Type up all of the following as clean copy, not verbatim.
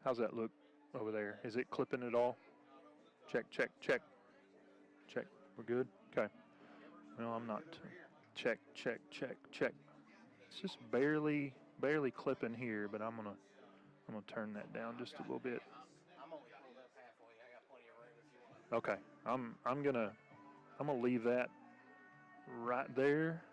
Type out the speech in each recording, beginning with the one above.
How's that look over there? Is it clipping at all? Check, check, check, check. We're good? Okay. No, I'm not. Check, check, check, check. It's just barely clipping here, but I'm gonna turn that down just a little bit. I'm only pulled up halfway. I got plenty of room if you want. Okay. I'm gonna leave that right there.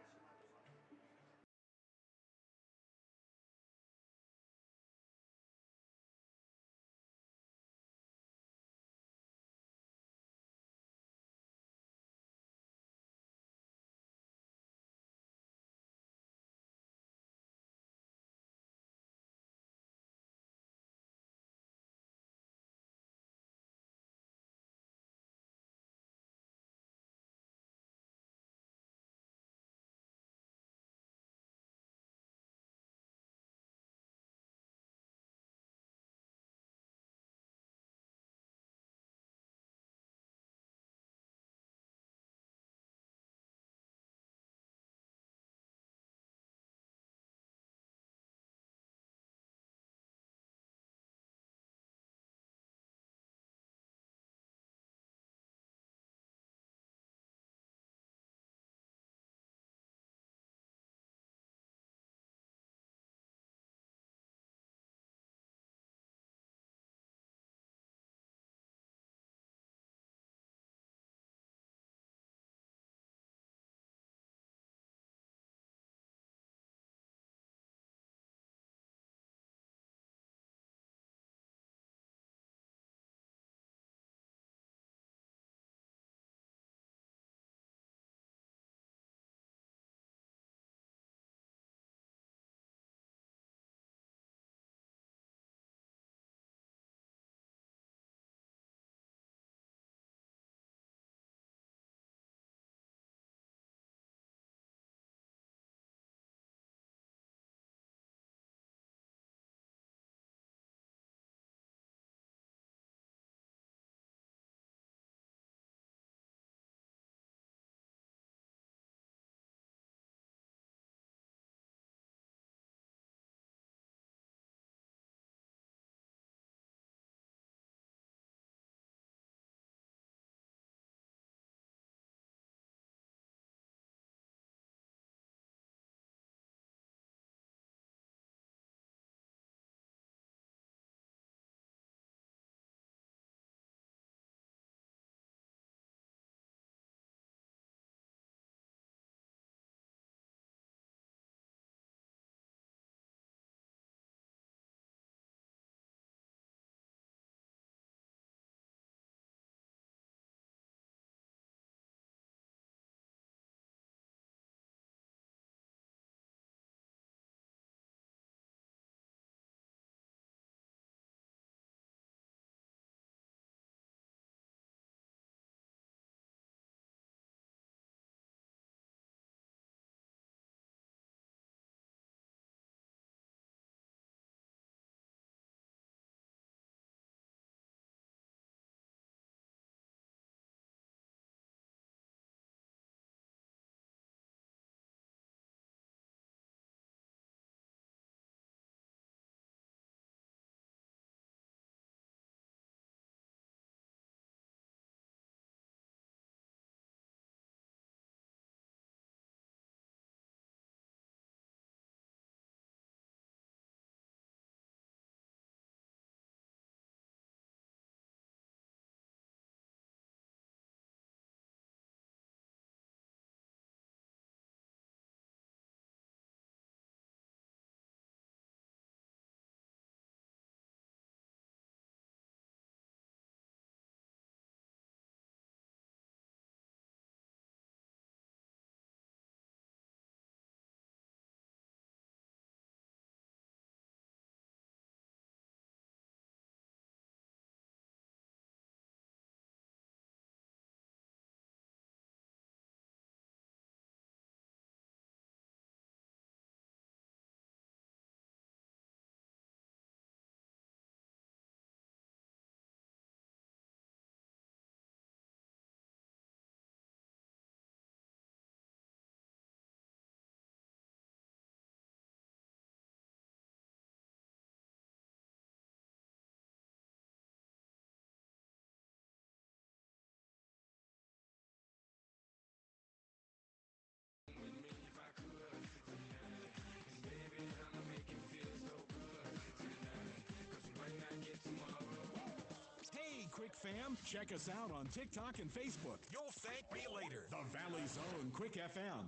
fam? Check us out on TikTok and Facebook. You'll thank me later. The Valley's own Quick FM.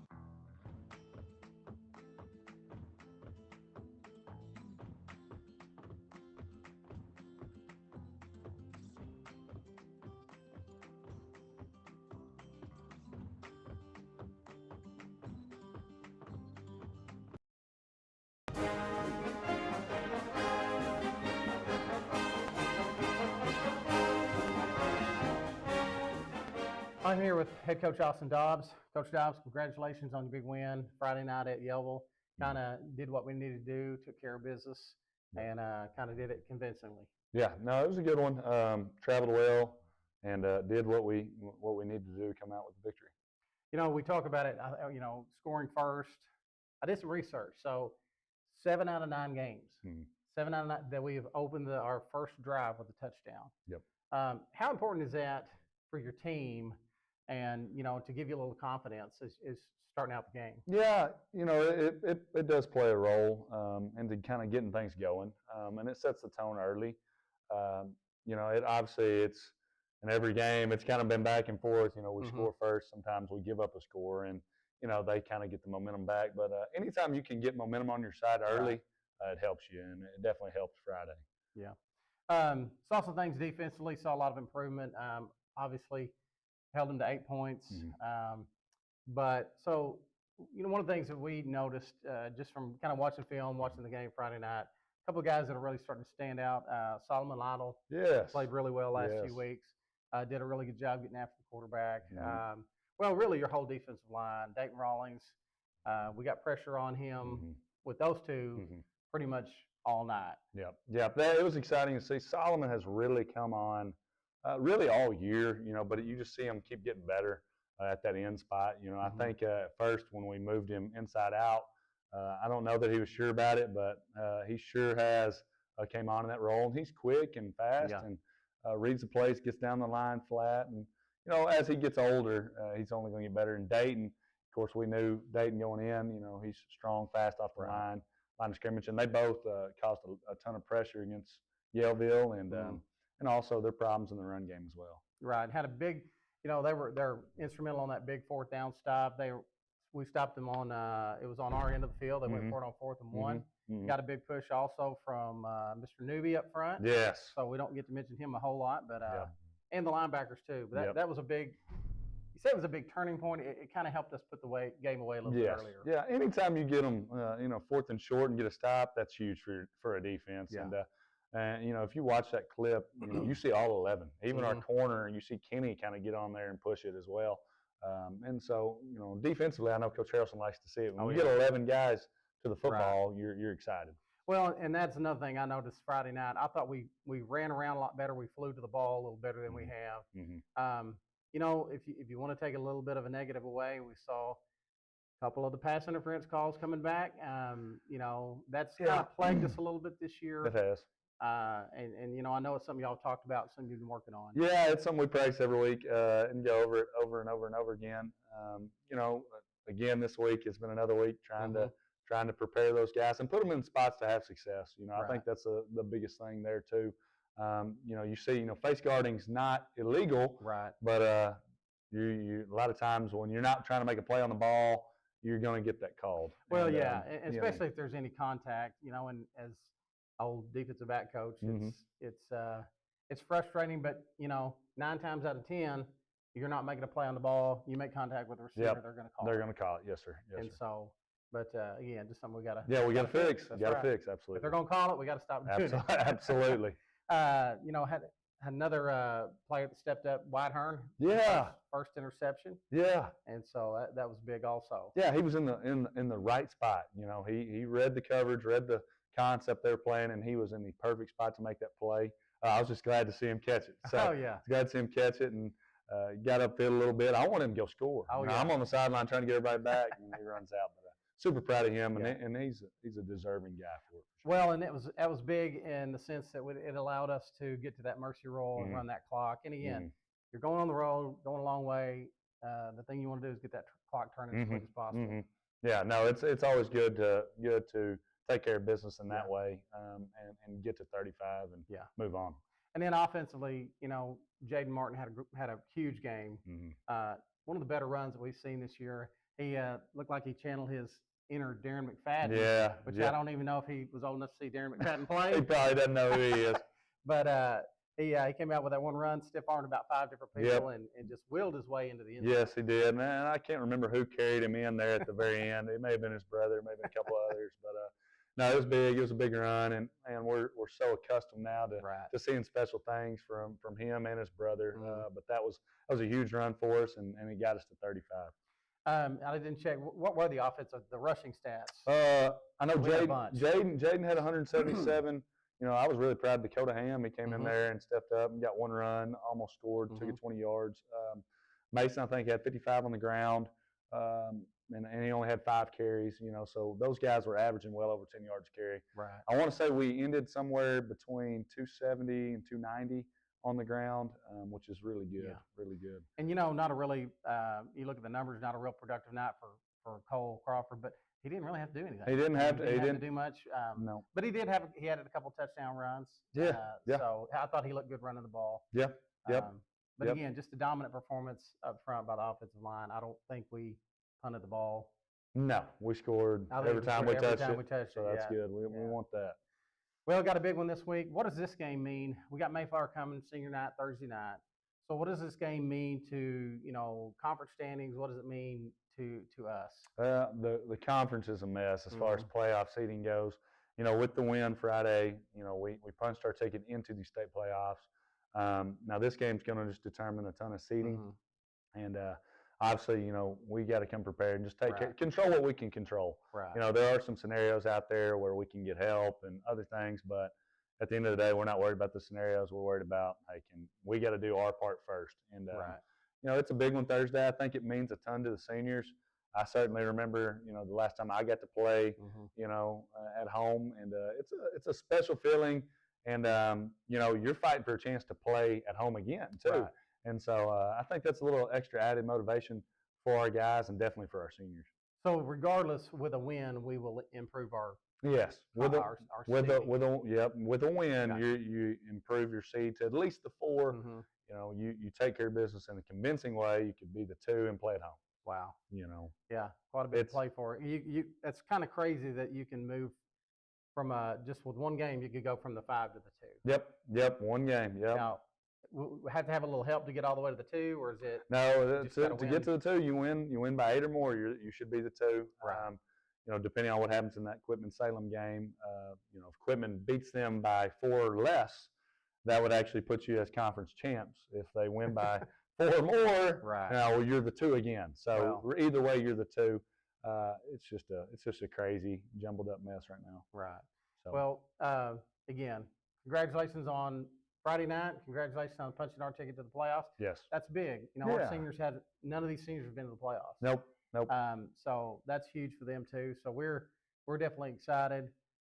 I'm here with head coach Austin Dobbs. Coach Dobbs, congratulations on your big win Friday night at Yellville. Kind of did what we needed to do, took care of business, and kind of did it convincingly. Yeah, no, it was a good one. Traveled well and did what we needed to do to come out with the victory. You know, we talk about it, you know, scoring first. I did some research. So 7 out of 9 games, 7 out of 9 that we have opened our first drive with a touchdown. Yep. How important is that for your team? And, you know, to give you a little confidence is starting out the game. Yeah, you know, it does play a role into kind of getting things going, and it sets the tone early. You know, it's in every game, it's kind of been back and forth. You know, we score first, sometimes we give up a score, and, you know, they kind of get the momentum back. But anytime you can get momentum on your side early, it helps you, and it definitely helped Friday. Yeah. Saw some things defensively, saw a lot of improvement. Obviously, held them to 8 points. But so, you know, one of the things that we noticed just from kind of watching film, watching the game Friday night, a couple of guys that are really starting to stand out. Solomon Lytle played really well last few weeks. Did a really good job getting after the quarterback. Well, really, your whole defensive line, Dayton Rawlings, we got pressure on him with those two pretty much all night. Yeah. It was exciting to see. Solomon has really come on really all year, you know, but you just see him keep getting better at that end spot. You know, I think at first when we moved him inside out, I don't know that he was sure about it, but he sure has came on in that role. And he's quick and fast and reads the plays, gets down the line flat. And, you know, as he gets older, he's only going to get better. And Dayton, of course, we knew Dayton going in, you know, he's strong, fast off the line of scrimmage. And they both caused a ton of pressure against Yellville and also their problems in the run game as well. Right. Had a big, you know, they're instrumental on that big 4th down stop. We stopped them on, it was on our end of the field. They went for it on 4th and 1. Got a big push also from Mr. Newby up front. Yes. So we don't get to mention him a whole lot, but and the linebackers too. But that was a big, you said it was a big turning point. It kind of helped us put the game away a little bit earlier. Yeah. Anytime you get them, you know, 4th and short and get a stop, that's huge for a defense. Yeah. And you know, if you watch that clip, you know, you see all 11, even our corner, and you see Kenny kind of get on there and push it as well. And so, you know, defensively, I know Coach Harrelson likes to see it. When you get 11 guys to the football, you're excited. Well, and that's another thing I noticed Friday night. I thought we ran around a lot better. We flew to the ball a little better than we have. You know, if you want to take a little bit of a negative away, we saw a couple of the pass interference calls coming back. You know, that's kind of plagued us a little bit this year. It has. And you know, I know it's something y'all have talked about, something you've been working on. Yeah, it's something we practice every week and go over it over and over and over again. You know, again, this week it's been another week trying to prepare those guys and put them in spots to have success. You know, I think that's the biggest thing there too. You know, you see, you know, face guarding's not illegal, but you a lot of times when you're not trying to make a play on the ball, you're going to get that called. Well, and especially if there's any contact. You know, and as old defensive back coach, it's frustrating, but you know, 9 times out of 10, you're not making a play on the ball. You make contact with the receiver, they're going to call it. They're going to call it, yes, sir. And so, but again, just something we got to. Yeah, we got to fix. We got to fix, absolutely. If they're going to call it, we got to stop doing it. Absolutely. You know, had another player that stepped up, White Hearn. First interception. Yeah. And so that was big also. Yeah, he was in the right spot. You know, he read the coverage, read the concept they were playing, and he was in the perfect spot to make that play. I was just glad to see him catch it. So glad to see him catch it and got upfield a little bit. I want him to go score. I'm on the sideline trying to get everybody back, and he runs out. But super proud of him, and he's a deserving guy for it. For sure. Well, and that was big in the sense that it allowed us to get to that mercy roll and run that clock. And again, you're going on the road, going a long way. The thing you want to do is get that clock turning as quick as possible. Yeah, no, it's always good to take care of business in that way and get to 35 and move on. And then offensively, Jaden Martin had a huge game. One of the better runs that we've seen this year. He looked like he channeled his inner Darren McFadden. Yeah. Which I don't even know if he was old enough to see Darren McFadden play. He probably doesn't know who he is. But he came out with that one run, stiff-armed about 5 different people, and just willed his way into the end zone. Yes, he did. And I can't remember who carried him in there at the very end. It may have been his brother, maybe a couple others. But no, it was big. It was a big run, and we're so accustomed now to seeing special things from him and his brother. But that was a huge run for us, and it got us to 35. I didn't check. What were the rushing stats? I know Jaden had 177. I was really proud of Dakota Ham. He came in there and stepped up and got one run, almost scored, took it 20 yards. Mason, I think, had 55 on the ground, and he only had 5 carries. So those guys were averaging well over 10 yards a carry. Right. I want to say we ended somewhere between 270 and 290 on the ground, which is really good, really good. And not a really, you look at the numbers, not a real productive night for Cole Crawford, but he didn't really have to do anything. He didn't have to do much. No. But he had a couple touchdown runs. Yeah. So I thought he looked good running the ball. Yeah. Yep. But again, just a dominant performance up front by the offensive line. I don't think we punted the ball. No, we scored every time we touched it. So that's good. We want that. Well, got a big one this week. What does this game mean? We got Mayflower coming senior night, Thursday night. So what does this game mean to, conference standings? What does it mean to us? The conference is a mess as far as playoff seeding goes. With the win Friday, we punched our ticket into the state playoffs. Now this game's going to just determine a ton of seeding. And obviously, we got to come prepared and just control what we can control. Right. There are some scenarios out there where we can get help and other things, but at the end of the day, we're not worried about the scenarios. We're worried about, we got to do our part first. And, it's a big one Thursday. I think it means a ton to the seniors. I certainly remember, the last time I got to play, at home, and it's a special feeling. And, you're fighting for a chance to play at home again, too. Right. And so I think that's a little extra added motivation for our guys and definitely for our seniors. So regardless, with a win, we will improve our with a win, Gotcha. you improve your seed to at least the 4. You take care of business in a convincing way. You could be the 2 and play at home. Wow. Yeah, quite a bit to play for. It's kind of crazy that you can move from just with one game. You could go from the 5 to the 2. Yep, one game. Yep. Now, we have to have a little help to get all the way to the 2, or is it? No, to get to the 2, you win by 8 or more. You should be the 2. Right. Depending on what happens in that Quitman-Salem game, if Quitman beats them by 4 or less, that would actually put you as conference champs. If they win by 4 or more, now you're the 2 again. So either way, you're the 2. It's just a crazy jumbled up mess right now. Right. So. Well, again, congratulations on Friday night. Congratulations on punching our ticket to the playoffs. Yes. That's big. Our seniors none of these seniors have been to the playoffs. Nope. So that's huge for them too. So we're definitely excited.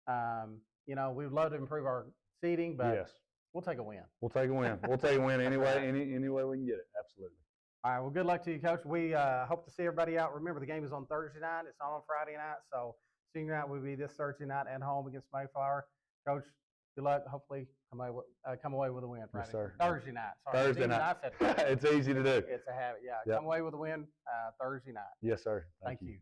We'd love to improve our seeding, but we'll take a win. We'll take a win. We'll take a win anyway, any way we can get it. Absolutely. All right. Well, good luck to you, Coach. We hope to see everybody out. Remember, the game is on Thursday night. It's not on Friday night. So senior night will be this Thursday night at home against Mayflower. Coach, good luck. Hopefully, come away with a win Friday. Yes, sir. Thursday night. Sorry. Thursday night. I said Friday. It's easy to do. It's a habit. Yeah. Yep. Come away with a win Thursday night. Yes, sir. Thank you.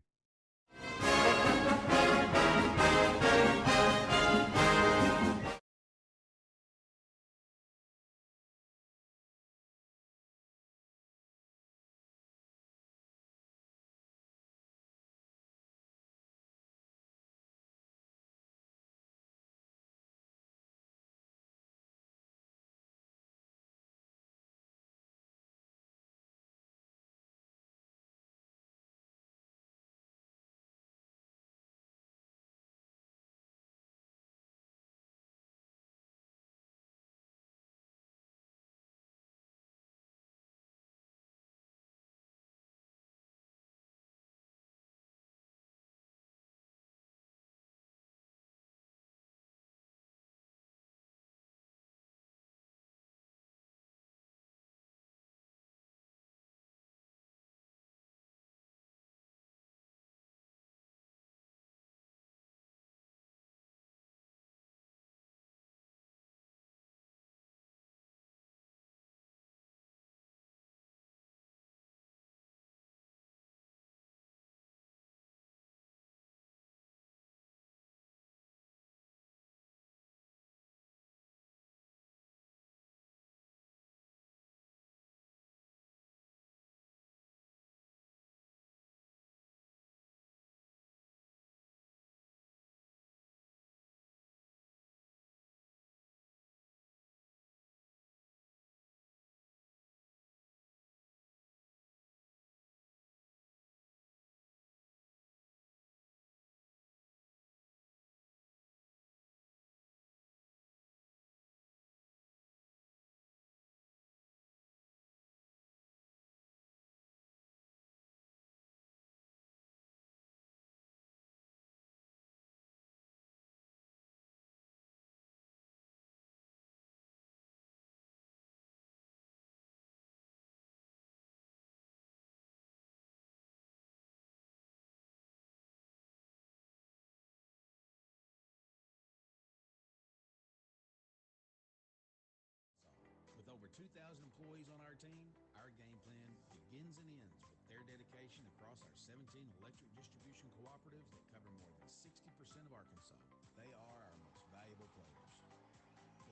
2,000 employees on our team, our game plan begins and ends with their dedication across our 17 electric distribution cooperatives that cover more than 60% of Arkansas. They are our most valuable players.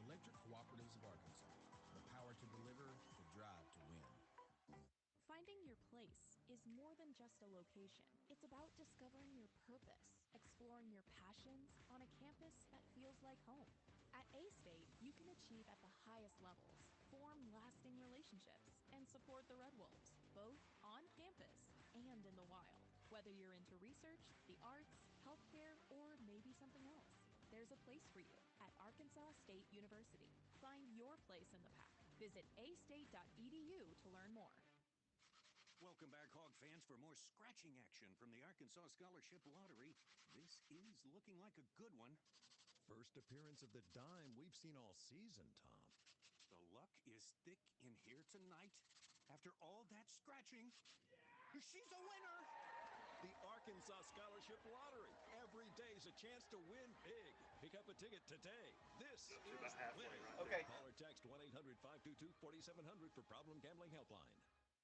Electric Cooperatives of Arkansas. The power to deliver, the drive to win. Finding your place is more than just a location. It's about discovering your purpose, exploring your passions on a campus that feels like home. At A-State, you can achieve at the highest levels, form lasting relationships, and support the Red Wolves, both on campus and in the wild. Whether you're into research, the arts, healthcare, or maybe something else, there's a place for you at Arkansas State University. Find your place in the pack. Visit astate.edu to learn more. Welcome back, Hog fans, for more scratching action from the Arkansas Scholarship Lottery. This is looking like a good one. First appearance of the dime we've seen all season, Tom. The luck is thick in here tonight. After all that scratching, she's a winner! The Arkansas Scholarship Lottery. Every day's a chance to win big. Pick up a ticket today. This is about halfway winning. right Okay. Call or text 1-800-522-4700 for Problem Gambling Helpline.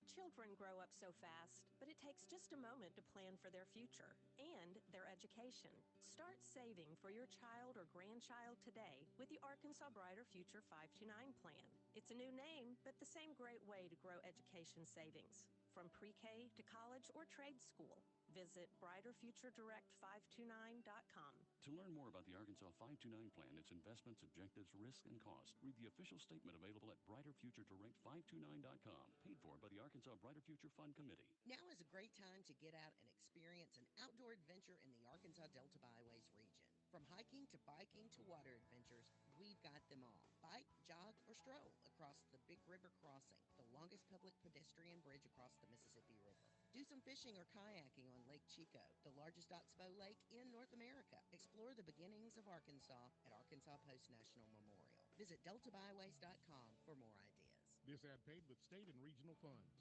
Children grow up so fast, but it takes just a moment to plan for their future and their education. Start saving for your child or grandchild today with the Arkansas Brighter Future 529 plan. It's a new name, but the same great way to grow education savings. From pre-K to college or trade school. Visit brighterfuturedirect529.com. To learn more about the Arkansas 529 plan, its investments, objectives, risk, and cost, read the official statement available at brighterfuturedirect529.com, paid for by the Arkansas Brighter Future Fund Committee. Now is a great time to get out and experience an outdoor adventure in the Arkansas Delta Byways region. From hiking to biking to water adventures, we've got them all. Bike, jog, or stroll across the Big River Crossing, the longest public pedestrian bridge across the Mississippi River. Do some fishing or kayaking on Lake Chico, the largest oxbow lake in North America. Explore the beginnings of Arkansas at Arkansas Post National Memorial. Visit deltabyways.com for more ideas. This ad paid with state and regional funds.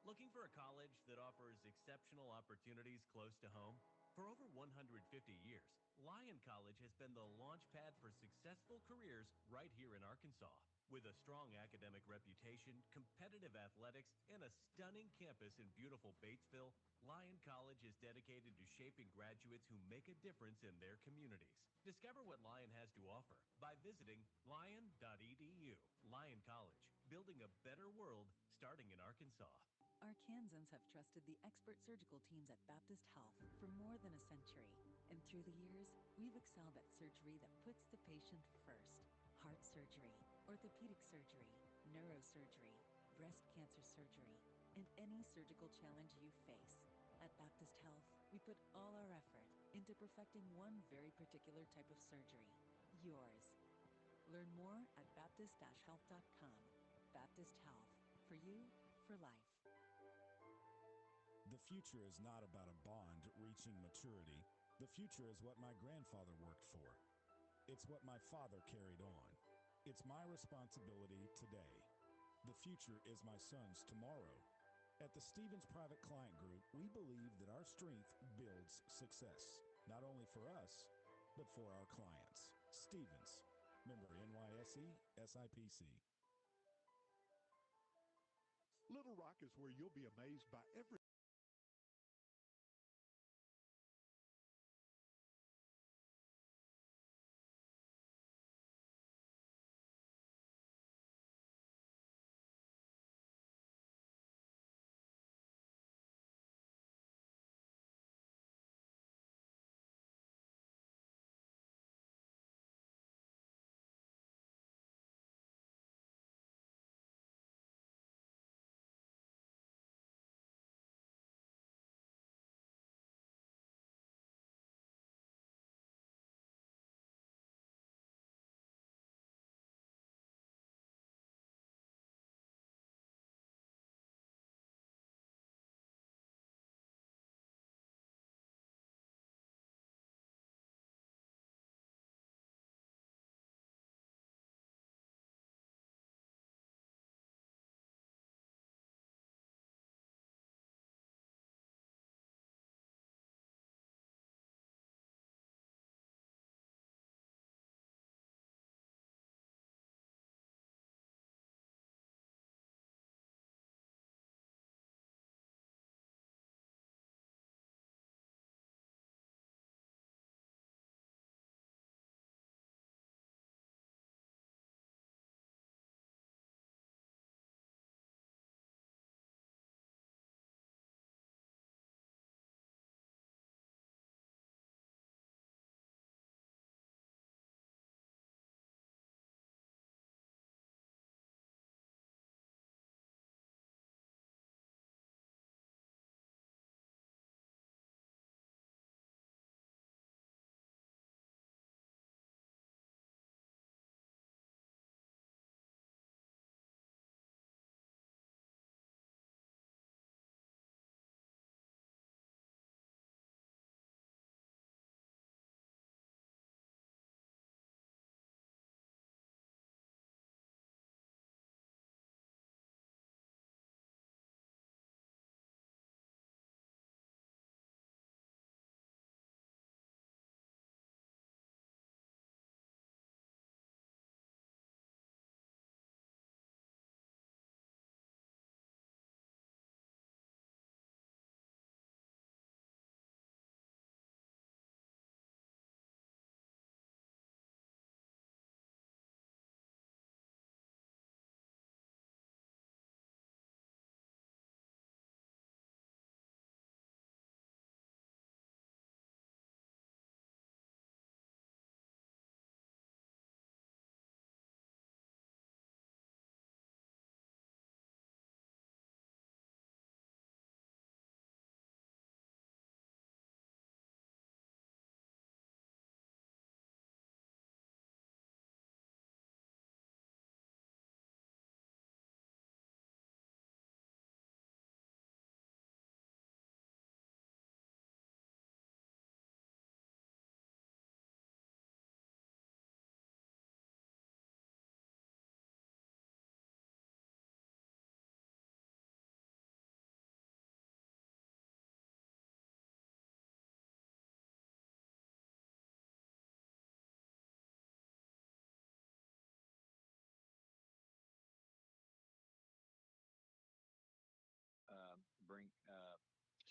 Looking for a college that offers exceptional opportunities close to home? For over 150 years, Lyon College has been the launch pad for successful careers right here in Arkansas. With a strong academic reputation, competitive athletics, and a stunning campus in beautiful Batesville, Lyon College is dedicated to shaping graduates who make a difference in their communities. Discover what Lyon has to offer by visiting lyon.edu. Lyon College, building a better world starting in Arkansas. Arkansans have trusted the expert surgical teams at Baptist Health for more than a century. And through the years, we've excelled at surgery that puts the patient first. Heart surgery, orthopedic surgery, neurosurgery, breast cancer surgery, and any surgical challenge you face. At Baptist Health, we put all our effort into perfecting one very particular type of surgery, yours. Learn more at baptist-health.com. Baptist Health, for you, for life. The future is not about a bond reaching maturity. The future is what my grandfather worked for. It's what my father carried on. It's my responsibility today. The future is my son's tomorrow. At the Stevens Private Client Group, we believe that our strength builds success, not only for us, but for our clients. Stevens, member NYSE, SIPC. Little Rock is where you'll be amazed by every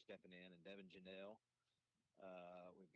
stepping in, and Devin Janelle. We've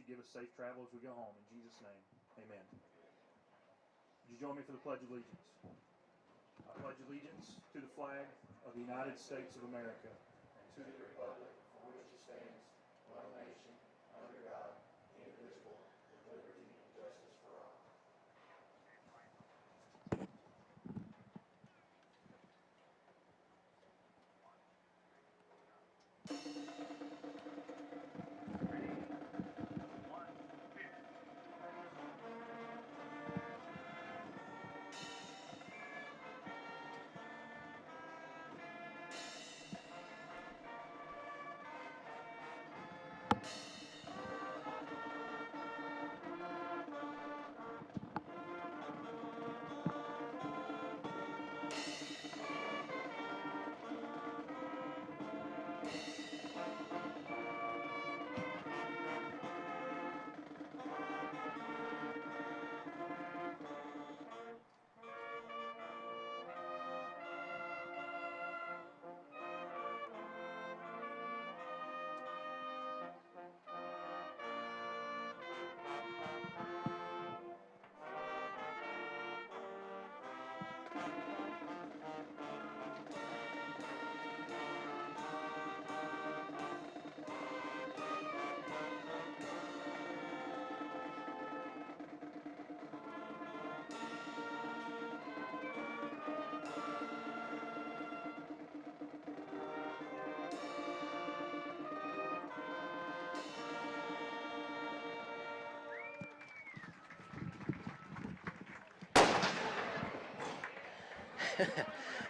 you give us safe travel as we go home. In Jesus' name, amen. Would you join me for the Pledge of Allegiance? I pledge allegiance to the flag of the United States of America and to the republic for which it stands, one nation, under God, indivisible, with liberty and justice for all.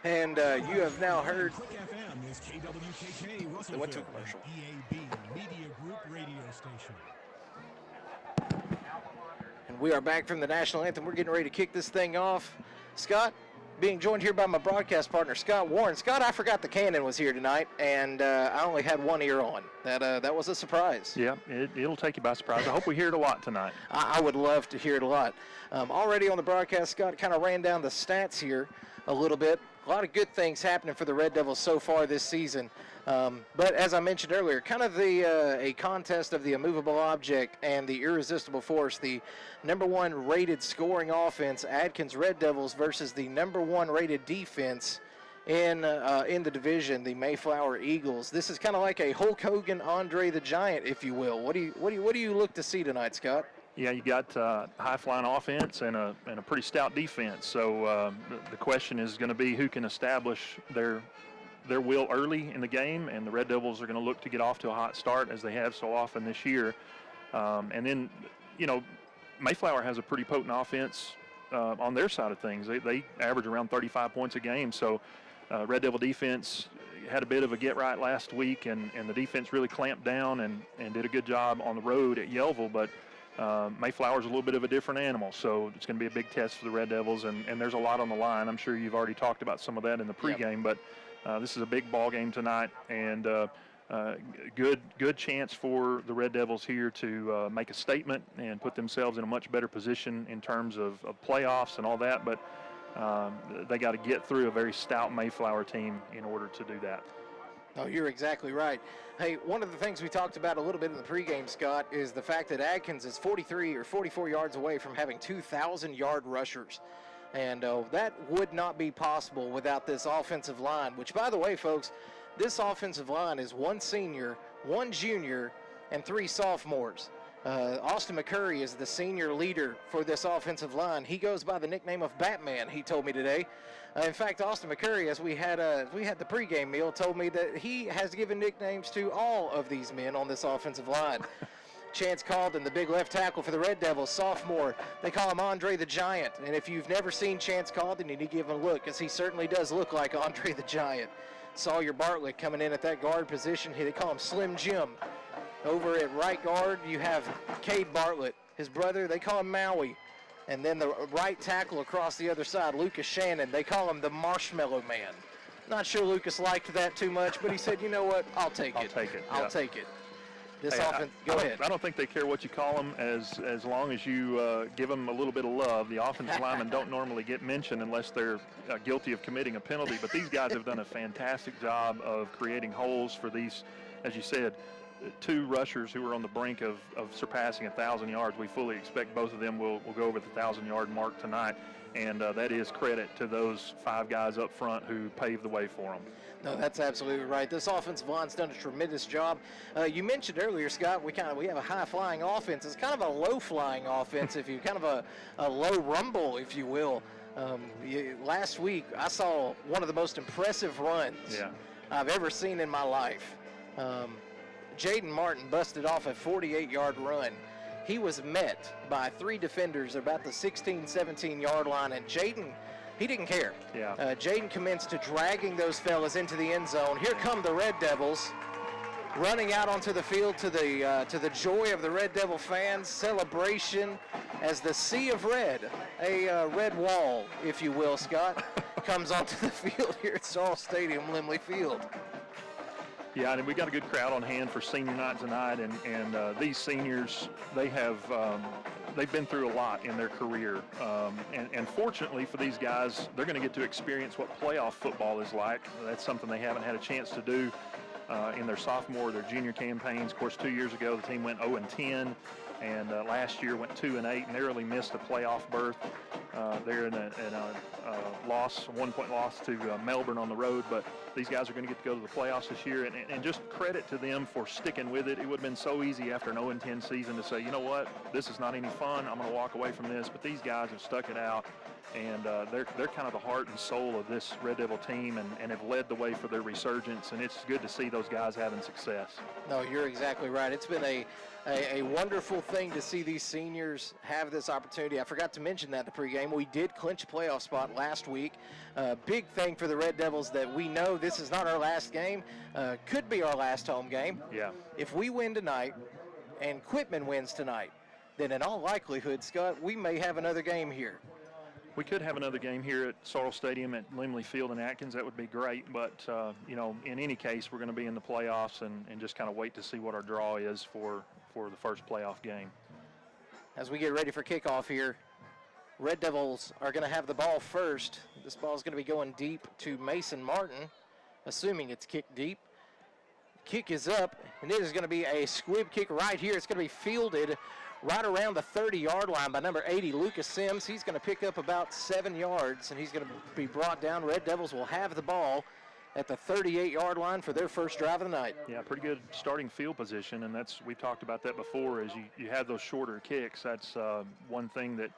And you have now heard. Quick FM is KWKK They went to a Russellville, commercial. EAB Media Group radio station. And we are back from the national anthem. We're getting ready to kick this thing off. Scott, being joined here by my broadcast partner, Scott Warren. Scott, I forgot the cannon was here tonight, and I only had one ear on. That was a surprise. Yeah, it'll take you by surprise. I hope we hear it a lot tonight. I would love to hear it a lot. Already on the broadcast, Scott kind of ran down the stats here a little bit. A lot of good things happening for the Red Devils so far this season. But as I mentioned earlier, kind of a contest of the immovable object and the irresistible force. The number one rated scoring offense, Atkins Red Devils, versus the number one rated defense in the division, the Mayflower Eagles. This is kind of like a Hulk Hogan, Andre the Giant, if you will. What do you look to see tonight, Scott? Yeah, you got high-flying offense and a pretty stout defense. So the question is going to be who can establish their will early in the game, and the Red Devils are going to look to get off to a hot start as they have so often this year. And then, Mayflower has a pretty potent offense on their side of things. They average around 35 points a game. So Red Devil defense had a bit of a get-right last week, and the defense really clamped down and did a good job on the road at Yellville. But Mayflower's a little bit of a different animal, so it's going to be a big test for the Red Devils, and there's a lot on the line. I'm sure you've already talked about some of that in the pregame, but this is a big ball game tonight, and good chance for the Red Devils here to make a statement and put themselves in a much better position in terms of playoffs and all that, but they got to get through a very stout Mayflower team in order to do that. Oh, you're exactly right. Hey, one of the things we talked about a little bit in the pregame, Scott, is the fact that Atkins is 43 or 44 yards away from having 2,000-yard rushers. And that would not be possible without this offensive line, which, by the way, folks, this offensive line is one senior, one junior, and three sophomores. Austin McCurry is the senior leader for this offensive line. He goes by the nickname of Batman, he told me today. In fact, Austin McCurry, as we had the pregame meal, told me that he has given nicknames to all of these men on this offensive line. Chance Calden, the big left tackle for the Red Devils, sophomore. They call him Andre the Giant. And if you've never seen Chance Calden, you need to give him a look, because he certainly does look like Andre the Giant. Sawyer Bartlett coming in at that guard position. They call him Slim Jim. Over at right guard, you have Cade Bartlett. His brother, they call him Maui. And then the right tackle across the other side, Lucas Shannon, they call him the Marshmallow Man. Not sure Lucas liked that too much, but he said, you know what, I'll take it. I'll take it. This offense, go ahead. I don't think they care what you call them as long as you give them a little bit of love. The offensive linemen don't normally get mentioned unless they're guilty of committing a penalty, but these guys have done a fantastic job of creating holes for these, as you said, two rushers who are on the brink of surpassing 1,000 yards. We fully expect both of them will go over the 1,000-yard mark tonight, and that is credit to those 5 guys up front who paved the way for them. No, that's absolutely right. This offensive line's done a tremendous job. You mentioned earlier, Scott, we have a high-flying offense. It's kind of a low-flying offense, if you kind of a low rumble, if you will. Last week, I saw one of the most impressive runs I've ever seen in my life. Jaden Martin busted off a 48-yard run. He was met by 3 defenders about the 16, 17-yard line, and Jaden, he didn't care. Yeah. Jaden commenced to dragging those fellas into the end zone. Here come the Red Devils running out onto the field to the joy of the Red Devil fans. Celebration as the sea of red, a red wall, if you will, Scott, comes onto the field here at Sorrel Stadium, Limley Field. Yeah, and we got a good crowd on hand for senior night tonight, and these seniors, they've been through a lot in their career, and fortunately for these guys, they're going to get to experience what playoff football is like. That's something they haven't had a chance to do in their sophomore or their junior campaigns. Of course, 2 years ago, the team went 0-10, and last year went 2-8, narrowly missed a playoff berth. They're in a loss, a 1-point loss to Melbourne on the road, but these guys are going to get to go to the playoffs this year, and just credit to them for sticking with it. It would have been so easy after an 0-10 season to say, you know what, this is not any fun, I'm going to walk away from this, but these guys have stuck it out, and they're kind of the heart and soul of this Red Devil team, and have led the way for their resurgence, and it's good to see those guys having success. No, you're exactly right. It's been a wonderful thing to see these seniors have this opportunity. I forgot to mention that in the pregame. We did clinch a playoff spot last week. Big thing for the Red Devils that we know this is not our last game. Could be our last home game. Yeah. If we win tonight and Quitman wins tonight, then in all likelihood, Scott, we may have another game here. We could have another game here at Sorrel Stadium at Limley Field in Atkins. That would be great, but in any case, we're going to be in the playoffs and just kind of wait to see what our draw is for the first playoff game. As we get ready for kickoff here, Red Devils are going to have the ball first. This ball is going to be going deep to Mason Martin, assuming it's kicked deep. Kick is up, and it is going to be a squib kick right here. It's going to be fielded right around the 30-yard line by number 80, Lucas Sims. He's going to pick up about 7 yards, and he's going to be brought down. Red Devils will have the ball at the 38-yard line for their first drive of the night. Yeah, pretty good starting field position, and we've talked about that before. As you have those shorter kicks, that's one thing that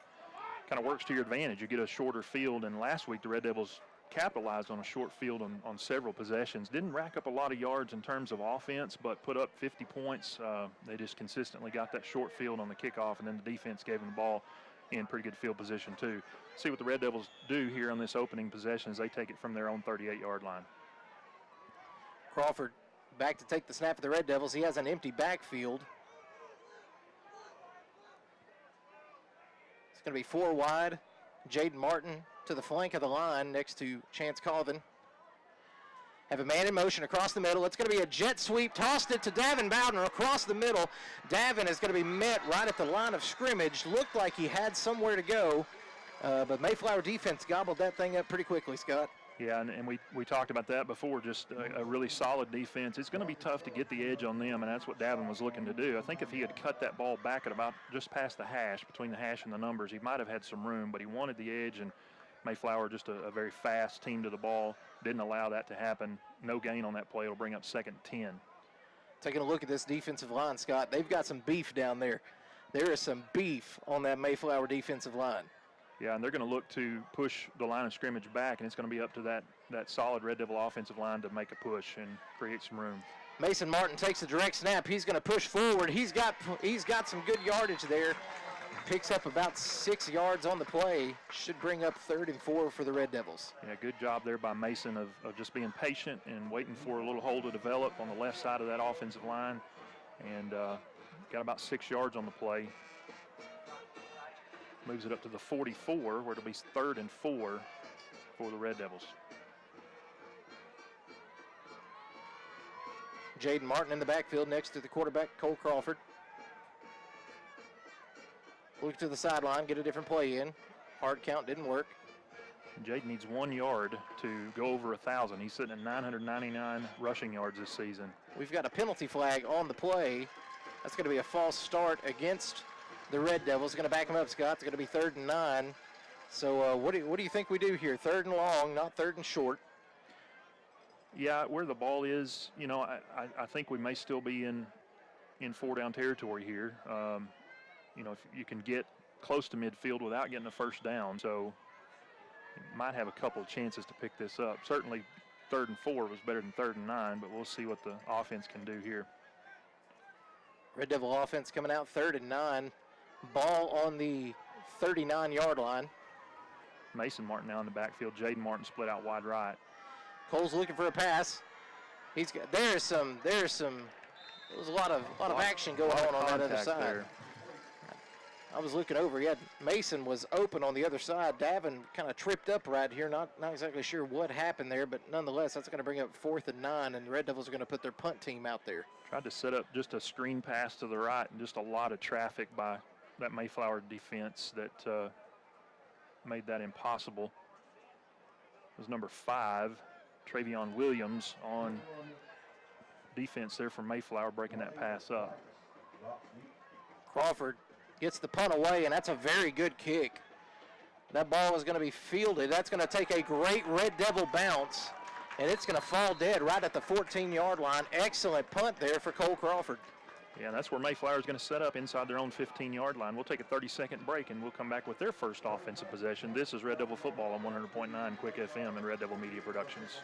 kind of works to your advantage. You get a shorter field, and last week the Red Devils capitalized on a short field on several possessions. Didn't rack up a lot of yards in terms of offense, but put up 50 points. They just consistently got that short field on the kickoff, and then the defense gave them the ball in pretty good field position too. See what the Red Devils do here on this opening possession as they take it from their own 38-yard line. Crawford back to take the snap of the Red Devils. He has an empty backfield. It's going to be 4 wide. Jaden Martin to the flank of the line next to Chance Colvin. Have a man in motion across the middle. It's going to be a jet sweep. Tossed it to Davin Bowden across the middle. Davin is going to be met right at the line of scrimmage. Looked like he had somewhere to go, but Mayflower defense gobbled that thing up pretty quickly, Scott. Yeah, and we talked about that before, just a really solid defense. It's going to be tough to get the edge on them, and that's what Davin was looking to do. I think if he had cut that ball back at about just past the hash, between the hash and the numbers, he might have had some room, but he wanted the edge, and Mayflower, just a very fast team to the ball, didn't allow that to happen. No gain on that play. It'll bring up 2nd and 10. Taking a look at this defensive line, Scott, they've got some beef down there. There is some beef on that Mayflower defensive line. Yeah, and they're going to look to push the line of scrimmage back, and it's going to be up to that solid Red Devil offensive line to make a push and create some room. Mason Martin takes a direct snap. He's going to push forward. He's got some good yardage there. Picks up about 6 yards on the play. Should bring up 3rd and 4 for the Red Devils. Yeah, good job there by Mason of just being patient and waiting for a little hole to develop on the left side of that offensive line, and got about 6 yards on the play. Moves it up to the 44, where it'll be 3rd and 4 for the Red Devils. Jaden Martin in the backfield next to the quarterback, Cole Crawford. Look to the sideline, get a different play in. Hard count didn't work. Jade needs 1 yard to go over 1,000. He's sitting at 999 rushing yards this season. We've got a penalty flag on the play. That's going to be a false start against the Red Devils. Going to back him up, Scott. It's going to be 3rd and 9. So what do you think we do here? 3rd and long, not 3rd and short. Yeah, where the ball is, you know, I think we may still be in 4-down territory here. You know, if you can get close to midfield without getting a first down, so you might have a couple of chances to pick this up. Certainly 3rd and 4 was better than 3rd and 9, but we'll see what the offense can do here. Red Devil offense coming out 3rd and 9. Ball on the 39-yard line. Mason Martin now in the backfield. Jaden Martin split out wide right. Cole's looking for a pass. There's a lot of action going on that other side. There. I was looking over. Mason was open on the other side. Davin kind of tripped up right here. Not exactly sure what happened there, but nonetheless, that's going to bring up 4th and 9, and the Red Devils are going to put their punt team out there. Tried to set up just a screen pass to the right, and just a lot of traffic by that Mayflower defense that made that impossible. It was number 5, Travion Williams, on defense there for Mayflower, breaking that pass up. Crawford gets the punt away, and that's a very good kick. That ball is going to be fielded. That's going to take a great Red Devil bounce, and it's going to fall dead right at the 14-yard line. Excellent punt there for Cole Crawford. Yeah, that's where Mayflower is going to set up inside their own 15-yard line. We'll take a 30-second break, and we'll come back with their first offensive possession. This is Red Devil Football on 100.9 Quick FM and Red Devil Media Productions.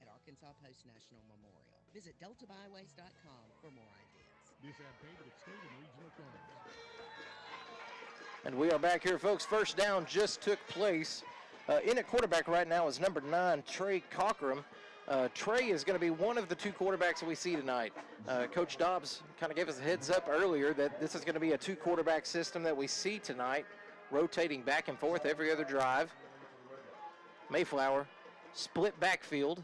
At Arkansas Post National Memorial. Visit deltabyways.com for more ideas. This advantage of state and regional tournaments. And we are back here, folks. First down just took place. In at quarterback right now is number 9, Trey Cockrum. Trey is going to be one of the 2 quarterbacks that we see tonight. Coach Dobbs kind of gave us a heads up earlier that this is going to be a 2-quarterback system that we see tonight, rotating back and forth every other drive. Mayflower, split backfield.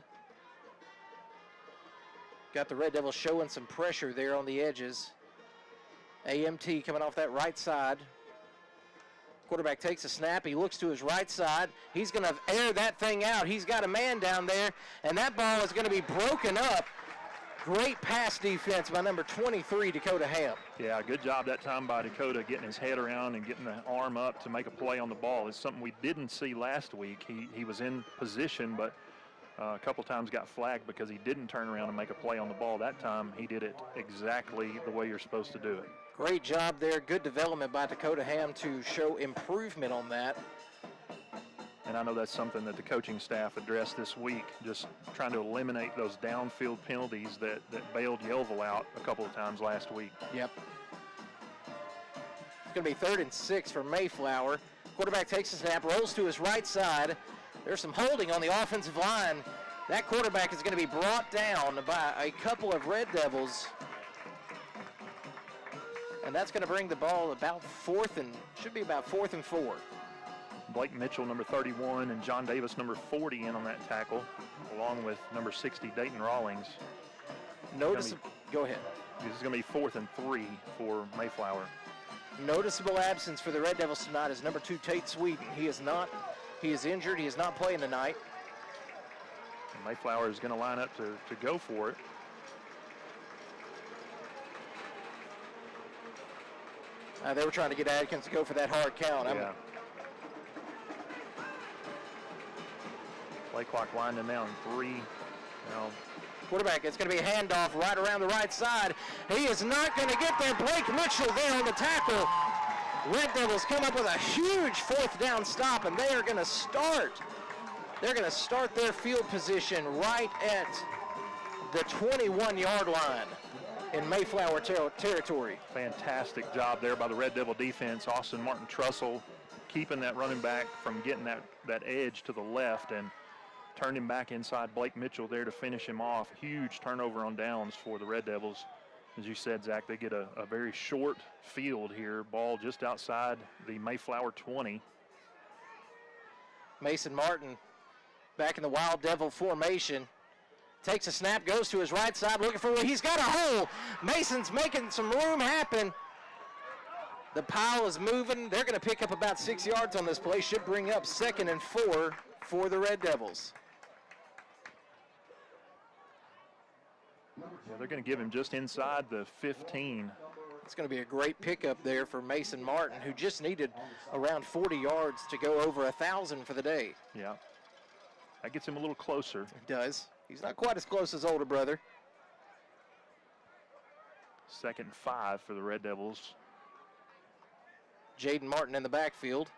Got the Red Devils showing some pressure there on the edges. AMT coming off that right side. Quarterback takes a snap. He looks to his right side. He's going to air that thing out. He's got a man down there, and that ball is going to be broken up. Great pass defense by number 23, Dakota Ham. Yeah, good job that time by Dakota, getting his head around and getting the arm up to make a play on the ball. It's something we didn't see last week. He was in position, but a couple times got flagged because he didn't turn around and make a play on the ball. That time he did it exactly the way you're supposed to do it. Great job there. Good development by Dakota Ham to show improvement on that. And I know that's something that the coaching staff addressed this week, just trying to eliminate those downfield penalties that bailed Yellville out a couple of times last week. Yep. It's going to be 3rd and 6 for Mayflower. Quarterback takes the snap, rolls to his right side. There's some holding on the offensive line. That quarterback is going to be brought down by a couple of Red Devils. And that's going to bring the ball about 4th and 4. Blake Mitchell, number 31, and John Davis, number 40, in on that tackle, along with number 60, Dayton Rawlings. Go ahead. This is going to be 4th and 3 for Mayflower. Noticeable absence for the Red Devils tonight is number 2, Tate Sweden. He is injured. He is not playing tonight. And Mayflower is going to line up to go for it. They were trying to get Atkins to go for that hard count. Yeah. Play clock winding down 3. Now, quarterback, it's going to be a handoff right around the right side. He is not going to get there. Blake Mitchell there on the tackle. Red Devils come up with a huge 4th down stop, and they are going to start. They're going to start their field position right at the 21-yard line in Mayflower territory. Fantastic job there by the Red Devil defense. Austin Martin Trussell keeping that running back from getting that edge to the left and turned him back inside. Blake Mitchell there to finish him off. Huge turnover on downs for the Red Devils. As you said, Zach, they get a very short field here. Ball just outside the Mayflower 20. Mason Martin back in the Wild Devil formation. Takes a snap, goes to his right side, looking for, he's got a hole. Mason's making some room happen. The pile is moving. They're going to pick up about 6 yards on this play. Should bring up 2nd and 4 for the Red Devils. Yeah, they're going to give him just inside the 15. It's going to be a great pickup there for Mason Martin, who just needed around 40 yards to go over 1,000 for the day. Yeah. That gets him a little closer. It does. He's not quite as close as older brother. 2nd and 5 for the Red Devils. Jaden Martin in the backfield.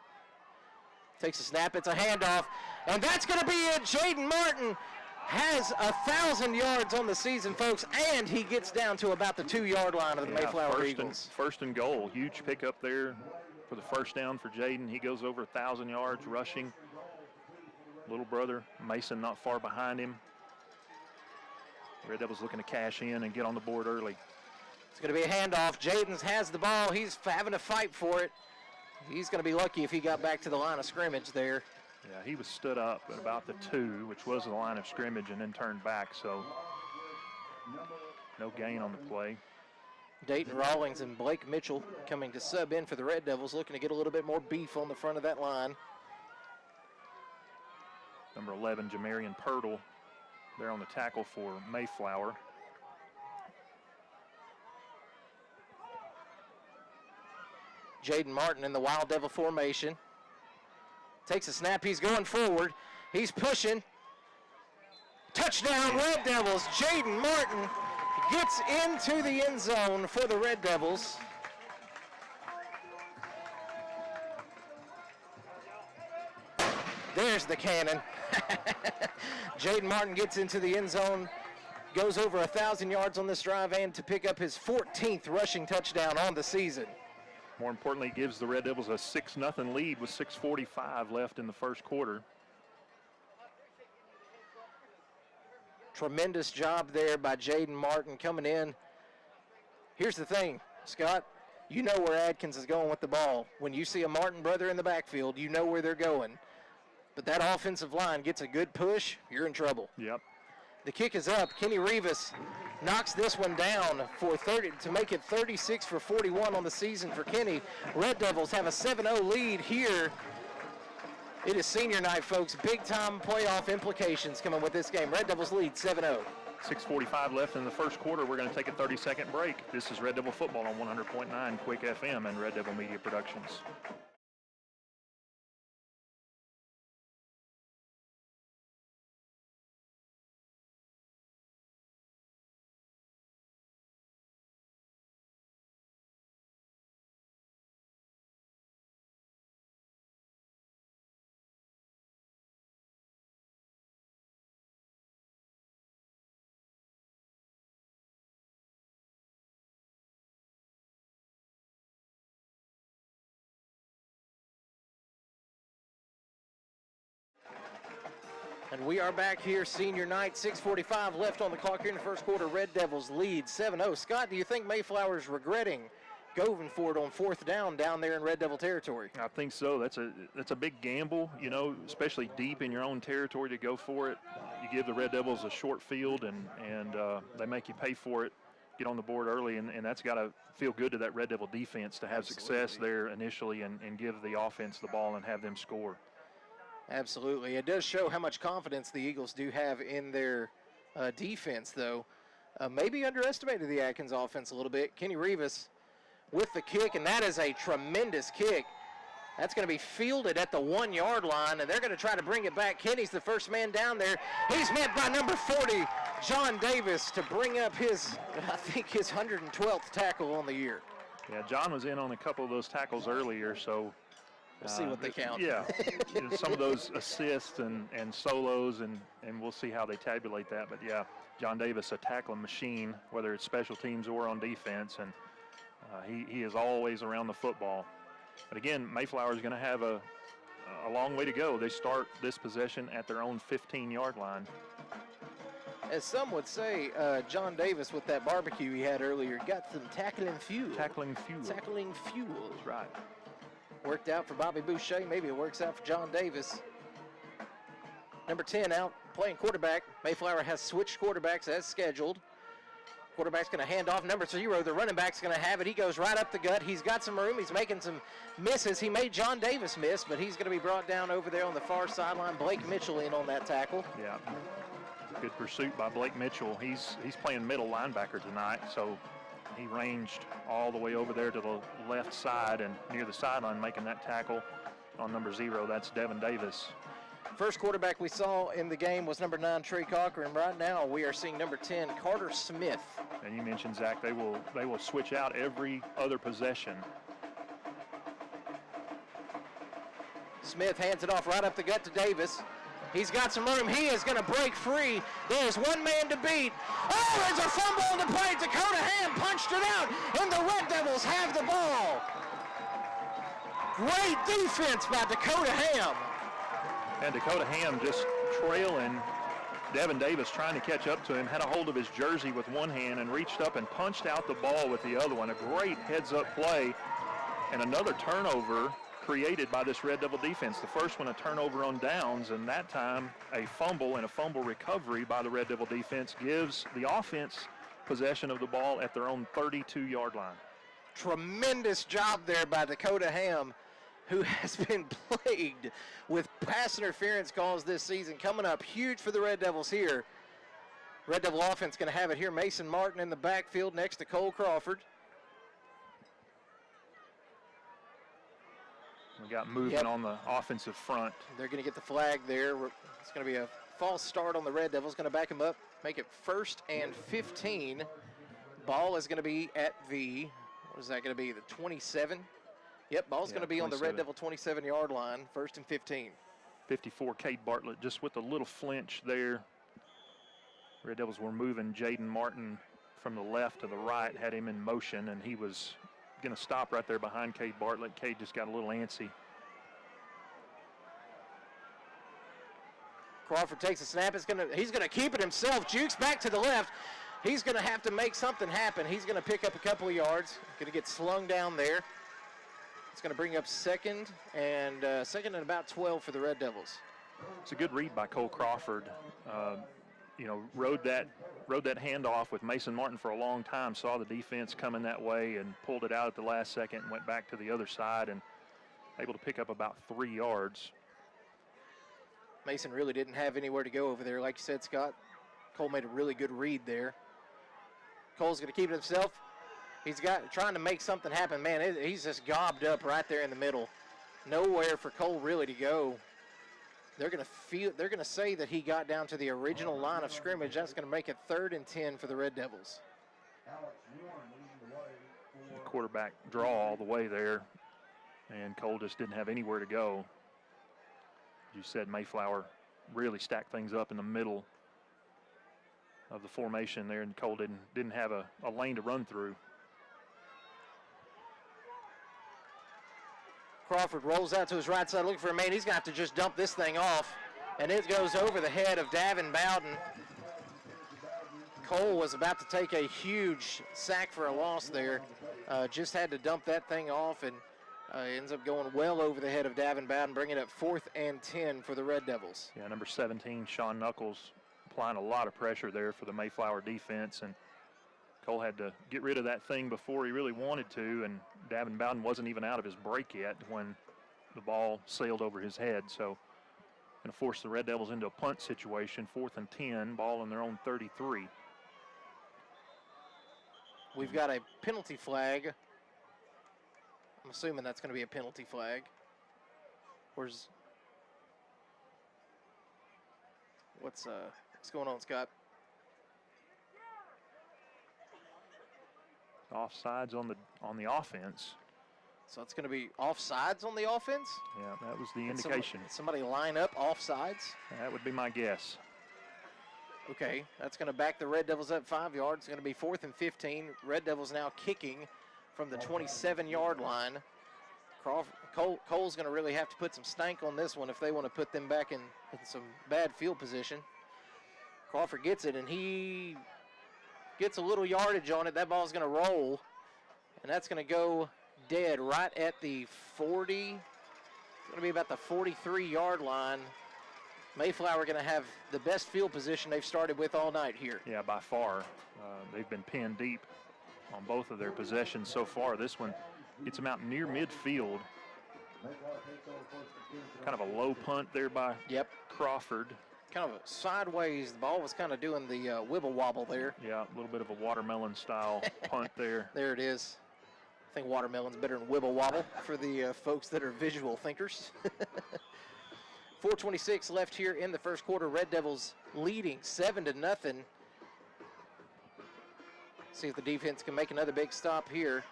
Takes a snap, it's a handoff, and that's going to be it. Jaden Martin has 1,000 yards on the season, folks, and he gets down to about the 2-yard line of the Mayflower Eagles. First and goal. Huge pickup there for the first down for Jaden. He goes over 1,000 yards rushing. Little brother Mason not far behind him. Red Devils looking to cash in and get on the board early. It's going to be a handoff. Jaden has the ball. He's having to fight for it. He's going to be lucky if he got back to the line of scrimmage there. Yeah, he was stood up at about the 2, which was the line of scrimmage, and then turned back, so no gain on the play. Dayton Rawlings and Blake Mitchell coming to sub in for the Red Devils, looking to get a little bit more beef on the front of that line. Number 11, Jamarian Purtle, there on the tackle for Mayflower. Jaden Martin in the Wild Devil formation. Takes a snap, he's going forward. He's pushing. Touchdown, Red Devils. Jaden Martin gets into the end zone for the Red Devils. There's the cannon. Jaden Martin gets into the end zone, goes over 1,000 yards on this drive, and to pick up his 14th rushing touchdown on the season. More importantly, gives the Red Devils a 6-0 lead with 6:45 left in the first quarter. Tremendous job there by Jaden Martin coming in. Here's the thing, Scott, you know where Atkins is going with the ball. When you see a Martin brother in the backfield, you know where they're going. But that offensive line gets a good push, you're in trouble. Yep. The kick is up. Kenny Rivas knocks this one down for 30 to make it 36 for 41 on the season for Kenny. Red Devils have a 7-0 lead here. It is senior night, folks. Big-time playoff implications coming with this game. Red Devils lead 7-0. 6:45 left in the first quarter. We're going to take a 30-second break. This is Red Devil Football on 100.9 Quick FM and Red Devil Media Productions. And we are back here, senior night, 6:45 left on the clock here in the first quarter. Red Devils lead 7-0. Scott, do you think Mayflower's regretting going for it on 4th down there in Red Devil territory? I think so. That's a big gamble, you know, especially deep in your own territory to go for it. You give the Red Devils a short field, and they make you pay for it, get on the board early, and that's got to feel good to that Red Devil defense to have success there initially and give the offense the ball and have them score. Absolutely. It does show how much confidence the Eagles do have in their defense, though. Maybe underestimated the Atkins offense a little bit. Kenny Rivas with the kick, and that is a tremendous kick. That's going to be fielded at the 1-yard line, and they're going to try to bring it back. Kenny's the first man down there. He's met by number 40, John Davis, to bring up his 112th tackle on the year. Yeah, John was in on a couple of those tackles earlier, so we'll see what they count. Yeah, some of those assists and solos, and we'll see how they tabulate that. But, yeah, John Davis, a tackling machine, whether it's special teams or on defense, and he is always around the football. But, again, Mayflower is going to have a a long way to go. They start this possession at their own 15-yard line. As some would say, John Davis with that barbecue he had earlier got some tackling fuel. Tackling fuel. Tackling fuel. That's right. Worked out for Bobby Boucher. Maybe it works out for John Davis. Number 10 out playing quarterback. Mayflower has switched quarterbacks as scheduled. Quarterback's going to hand off number 0. The running back's going to have it. He goes right up the gut. He's got some room. He's making some misses. He made John Davis miss, but he's going to be brought down over there on the far sideline. Blake Mitchell in on that tackle. Yeah. Good pursuit by Blake Mitchell. He's playing middle linebacker tonight, so he ranged all the way over there to the left side and near the sideline making that tackle on number 0. That's Devin Davis. First quarterback we saw in the game was number 9, Trey Cochran. Right now we are seeing number 10, Carter Smith. And you mentioned, Zach, they will switch out every other possession. Smith hands it off right up the gut to Davis. He's got some room. He is going to break free. There's one man to beat. Oh, there's a fumble on the play. Dakota Ham punched it out, and the Red Devils have the ball. Great defense by Dakota Ham. And Dakota Ham just trailing Devin Davis, trying to catch up to him, had a hold of his jersey with one hand and reached up and punched out the ball with the other one. A great heads-up play, and another turnover created by this Red Devil defense. The first one a turnover on downs, and that time a fumble and a fumble recovery by the Red Devil defense gives the offense possession of the ball at their own 32-yard line. Tremendous job there by Dakota Ham, who has been plagued with pass interference calls this season. Coming up huge for the Red Devils here. Red Devil offense going to have it here. Mason Martin in the backfield next to Cole Crawford. We got movement on the offensive front. They're going to get the flag there. It's going to be a false start on the Red Devils. Going to back them up, make it 1st and 15. Ball is going to be at the, what is that going to be, the 27? Yep, ball's going to be 27. On the Red Devil 27-yard line, 1st and 15. 54, Cade Bartlett, just with a little flinch there. Red Devils were moving Jaden Martin from the left to the right, had him in motion, and he was going to stop right there behind Cade Bartlett. Cade just got a little antsy. Crawford takes a snap. He's going to keep it himself. Jukes back to the left. He's going to have to make something happen. He's going to pick up a couple of yards. Going to get slung down there. It's going to bring up second and about 12 for the Red Devils. It's a good read by Cole Crawford. Rode that handoff with Mason Martin for a long time, saw the defense coming that way and pulled it out at the last second and went back to the other side and able to pick up about 3 yards. Mason really didn't have anywhere to go over there. Like you said, Scott, Cole made a really good read there. Cole's going to keep it himself. He's trying to make something happen. Man, he's just gobbed up right there in the middle. Nowhere for Cole really to go. They're going to say that he got down to the original line of scrimmage. That's going to make it 3rd and 10 for the Red Devils. The quarterback draw all the way there, and Cole just didn't have anywhere to go. You said Mayflower really stacked things up in the middle of the formation there, and Cole didn't have a lane to run through. Crawford rolls out to his right side looking for a man. He's going to have to just dump this thing off, and it goes over the head of Davin Bowden. Cole was about to take a huge sack for a loss there. Just had to dump that thing off, and ends up going well over the head of Davin Bowden, bringing it up 4th and 10 for the Red Devils. Yeah, number 17, Sean Knuckles, applying a lot of pressure there for the Mayflower defense, and Cole had to get rid of that thing before he really wanted to, and Davin Bowden wasn't even out of his break yet when the ball sailed over his head. So going to force the Red Devils into a punt situation, 4th and 10, ball on their own 33. We've got a penalty flag. I'm assuming that's going to be a penalty flag. What's going on, Scott? Offsides on the offense. So it's going to be offsides on the offense? Yeah, that was the indication. Somebody line up offsides? That would be my guess. Okay, that's going to back the Red Devils up 5 yards. It's going to be 4th and 15. Red Devils now kicking from the 27-yard line. Cole's going to really have to put some stank on this one if they want to put them back in some bad field position. Crawford gets it, and he gets a little yardage on it. That ball's going to roll, and that's going to go dead right at the 40. It's going to be about the 43-yard line. Mayflower going to have the best field position they've started with all night here. Yeah, by far. They've been pinned deep on both of their possessions so far. This one gets them out near midfield. Kind of a low punt there by Crawford. Kind of sideways. The ball was kind of doing the wibble wobble there. Yeah, a little bit of a watermelon style punt there. There it is. I think watermelon's better than wibble wobble for the folks that are visual thinkers. 4:26 left here in the first quarter. Red Devils leading 7-0. See if the defense can make another big stop here.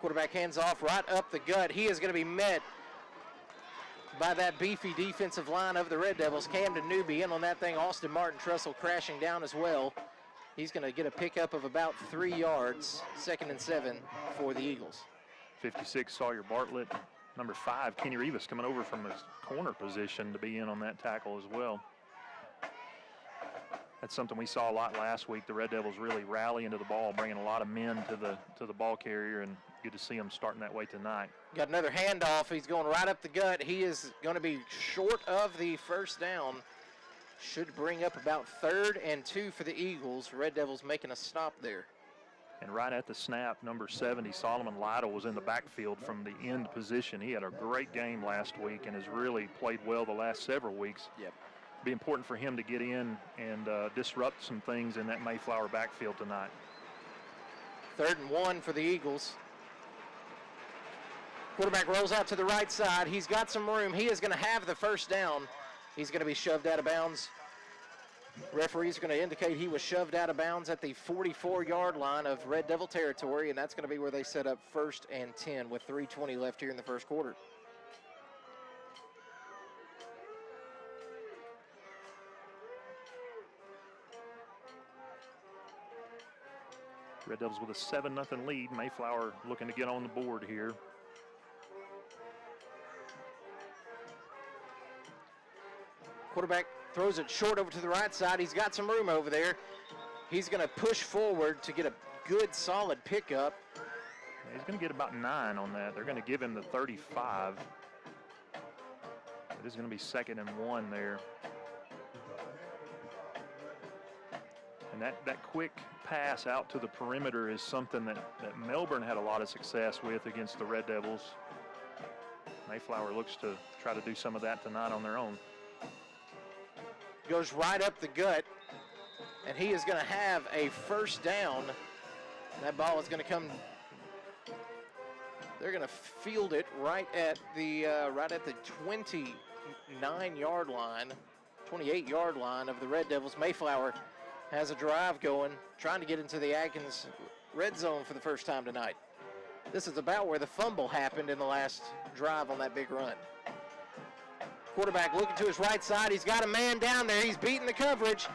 Quarterback hands off right up the gut. He is going to be met by that beefy defensive line of the Red Devils. Camden Newby in on that thing. Austin Martin Trussell crashing down as well. He's going to get a pickup of about 3 yards. 2nd and 7 for the Eagles. 56, Sawyer Bartlett. Number 5, Kenny Rivas coming over from his corner position to be in on that tackle as well. That's something we saw a lot last week. The Red Devils really rallying to the ball, bringing a lot of men to the ball carrier, and good to see them starting that way tonight. Got another handoff. He's going right up the gut. He is going to be short of the first down. Should bring up about 3rd and 2 for the Eagles. Red Devils making a stop there. And right at the snap, number 70, Solomon Lytle, was in the backfield from the end position. He had a great game last week and has really played well the last several weeks. Yep. Be important for him to get in and disrupt some things in that Mayflower backfield tonight. 3rd and 1 for the Eagles. Quarterback rolls out to the right side. He's got some room. He is going to have the first down. He's going to be shoved out of bounds. Referee's going to indicate he was shoved out of bounds at the 44-yard line of Red Devil territory, and that's going to be where they set up 1st and 10 with 3:20 left here in the first quarter. Red Devils with a 7-0 lead. Mayflower looking to get on the board here. Quarterback throws it short over to the right side. He's got some room over there. He's going to push forward to get a good, solid pickup. He's going to get about 9 on that. They're going to give him the 35. It is going to be 2nd and 1 there. And that quick pass out to the perimeter is something that Melbourne had a lot of success with against the Red Devils. Mayflower looks to try to do some of that tonight on their own. Goes right up the gut, and he is going to have a first down. That ball is going to come. They're going to field it right at the 29-yard line, 28-yard line of the Red Devils. Mayflower has a drive going, trying to get into the Atkins red zone for the first time tonight. This is about where the fumble happened in the last drive on that big run. Quarterback looking to his right side. He's got a man down there. He's beating the coverage.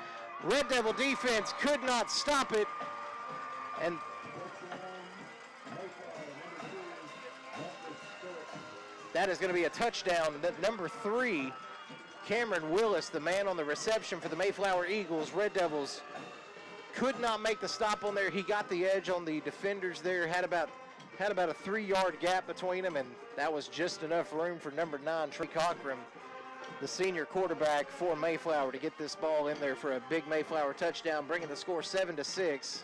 Red Devil defense could not stop it. And that is going to be a touchdown. That number 3, Cameron Willis, the man on the reception for the Mayflower Eagles. Red Devils could not make the stop on there. He got the edge on the defenders there. Had about a 3-yard gap between them, and that was just enough room for number 9, Trey Cochran, the senior quarterback for Mayflower, to get this ball in there for a big Mayflower touchdown, bringing the score 7-6.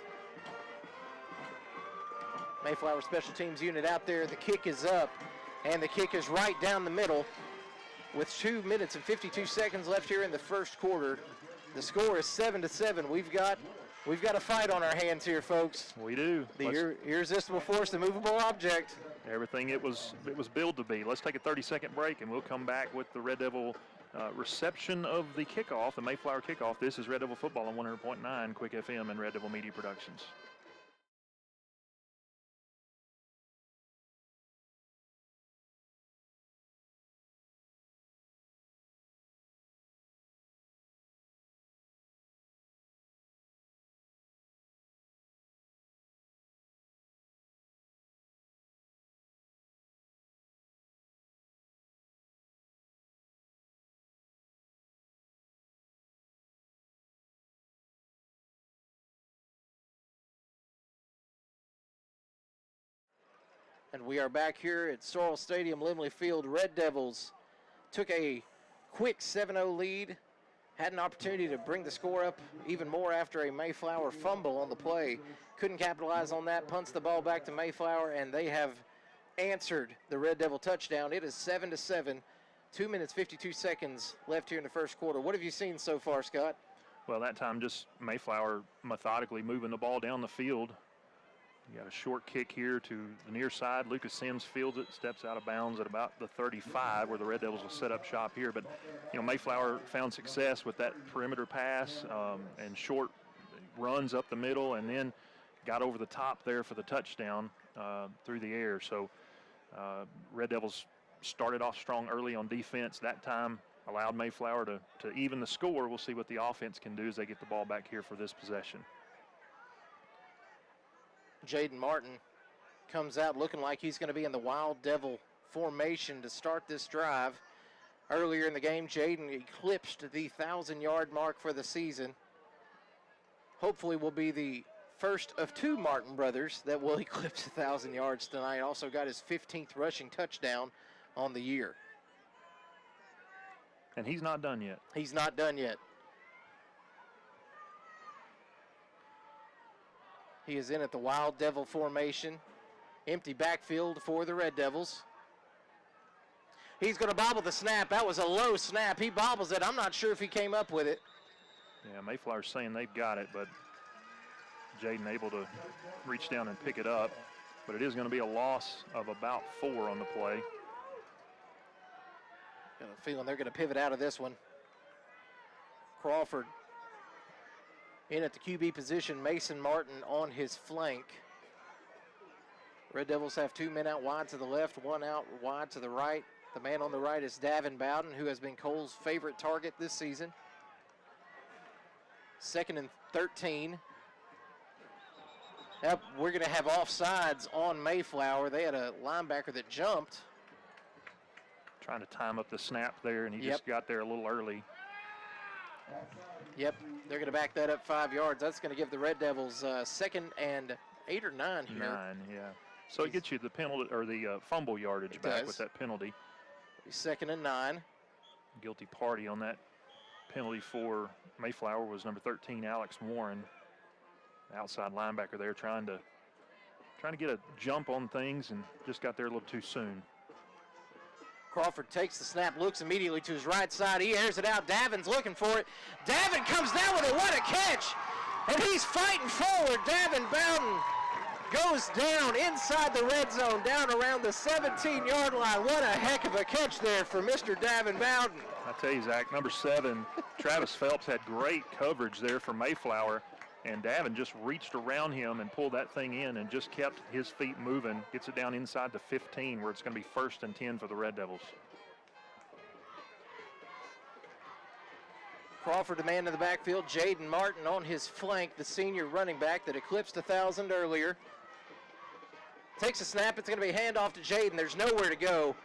Mayflower special teams unit out there. The kick is up, and the kick is right down the middle with 2 minutes and 52 seconds left here in the first quarter. The score is 7-7. We've got a fight on our hands here, folks. We do. The irresistible force, the movable object. Everything it was billed to be. Let's take a 30-second break, and we'll come back with the Red Devil reception of the kickoff, the Mayflower kickoff. This is Red Devil Football on 100.9 Quick FM and Red Devil Media Productions. And we are back here at Sorrell Stadium, Limley Field. Red Devils took a quick 7-0 lead, had an opportunity to bring the score up even more after a Mayflower fumble on the play. Couldn't capitalize on that, punts the ball back to Mayflower, and they have answered the Red Devil touchdown. It is 7-7, 2 minutes, 52 seconds left here in the first quarter. What have you seen so far, Scott? Well, that time just Mayflower methodically moving the ball down the field. You got a short kick here to the near side. Lucas Sims fields it, steps out of bounds at about the 35 where the Red Devils will set up shop here. But, Mayflower found success with that perimeter pass and short runs up the middle, and then got over the top there for the touchdown through the air. So Red Devils started off strong early on defense. That time allowed Mayflower to even the score. We'll see what the offense can do as they get the ball back here for this possession. Jaden Martin comes out looking like he's going to be in the Wild Devil formation to start this drive. Earlier in the game, Jaden eclipsed the 1,000-yard mark for the season. Hopefully will be the first of two Martin brothers that will eclipse 1,000 yards tonight. Also got his 15th rushing touchdown on the year. And he's not done yet. He's not done yet. He is in at the Wild Devil formation. Empty backfield for the Red Devils. He's going to bobble the snap. That was a low snap. He bobbles it. I'm not sure if he came up with it. Yeah, Mayflower's saying they've got it, but Jaden able to reach down and pick it up. But it is going to be a loss of about 4 on the play. Got a feeling they're going to pivot out of this one. Crawford in at the QB position, Mason Martin on his flank. Red Devils have 2 men out wide to the left, 1 out wide to the right. The man on the right is Davin Bowden, who has been Cole's favorite target this season. 2nd and 13. Yep, we're going to have offsides on Mayflower. They had a linebacker that jumped. Trying to time up the snap there, and he just got there a little early. Yep, they're going to back that up 5 yards. That's going to give the Red Devils 2nd and 8 or 9 here. 9, yeah. So it gets you the penalty or the fumble yardage back with that penalty. 2nd and 9. Guilty party on that penalty for Mayflower was number 13, Alex Warren, outside linebacker there, trying to get a jump on things and just got there a little too soon. Crawford takes the snap, looks immediately to his right side. He airs it out. Davin's looking for it. Davin comes down with it. What a catch! And he's fighting forward. Davin Bowden goes down inside the red zone, down around the 17-yard line. What a heck of a catch there for Mr. Davin Bowden. I tell you, Zach, number 7, Travis Phelps had great coverage there for Mayflower, and Davin just reached around him and pulled that thing in and just kept his feet moving, gets it down inside the 15 where it's going to be 1st and 10 for the Red Devils. Crawford, the man in the backfield. Jaden Martin on his flank, the senior running back that eclipsed 1,000 earlier. Takes a snap. It's going to be a handoff to Jaden. There's nowhere to go.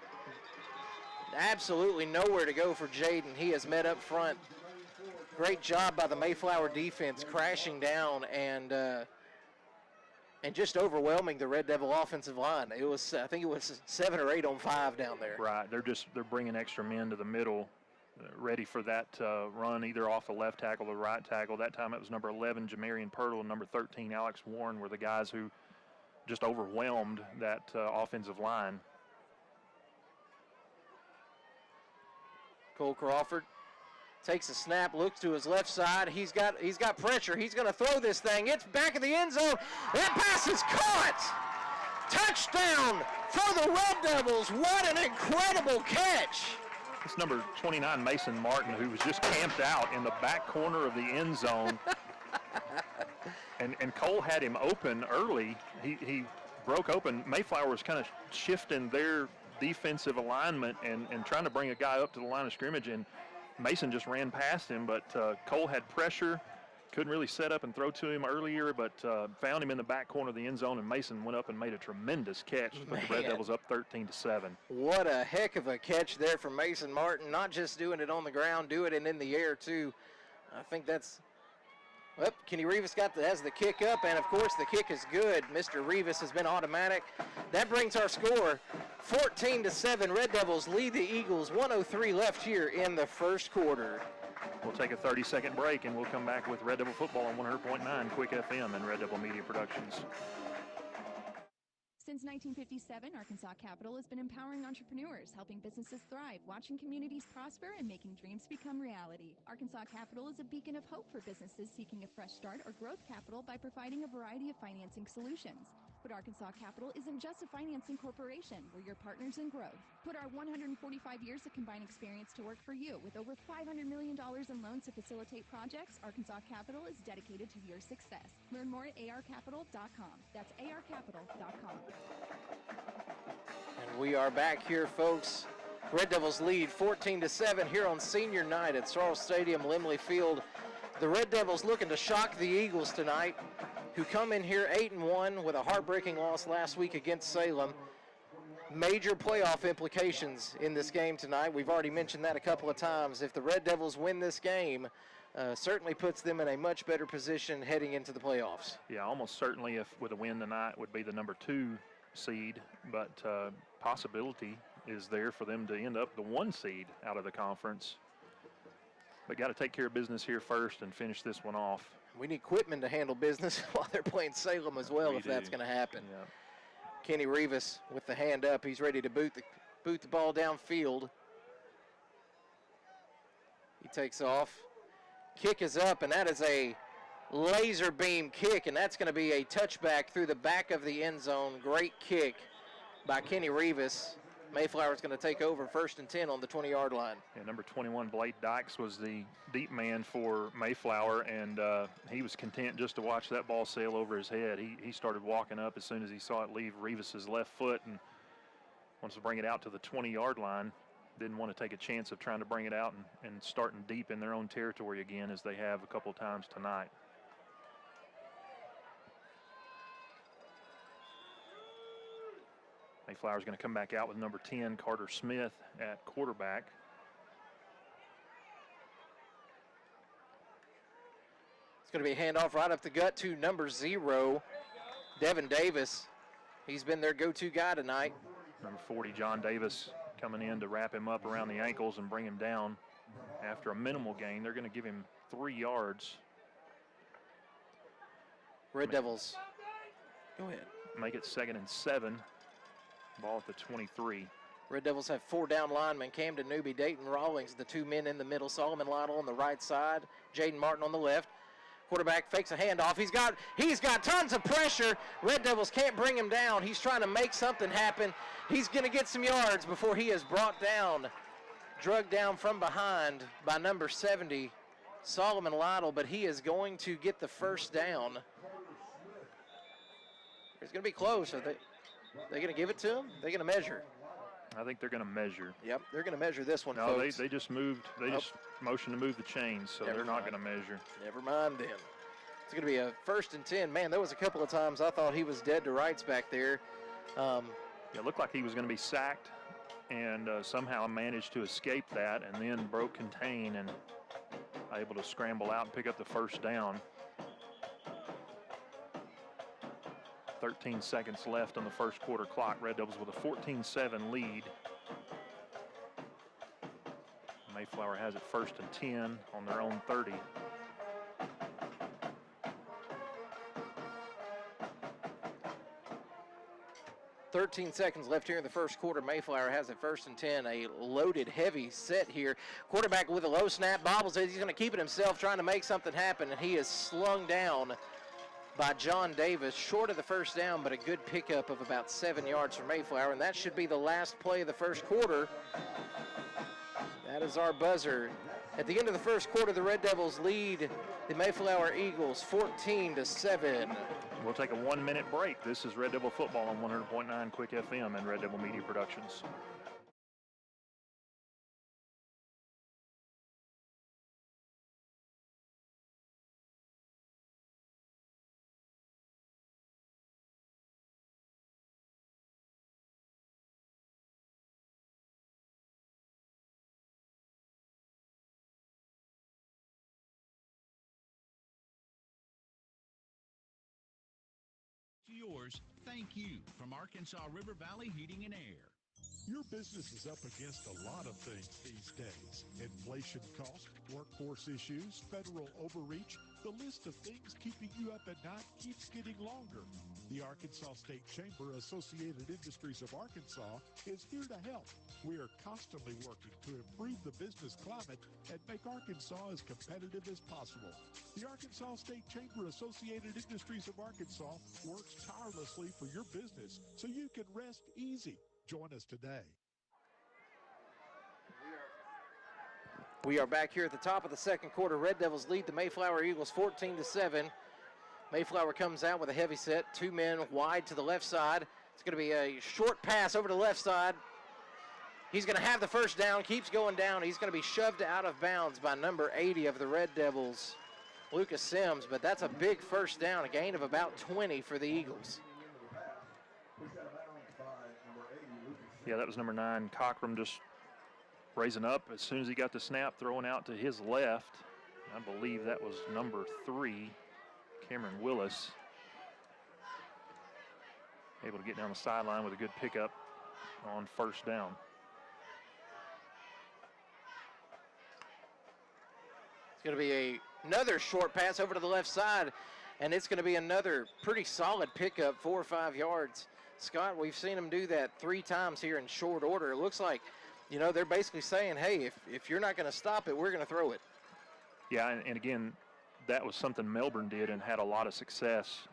Absolutely nowhere to go for Jaden. He is met up front. Great job by the Mayflower defense, crashing down and just overwhelming the Red Devil offensive line. It was, I think it was 7 or 8 on 5 down there. Right, they're bringing extra men to the middle, ready for that run either off the left tackle or the right tackle. That time it was number 11, Jamarian Pirtle, and number 13, Alex Warren, were the guys who just overwhelmed that offensive line. Cole Crawford takes a snap, looks to his left side. He's got pressure. He's going to throw this thing. It's back in the end zone. That pass is caught. Touchdown for the Red Devils. What an incredible catch. It's number 29, Mason Martin, who was just camped out in the back corner of the end zone. and Cole had him open early. He broke open. Mayflower was kind of shifting their defensive alignment and trying to bring a guy up to the line of scrimmage, and Mason just ran past him, but Cole had pressure, couldn't really set up and throw to him earlier, but found him in the back corner of the end zone, and Mason went up and made a tremendous catch to put the Red Devils up 13-7. What a heck of a catch there from Mason Martin, not just doing it on the ground, doing it in the air too. I think that's Well, Kenny Rivas has the kick up, and of course the kick is good. Mr. Rivas has been automatic. That brings our score 14-7. Red Devils lead the Eagles. 1:03 left here in the first quarter. We'll take a 30-second break, and we'll come back with Red Devil Football on 100.9 Quick FM and Red Devil Media Productions. Since 1957, Arkansas Capital has been empowering entrepreneurs, helping businesses thrive, watching communities prosper, and making dreams become reality. Arkansas Capital is a beacon of hope for businesses seeking a fresh start or growth capital by providing a variety of financing solutions. But Arkansas Capital isn't just a financing corporation. We're your partners in growth. Put our 145 years of combined experience to work for you. With over $500 million in loans to facilitate projects, Arkansas Capital is dedicated to your success. Learn more at arcapital.com. That's arcapital.com. And we are back here, folks. Red Devils lead 14-7 here on senior night at Sorrell Stadium, Limley Field. The Red Devils looking to shock the Eagles tonight, who come in here 8-1 with a heartbreaking loss last week against Salem. Major playoff implications in this game tonight. We've already mentioned that a couple of times. If the Red Devils win this game, certainly puts them in a much better position heading into the playoffs. Yeah, almost certainly if with a win tonight would be the number 2 seed, but possibility is there for them to end up the 1 seed out of the conference. But got to take care of business here first and finish this one off. We need Quitman to handle business while they're playing Salem as well, if that's going to happen. Yeah. Kenny Rivas with the hand up. He's ready to boot the ball downfield. He takes off. Kick is up, and that is a laser beam kick, and that's going to be a touchback through the back of the end zone. Great kick by Kenny Rivas. Mayflower's going to take over 1st and 10 on the 20-yard line. Yeah, number 21, Blade Dykes, was the deep man for Mayflower, and he was content just to watch that ball sail over his head. He started walking up as soon as he saw it leave Rivas's left foot and wants to bring it out to the 20-yard line. Didn't want to take a chance of trying to bring it out and starting deep in their own territory again, as they have a couple of times tonight. Mayflower's going to come back out with number 10, Carter Smith, at quarterback. It's going to be a handoff right up the gut to number 0, Devin Davis. He's been their go-to guy tonight. Number 40, John Davis, coming in to wrap him up around the ankles and bring him down. After a minimal gain, they're going to give him 3 yards. Red Devils, go ahead. Make it 2nd and 7. Ball at the 23. Red Devils have 4 down linemen: Camden Newby, Dayton Rawlings, the 2 men in the middle. Solomon Lytle on the right side, Jaden Martin on the left. Quarterback fakes a handoff. He's got tons of pressure. Red Devils can't bring him down. He's trying to make something happen. He's going to get some yards before he is brought down, drugged down from behind by number 70, Solomon Lytle, but he is going to get the 1st down. It's going to be close. Are they going to give it to him? They're going to measure. I think they're going to measure. Yep, they're going to measure this one, no, folks. they just moved. They just motioned to move the chains, so they're not going to measure. Never mind then. It's going to be a 1st and 10. Man, there was a couple of times I thought he was dead to rights back there. It looked like he was going to be sacked, and somehow managed to escape that, and then broke contain and able to scramble out and pick up the 1st down. 13 seconds left on the 1st quarter clock. Red Devils with a 14-7 lead. Mayflower has it 1st and 10 on their own 30. .13 seconds left here in the 1st quarter. Mayflower has it 1st and 10. A loaded, heavy set here. Quarterback with a low snap, bobbles it. He's going to keep it himself, trying to make something happen, and he is slung down by John Davis, short of the 1st down, but a good pickup of about 7 yards for Mayflower, and that should be the last play of the 1st quarter. That is our buzzer. At the end of the 1st quarter, the Red Devils lead the Mayflower Eagles 14-7. We'll take a 1-minute break. This is Red Devil Football on 100.9 Quick FM and Red Devil Media Productions. To yours, thank you from Arkansas River Valley Heating and Air. Your business is up against a lot of things these days. Inflation costs, workforce issues, federal overreach. The list of things keeping you up at night keeps getting longer. The Arkansas State Chamber Associated Industries of Arkansas is here to help. We are constantly working to improve the business climate and make Arkansas as competitive as possible. The Arkansas State Chamber Associated Industries of Arkansas works tirelessly for your business so you can rest easy. Join us today. We are back here at the top of the second quarter. Red Devils lead the Mayflower Eagles 14-7. Mayflower comes out with a heavy set. 2 men wide to the left side. It's going to be a short pass over to the left side. He's going to have the first down, keeps going down. He's going to be shoved out of bounds by number 80 of the Red Devils, Lucas Sims, but that's a big first down, a gain of about 20 for the Eagles. Yeah, that was number 9, Cockrum, just raising up as soon as he got the snap, throwing out to his left. I believe that was number 3, Cameron Willis. Able to get down the sideline with a good pickup on first down. It's going to be another short pass over to the left side, and it's going to be another pretty solid pickup, 4 or 5 yards. Scott, we've seen him do that 3 times here in short order. It looks like, you know, they're basically saying, hey, if you're not going to stop it, we're going to throw it. Yeah, and again, that was something Melbourne did and had a lot of success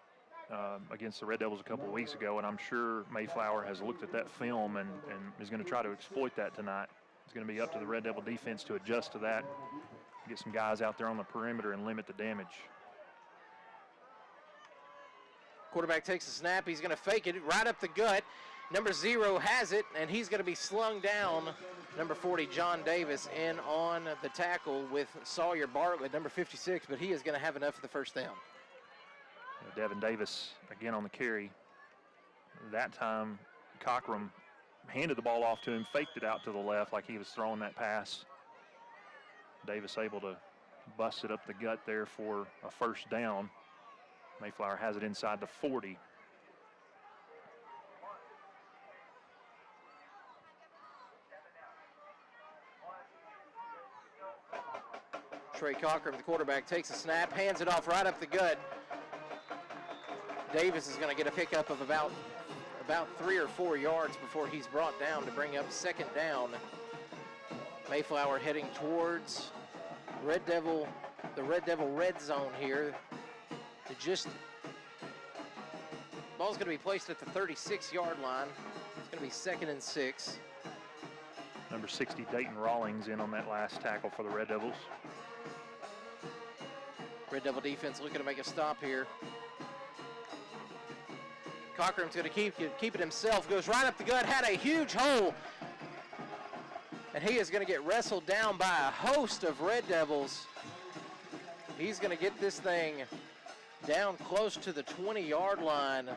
against the Red Devils a couple of weeks ago, and I'm sure Mayflower has looked at that film and is going to try to exploit that tonight. It's going to be up to the Red Devil defense to adjust to that, get some guys out there on the perimeter and limit the damage. Quarterback takes a snap. He's going to fake it right up the gut. Number 0 has it, and he's going to be slung down. Number 40, John Davis, in on the tackle with Sawyer Bartlett, number 56, but he is going to have enough for the first down. Devin Davis again on the carry. That time, Cockrum handed the ball off to him, faked it out to the left like he was throwing that pass. Davis able to bust it up the gut there for a first down. Mayflower has it inside the 40. Trey Cockrum, the quarterback, takes a snap, hands it off right up the gut. Davis is going to get a pickup of about 3 or 4 yards before he's brought down to bring up second down. Mayflower heading towards the Red Devil red zone here. Ball's going to be placed at the 36-yard line. It's going to be 2nd and 6. Number 60, Dayton Rawlings, in on that last tackle for the Red Devils. Red Devil defense looking to make a stop here. Cockrum's going to keep it himself. Goes right up the gut. Had a huge hole. And he is going to get wrestled down by a host of Red Devils. He's going to get this thing down close to the 20-yard line.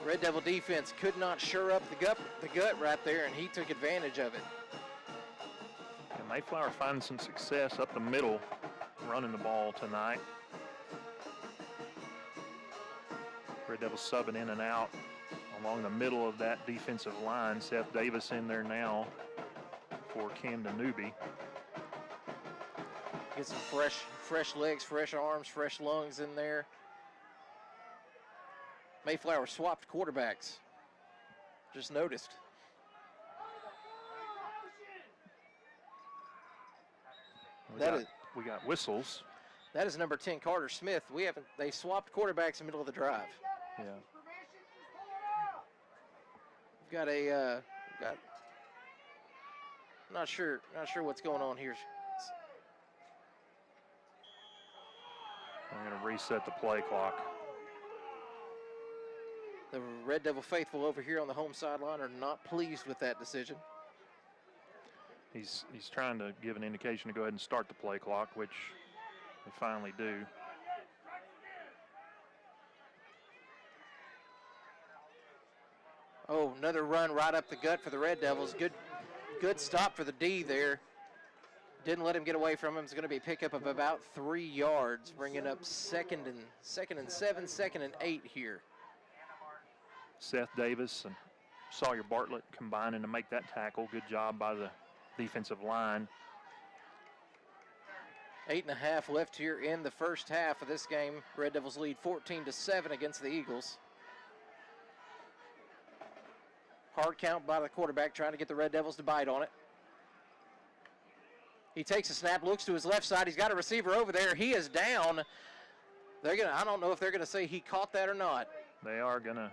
Red Devil defense could not shore up the gut right there, and he took advantage of it. And Mayflower finding some success up the middle, running the ball tonight. Red Devils subbing in and out along the middle of that defensive line. Seth Davis in there now for Camden Newby. Get some fresh legs, fresh arms, fresh lungs in there. Mayflower swapped quarterbacks. Just noticed. We got whistles. That is number 10, Carter Smith. They swapped quarterbacks in the middle of the drive. Yeah. We've got not sure what's going on here. I'm going to reset the play clock. The Red Devil faithful over here on the home sideline are not pleased with that decision. He's trying to give an indication to go ahead and start the play clock, which they finally do. Oh, another run right up the gut for the Red Devils. Good stop for the D there. Didn't let him get away from him. It's going to be a pickup of about 3 yards, bringing up second and 7, 2nd and 8 here. Seth Davis and Sawyer Bartlett combining to make that tackle. Good job by the defensive line. 8.5 left here in the first half of this game. Red Devils lead 14-7 against the Eagles. Hard count by the quarterback, trying to get the Red Devils to bite on it. He takes a snap, looks to his left side. He's got a receiver over there. He is down. I don't know if they're gonna say he caught that or not. They are gonna.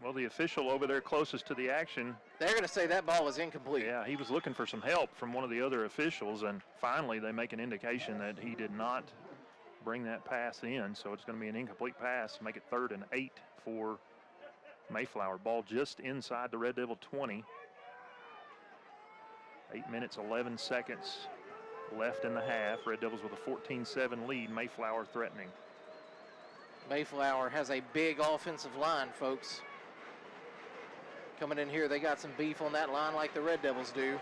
Well, the official over there closest to the action. They're gonna say that ball was incomplete. Yeah, he was looking for some help from one of the other officials, and finally they make an indication that he did not bring that pass in. So it's gonna be an incomplete pass, make it 3rd and 8 for Mayflower. Ball just inside the Red Devil 20. 8 minutes, 11 seconds left in the half. Red Devils with a 14-7 lead. Mayflower threatening. Mayflower has a big offensive line, folks. Coming in here, they got some beef on that line like the Red Devils do.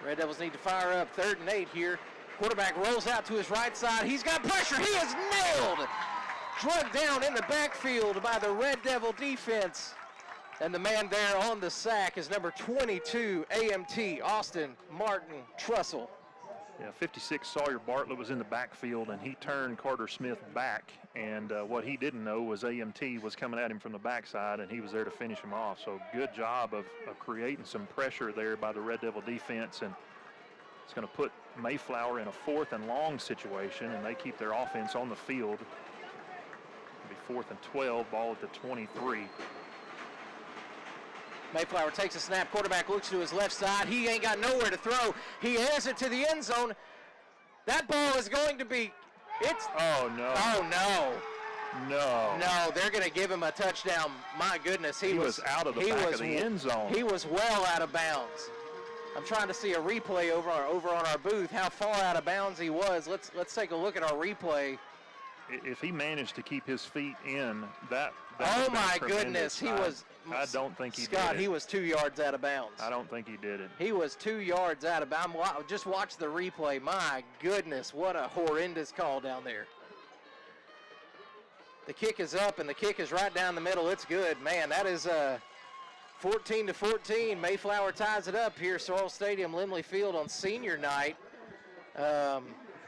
Red Devils need to fire up. 3rd and 8 here. Quarterback rolls out to his right side. He's got pressure. He is nailed. Drugged down in the backfield by the Red Devil defense. And the man there on the sack is number 22, AMT, Austin Martin Trussell. Yeah, 56 Sawyer Bartlett was in the backfield, and he turned Carter Smith back. And what he didn't know was AMT was coming at him from the backside, and he was there to finish him off. So good job of creating some pressure there by the Red Devil defense. And it's going to put Mayflower in a 4th and long situation, and they keep their offense on the field. It'll be 4th and 12, ball at the 23. Mayflower takes a snap. Quarterback looks to his left side. He ain't got nowhere to throw. He hands it to the end zone. That ball is going to be, oh no. Oh no. No. No, they're going to give him a touchdown. My goodness. He was out of the back of the end zone. He was well out of bounds. I'm trying to see a replay over on our booth, how far out of bounds he was. Let's take a look at our replay. If he managed to keep his feet in, that oh my goodness, he was. I don't think he did. Scott, he was 2 yards out of bounds. I don't think he did it. He was 2 yards out of bounds. Just watch the replay. My goodness, what a horrendous call down there. The kick is up, and the kick is right down the middle. It's good. Man, that is 14-14. Mayflower ties it up here, Sorrell Stadium, Limley Field on senior night.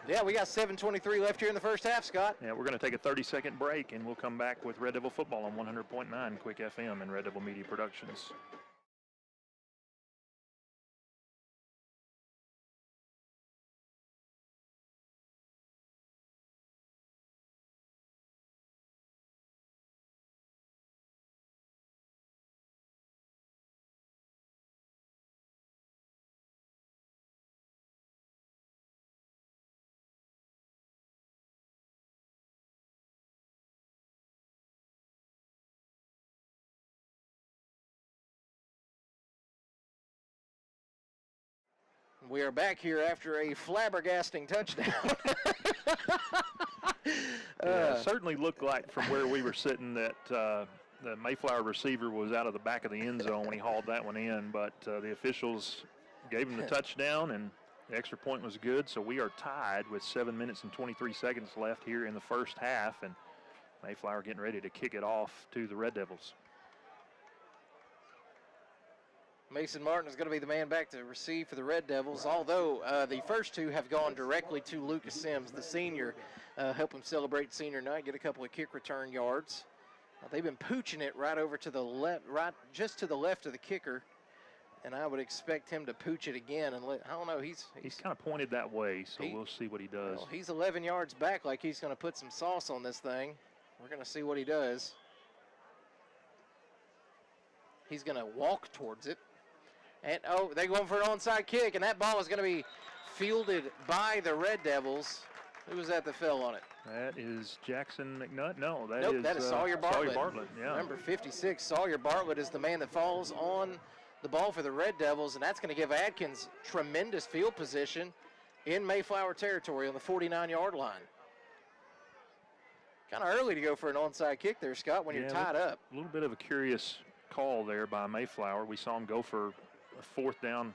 Yeah, we got 7:23 left here in the first half, Scott. Yeah, we're going to take a 30-second break, and we'll come back with Red Devil Football on 100.9 Quick FM and Red Devil Media Productions. We are back here after a flabbergasting touchdown. It certainly looked like from where we were sitting that the Mayflower receiver was out of the back of the end zone when he hauled that one in, but the officials gave him the touchdown, and the extra point was good, so we are tied with 7 minutes and 23 seconds left here in the first half, and Mayflower getting ready to kick it off to the Red Devils. Mason Martin is going to be the man back to receive for the Red Devils, although the first two have gone directly to Lucas Sims, the senior, help him celebrate senior night, get a couple of kick return yards. They've been pooching it right over to the left, right just to the left of the kicker, and I would expect him to pooch it again. And I don't know, he's kind of pointed that way, so we'll see what he does. Well, he's 11 yards back, like he's going to put some sauce on this thing. We're going to see what he does. He's going to walk towards it. And, oh, they're going for an onside kick, and that ball is going to be fielded by the Red Devils. Who was that fell on it? That is Jackson McNutt. No, that is Sawyer Bartlett. Sawyer Bartlett, yeah. Number 56, Sawyer Bartlett is the man that falls on the ball for the Red Devils, and that's going to give Atkins tremendous field position in Mayflower territory on the 49-yard line. Kind of early to go for an onside kick there, Scott, when you're tied up. A little bit of a curious call there by Mayflower. We saw him go for a 4th down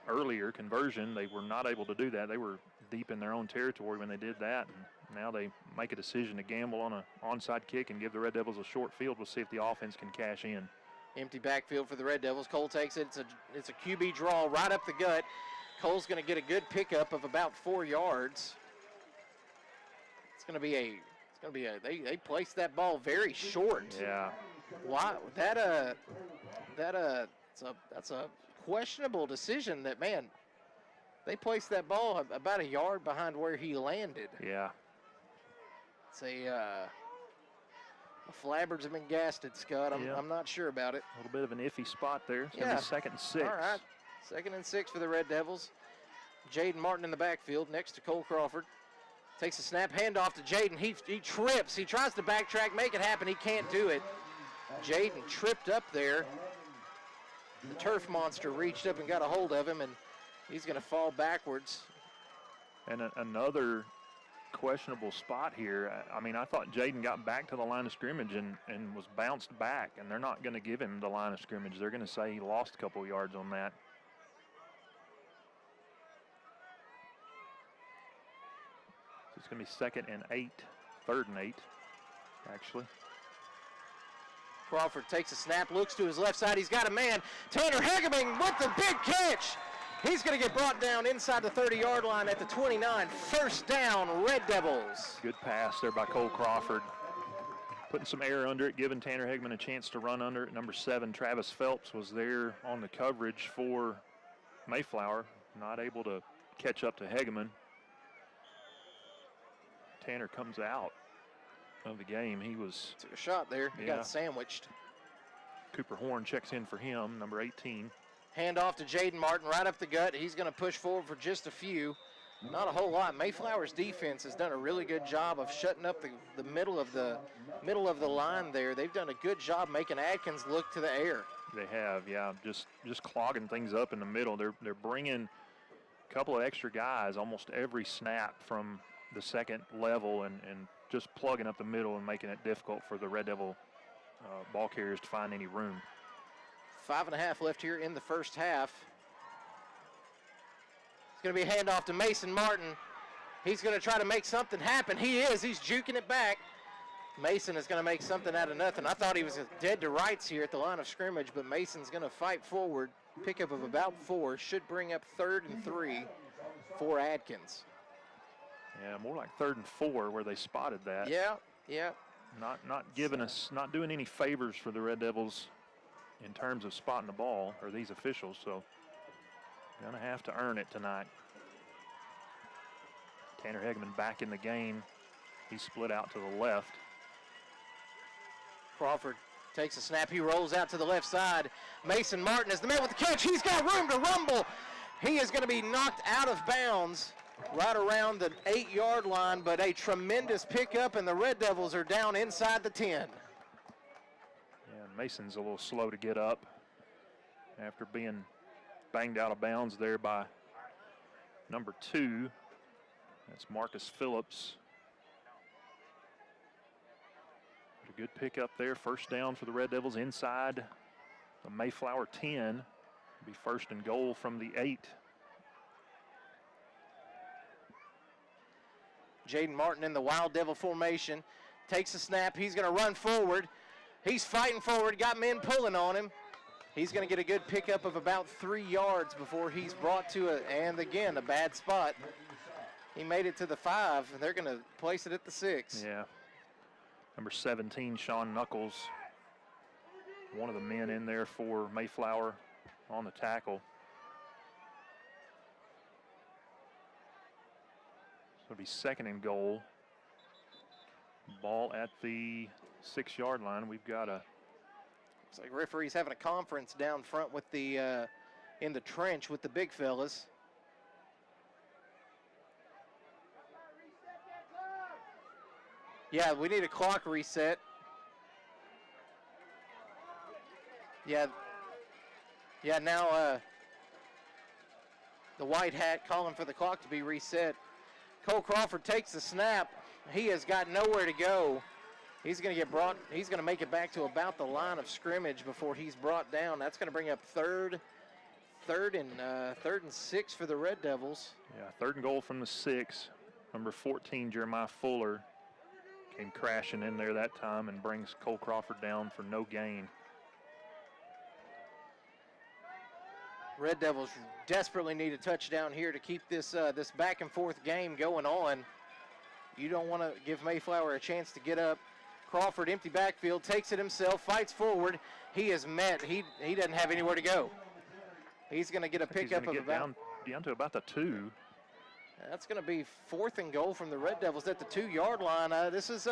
earlier conversion. They were not able to do that. They were deep in their own territory when they did that, and now they make a decision to gamble on an onside kick and give the Red Devils a short field. We'll see if the offense can cash in. Empty backfield for the Red Devils. Cole takes it. It's a QB draw right up the gut. Cole's going to get a good pickup of about 4 yards. It's going to be they placed that ball very short. Yeah. Why that's a questionable decision. That, man, they placed that ball about a yard behind where he landed. Yeah. It's the Flabberds have been gasted, Scott. I'm not sure about it. A little bit of an iffy spot there. It's going to be 2nd and 6. All right. 2nd and 6 for the Red Devils. Jaden Martin in the backfield next to Cole Crawford. Takes a snap, handoff to Jaden. He trips. He tries to backtrack, make it happen. He can't do it. Jaden tripped up there. The turf monster reached up and got a hold of him, and he's going to fall backwards. And another questionable spot here. I mean, I thought Jaden got back to the line of scrimmage and was bounced back, and they're not going to give him the line of scrimmage. They're going to say he lost a couple yards on that. So it's going to be 2nd and 8, 3rd and 8, actually. Crawford takes a snap, looks to his left side. He's got a man. Tanner Hegeming with the big catch. He's going to get brought down inside the 30-yard line at the 29. 1st down, Red Devils. Good pass there by Cole Crawford. Putting some air under it, giving Tanner Hegman a chance to run under it. Number 7, Travis Phelps, was there on the coverage for Mayflower. Not able to catch up to Hegeman. Tanner comes out of the game. He was... Took a shot there. He got sandwiched. Cooper Horn checks in for him, number 18. Hand off to Jaden Martin right up the gut. He's going to push forward for just a few. Not a whole lot. Mayflower's defense has done a really good job of shutting up the middle of the line there. They've done a good job making Atkins look to the air. They have, yeah, just clogging things up in the middle. They're bringing a couple of extra guys almost every snap from the second level and just plugging up the middle and making it difficult for the Red Devil ball carriers to find any room. 5.5 left here in the first half. It's going to be a handoff to Mason Martin. He's going to try to make something happen. He is. He's juking it back. Mason is going to make something out of nothing. I thought he was dead to rights here at the line of scrimmage, but Mason's going to fight forward. Pickup of about 4. Should bring up 3rd and 3 for Atkins. Yeah, more like 3rd and 4 where they spotted that. Yeah. Not giving us, not doing any favors for the Red Devils in terms of spotting the ball, or these officials, so gonna have to earn it tonight. Tanner Hegman back in the game. He split out to the left. Crawford takes a snap. He rolls out to the left side. Mason Martin is the man with the catch. He's got room to rumble. He is going to be knocked out of bounds right around the 8-yard line, but a tremendous pickup, and the Red Devils are down inside the 10. Yeah, and Mason's a little slow to get up after being banged out of bounds there by number 2. That's Marcus Phillips. But a good pickup there. 1st down for the Red Devils inside the Mayflower 10. It'll be 1st and goal from the 8. Jaden Martin in the Wild Devil formation. Takes a snap. He's going to run forward. He's fighting forward. Got men pulling on him. He's going to get a good pickup of about 3 yards before he's brought to a bad spot. He made it to the 5, and they're going to place it at the 6. Yeah. Number 17, Sean Knuckles, one of the men in there for Mayflower on the tackle. So it'll be 2nd and goal. Ball at the 6-yard line. We've got a... Looks like referee's having a conference down front with the in the trench with the big fellas. Yeah, we need a clock reset. Yeah, now the white hat calling for the clock to be reset. Cole Crawford takes the snap. He has got nowhere to go. He's going to make it back to about the line of scrimmage before he's brought down. That's going to bring up 3rd third and 6 for the Red Devils. Yeah, 3rd and goal from the 6. Number 14, Jeremiah Fuller, came crashing in there that time and brings Cole Crawford down for no gain. Red Devils desperately need a touchdown here to keep this this back and forth game going on. You don't want to give Mayflower a chance to get up. Crawford, empty backfield, takes it himself, fights forward. He is met. He doesn't have anywhere to go. He's going to get a pickup of about down to about the 2. That's going to be 4th and goal from the Red Devils at the 2-yard line. This is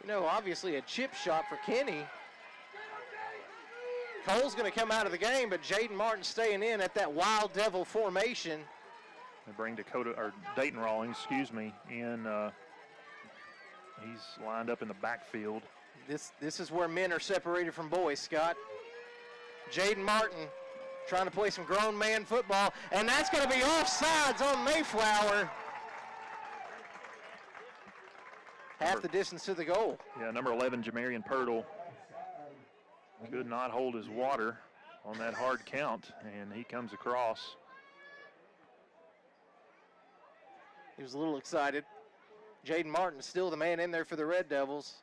obviously a chip shot for Kenny. Cole's going to come out of the game, but Jaden Martin staying in at that Wild Devil formation. They bring Dayton Rawlings, in. He's lined up in the backfield. This is where men are separated from boys, Scott. Jaden Martin trying to play some grown man football, and that's going to be offsides on Mayflower. Half the distance to the goal. Yeah, number 11, Jamarian Pirtle, could not hold his water on that hard count, and he comes across. He was a little excited. Jaden Martin still the man in there for the Red Devils.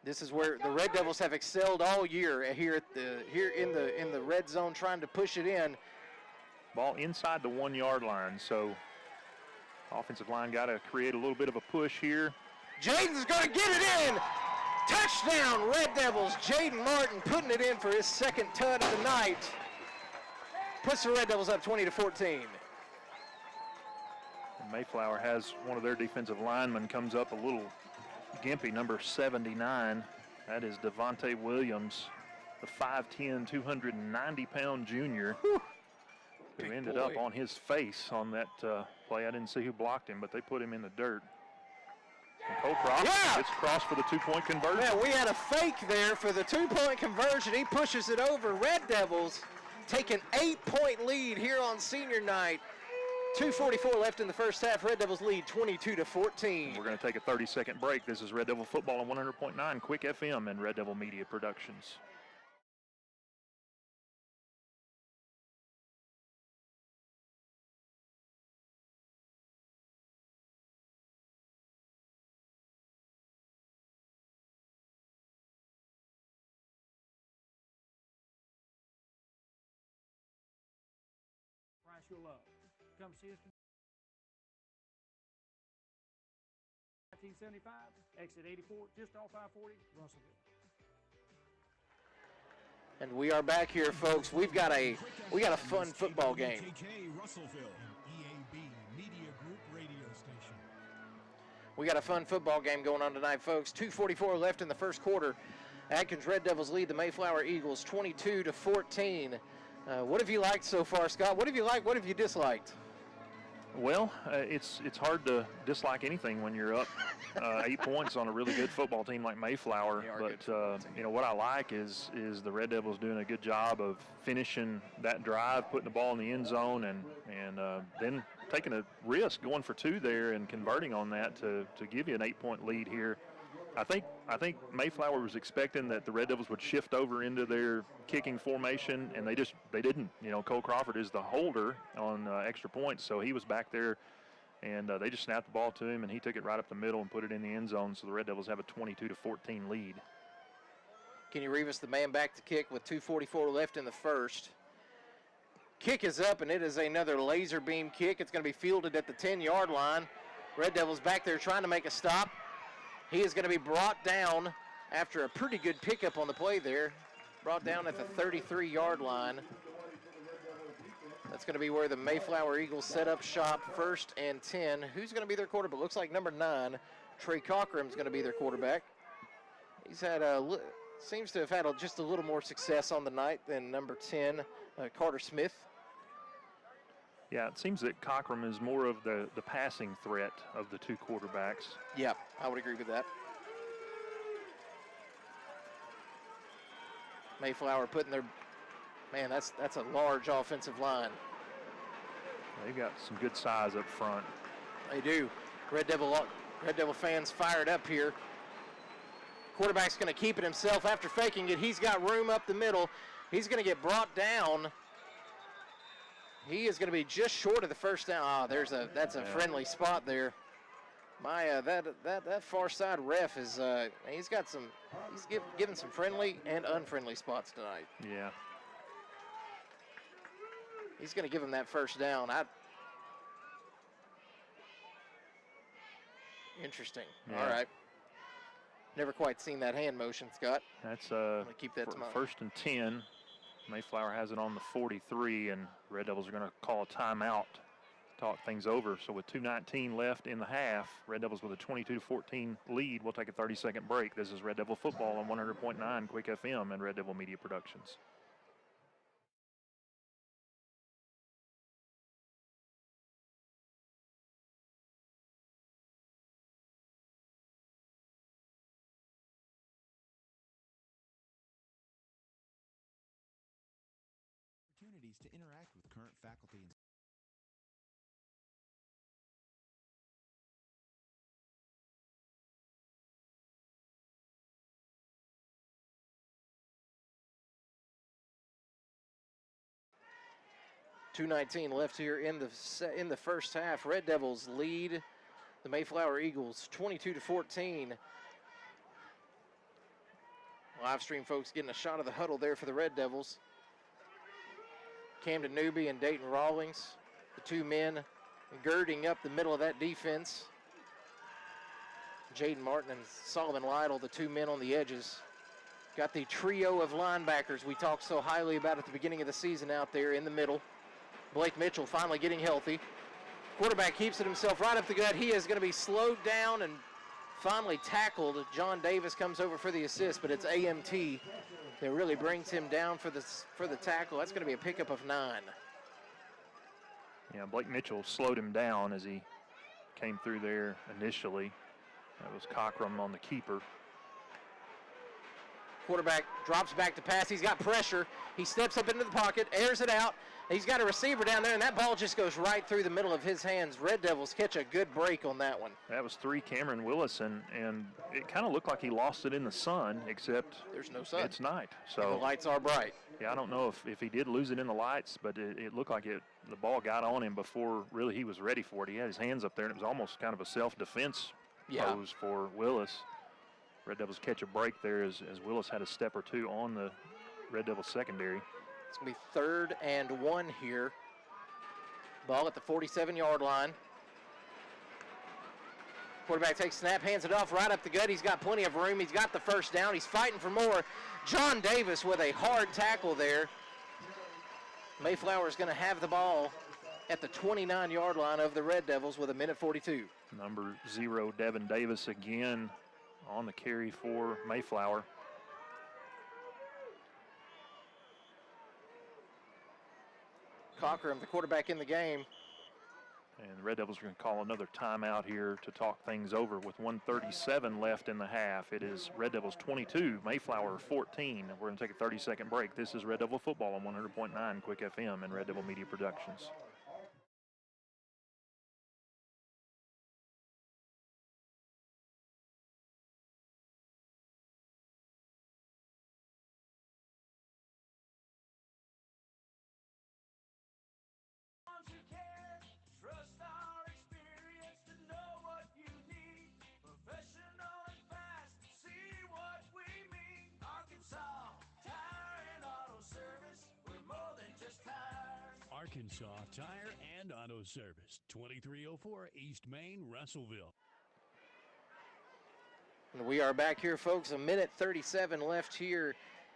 This is where the Red Devils have excelled all year here in the red zone, trying to push it in. Ball inside the 1-yard line, so offensive line got to create a little bit of a push here. Jaden's going to get it in. Touchdown, Red Devils. Jaden Martin putting it in for his 2nd tut of the night. Puts the Red Devils up 20-14. And Mayflower has one of their defensive linemen comes up a little gimpy, number 79. That is Devontae Williams, the 5'10", 290-pound junior, who ended up on his face on that play. I didn't see who blocked him, but they put him in the dirt. And Cole Crawford gets across for the 2-point conversion. Yeah, we had a fake there for the 2-point conversion. He pushes it over. Red Devils take an 8-point lead here on senior night. 2:44 left in the first half. Red Devils lead 22-14. We're going to take a 30-second break. This is Red Devil Football on 100.9 Quick FM and Red Devil Media Productions. Price your love. Come see us. 1975, exit 84, just off I-40, Russellville. And we are back here, folks. We got a fun football game. We got a fun football game going on tonight, folks. 2:44 left in the first quarter. Atkins Red Devils lead the Mayflower Eagles 22-14. What have you liked so far, Scott? What have you liked? What have you disliked? Well, it's hard to dislike anything when you're up 8 points on a really good football team like Mayflower. But what I like is the Red Devils doing a good job of finishing that drive, putting the ball in the end zone, and then taking a risk, going for 2 there and converting on that to give you an 8-point lead here. I think Mayflower was expecting that the Red Devils would shift over into their kicking formation, and they didn't. Cole Crawford is the holder on extra points, so he was back there, and they just snapped the ball to him, and he took it right up the middle and put it in the end zone. So the Red Devils have a 22-14 lead. Kenny Rivas, the man back to kick with 2:44 left in the first. Kick is up, and it is another laser beam kick. It's going to be fielded at the 10-yard line. Red Devils back there trying to make a stop. He is going to be brought down after a pretty good pickup on the play there. Brought down at the 33-yard line. That's going to be where the Mayflower Eagles set up shop, 1st and 10. Who's going to be their quarterback? Looks like number 9, Trey Cochran, is going to be their quarterback. He's had seems to have had just a little more success on the night than number 10, Carter Smith. Yeah, it seems that Cochran is more of the passing threat of the 2 quarterbacks. Yeah, I would agree with that. Mayflower putting their, man, that's a large offensive line. They've got some good size up front. They do. Red Devil fans fired up here. Quarterback's going to keep it himself after faking it. He's got room up the middle. He's going to get brought down He is going to be just short of the first down. Oh, that's a friendly spot there. My that far side ref is he's given some friendly and unfriendly spots tonight. Yeah. He's going to give him that first down. Interesting. Yeah. All right. Never quite seen that hand motion, Scott. That's I'm gonna keep that to mind. first and 10. Mayflower has it on the 43, and Red Devils are going to call a timeout to talk things over. So with 2:19 left in the half, Red Devils with a 22-14 lead. We'll take a 30-second break. This is Red Devil Football on 100.9 Quick FM and Red Devil Media Productions. Opportunities to interact with current faculty and .219 left here in the first half. Red Devils lead the Mayflower Eagles 22-14. Live stream folks getting a shot of the huddle there for the Red Devils. Camden Newby and Dayton Rawlings, the two men girding up the middle of that defense. Jaden Martin and Solomon Lytle, the two men on the edges. Got the trio of linebackers we talked so highly about at the beginning of the season out there in the middle. Blake Mitchell finally getting healthy. Quarterback keeps it himself right up the gut. He is going to be slowed down and finally tackled. John Davis comes over for the assist, but it's AMT that really brings him down for the tackle. That's going to be a pickup of 9. Yeah, Blake Mitchell slowed him down as he came through there initially. That was Cockrum on the keeper. Quarterback drops back to pass. He's got pressure. He steps up into the pocket, airs it out. He's got a receiver down there, and that ball just goes right through the middle of his hands. Red Devils catch a good break on that one. That was 3 Cameron Willis, and it kind of looked like he lost it in the sun, except there's no sun. It's night. So and the lights are bright. Yeah, I don't know if he did lose it in the lights, but it looked like the ball got on him before really he was ready for it. He had his hands up there, and it was almost kind of a self-defense pose for Willis. Red Devils catch a break there as Willis had a step or two on the Red Devils secondary. It's going to be 3rd and 1 here. Ball at the 47-yard line. Quarterback takes snap, hands it off right up the gut. He's got plenty of room. He's got the first down. He's fighting for more. John Davis with a hard tackle there. Mayflower is going to have the ball at the 29-yard line of the Red Devils with 1:42. Number 0, Devin Davis again on the carry for Mayflower. Cockrum, the quarterback in the game. And the Red Devils are going to call another timeout here to talk things over with 1:37 left in the half. It is Red Devils 22, Mayflower 14. We're going to take a 30-second break. This is Red Devil Football on 100.9 Quick FM and Red Devil Media Productions. Arkansas Tire and Auto Service, 2304 East Main, Russellville. And we are back here, folks. 1:37 left here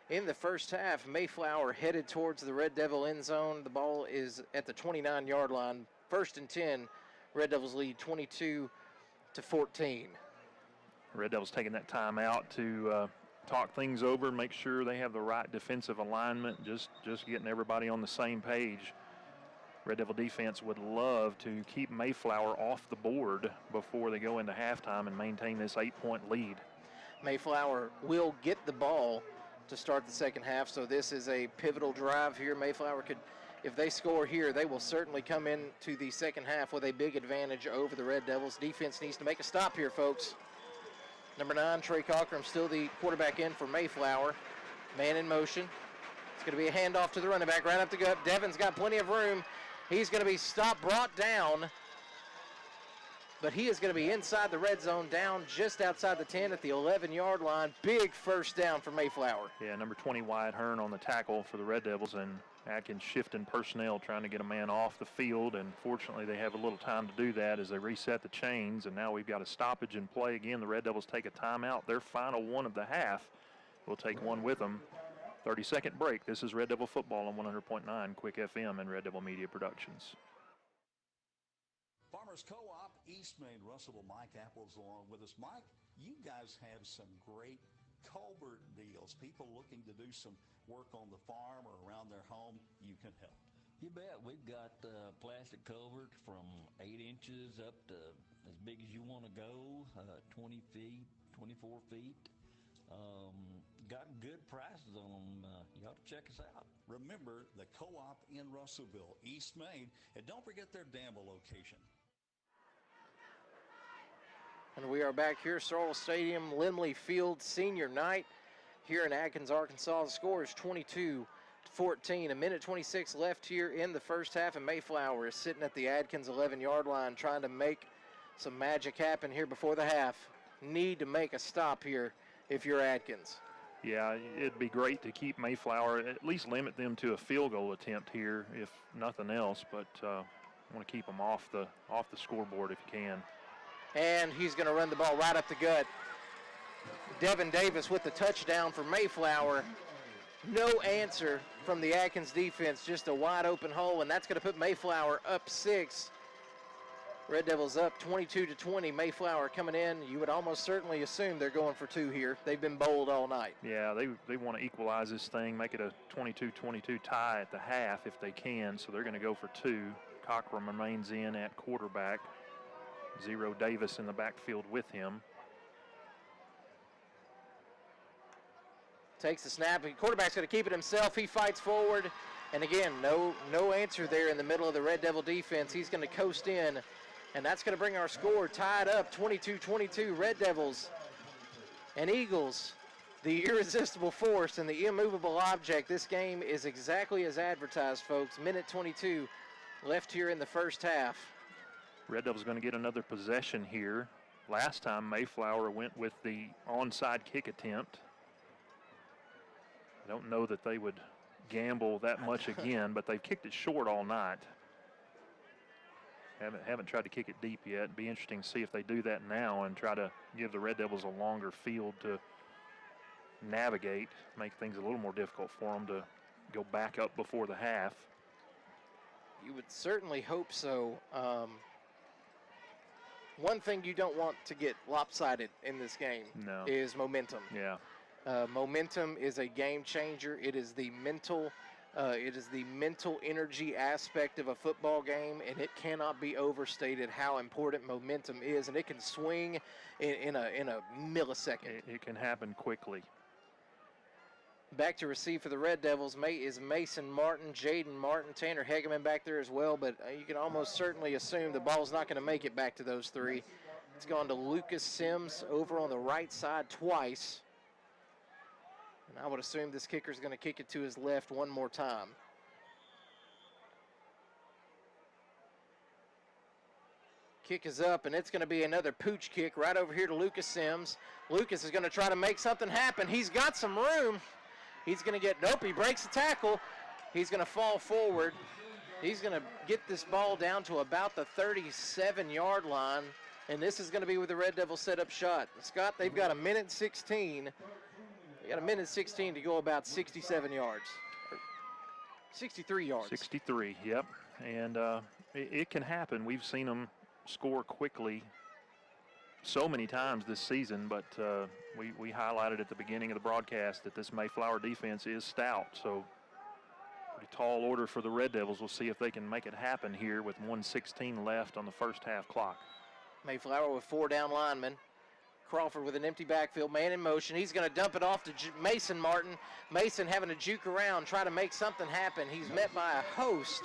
in the first half. Mayflower headed towards the Red Devil end zone. The ball is at the 29-yard line. 1st and 10. Red Devils lead 22-14. Red Devils taking that time out to talk things over, make sure they have the right defensive alignment, just getting everybody on the same page. Red Devil defense would love to keep Mayflower off the board before they go into halftime and maintain this 8-point lead. Mayflower will get the ball to start the second half, so this is a pivotal drive here. Mayflower could, if they score here, they will certainly come into the second half with a big advantage over the Red Devils. Defense needs to make a stop here, folks. Number 9, Trey Cockrum, still the quarterback in for Mayflower. Man in motion. It's going to be a handoff to the running back right up the gut. Devin's got plenty of room. He's going to be stopped, brought down, but he is going to be inside the red zone, down just outside the 10 at the 11-yard line. Big first down for Mayflower. Yeah, number 20, Wyatt Hearn on the tackle for the Red Devils, and Atkins shifting personnel, trying to get a man off the field, and fortunately they have a little time to do that as they reset the chains, and now we've got a stoppage in play again. The Red Devils take a timeout, their final one of the half. We'll take one with them. 30-second break. This is Red Devil football on 100.9 Quick FM and Red Devil Media Productions. Farmers Co-op, East Main, Russellville, Mike Apple's along with us. Mike, you guys have some great culvert deals. People looking to do some work on the farm or around their home, you can help. You bet. We've got plastic culvert from 8 inches up to as big as you want to go, 20 feet, 24 feet. Got good prices on them. You ought to check us out. Remember, the Co-op in Russellville, East Main, and don't forget their Danville location. And we are back here, Sorrell Stadium, Limley Field Senior Night here in Atkins, Arkansas. The score is 22-14. A minute 26 left here in the first half, and Mayflower is sitting at the Atkins 11-yard line trying to make some magic happen here before the half. Need to make a stop here if you're Atkins. Yeah, it'd be great to keep Mayflower, at least limit them to a field goal attempt here, if nothing else, but want to keep them off the scoreboard if you can. And he's going to run the ball right up the gut. Devin Davis with the touchdown for Mayflower. No answer from the Atkins defense, just a wide open hole, and that's going to put Mayflower up 6. Red Devils up 22-20. Mayflower coming in. You would almost certainly assume they're going for 2 here. They've been bold all night. Yeah, they want to equalize this thing, make it a 22-22 tie at the half if they can, so they're going to go for 2. Cochran remains in at quarterback. Zero Davis in the backfield with him. Takes the snap. The quarterback's going to keep it himself. He fights forward. And again, no answer there in the middle of the Red Devil defense. He's going to coast in. And that's going to bring our score tied up, 22-22. Red Devils and Eagles, the irresistible force and the immovable object. This game is exactly as advertised, folks. Minute 22 left here in the first half. Red Devils going to get another possession here. Last time Mayflower went with the onside kick attempt. I don't know that they would gamble that much again, but they've kicked it short all night. Haven't tried to kick it deep yet. It'd be interesting to see if they do that now and try to give the Red Devils a longer field to navigate, make things a little more difficult for them to go back up before the half. You would certainly hope so. One thing you don't want to get lopsided in this game is momentum. Yeah. Momentum is a game changer. It is the mental energy aspect of a football game, and it cannot be overstated how important momentum is, and it can swing in a millisecond. It can happen quickly. Back to receive for the Red Devils is Mason Martin, Jaden Martin, Tanner Hegeman back there as well, but you can almost certainly assume the ball's not going to make it back to those 3. It's gone to Lucas Sims over on the right side twice. And I would assume this kicker's going to kick it to his left one more time. Kick is up, and it's going to be another pooch kick right over here to Lucas Sims. Lucas is going to try to make something happen. He's got some room. He's going to get, nope, he breaks the tackle. He's going to fall forward. He's going to get this ball down to about the 37-yard line, and this is going to be with the Red Devils set up shot. Scott, they've got a minute 16. They got a minute 16 to go about 67 yards. 63 yards. 63, yep. And it can happen. We've seen them score quickly so many times this season, but we highlighted at the beginning of the broadcast that this Mayflower defense is stout. So pretty tall order for the Red Devils. We'll see if they can make it happen here with 1:16 left on the first half clock. Mayflower with 4 down linemen. Crawford with an empty backfield, man in motion. He's going to dump it off to Mason Martin. Mason having to juke around, try to make something happen. He's met by a host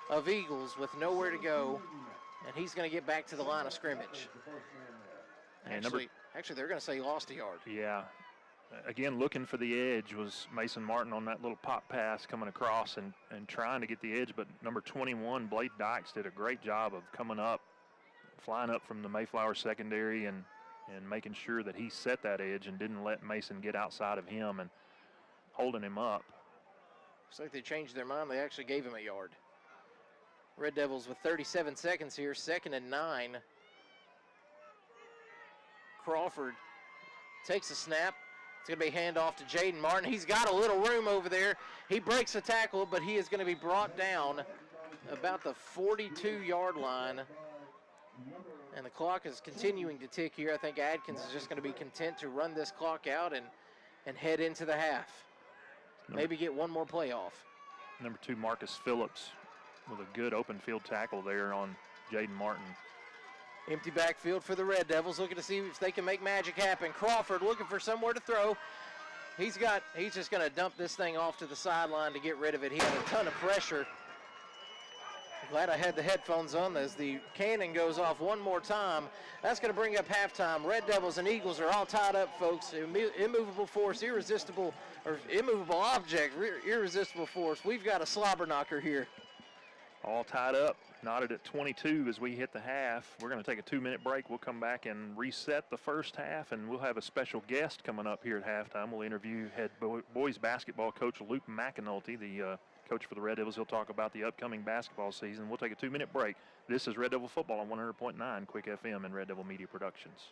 of Eagles with nowhere to go, and he's going to get back to the line of scrimmage. Actually, they're going to say he lost a yard. Yeah. again, looking for the edge was Mason Martin on that little pop pass coming across and trying to get the edge. But number 21, Blade Dykes, did a great job of coming up, flying up from the Mayflower secondary and making sure that he set that edge and didn't let Mason get outside of him and holding him up. Looks like they changed their mind. They actually gave him a yard. Red Devils with 37 seconds here, 2nd and 9. Crawford takes a snap. It's going to be handoff to Jaden Martin. He's got a little room over there. He breaks a tackle, but he is going to be brought down about the 42-yard line. And the clock is continuing to tick here. I think Atkins is just going to be content to run this clock out and head into the half. Maybe get one more play off. Number 2, Marcus Phillips, with a good open field tackle there on Jaden Martin. Empty backfield for the Red Devils, looking to see if they can make magic happen. Crawford looking for somewhere to throw. He's just going to dump this thing off to the sideline to get rid of it. He had a ton of pressure. Glad I had the headphones on as the cannon goes off one more time. That's going to bring up halftime. Red Devils and Eagles are all tied up, folks. Immovable force, immovable object, irresistible force. We've got a slobber knocker here. All tied up, knotted at 22 as we hit the half. We're going to take a 2-minute break. We'll come back and reset the first half, and we'll have a special guest coming up here at halftime. We'll interview head boys basketball coach Luke McAnulty, the coach for the Red Devils. He'll talk about the upcoming basketball season. We'll take a 2-minute break. This is Red Devil Football on 100.9 Quick FM and Red Devil Media Productions.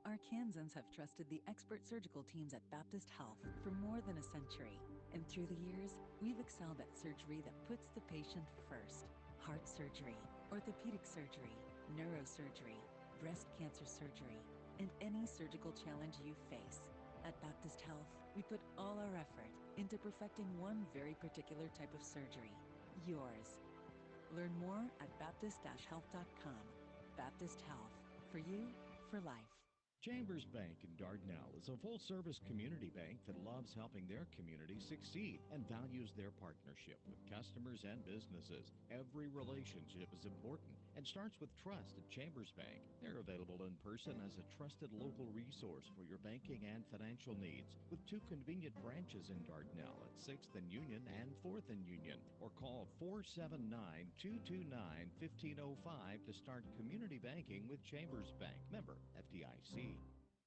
Arkansans have trusted the expert surgical teams at Baptist Health for more than a century. And through the years, we've excelled at surgery that puts the patient first. Heart surgery, orthopedic surgery, neurosurgery, breast cancer surgery, and any surgical challenge you face. At Baptist Health, we put all our effort into perfecting one very particular type of surgery, yours. Learn more at baptist-health.com. Baptist Health, for you, for life. Chambers Bank in Dardanelle is a full-service community bank that loves helping their community succeed and values their partnership with customers and businesses. Every relationship is important and starts with trust at Chambers Bank. They're available in person as a trusted local resource for your banking and financial needs, with 2 convenient branches in Dardanelle at 6th and Union and 4th and Union, or call 479-229-1505 to start community banking with Chambers Bank. Member FDIC.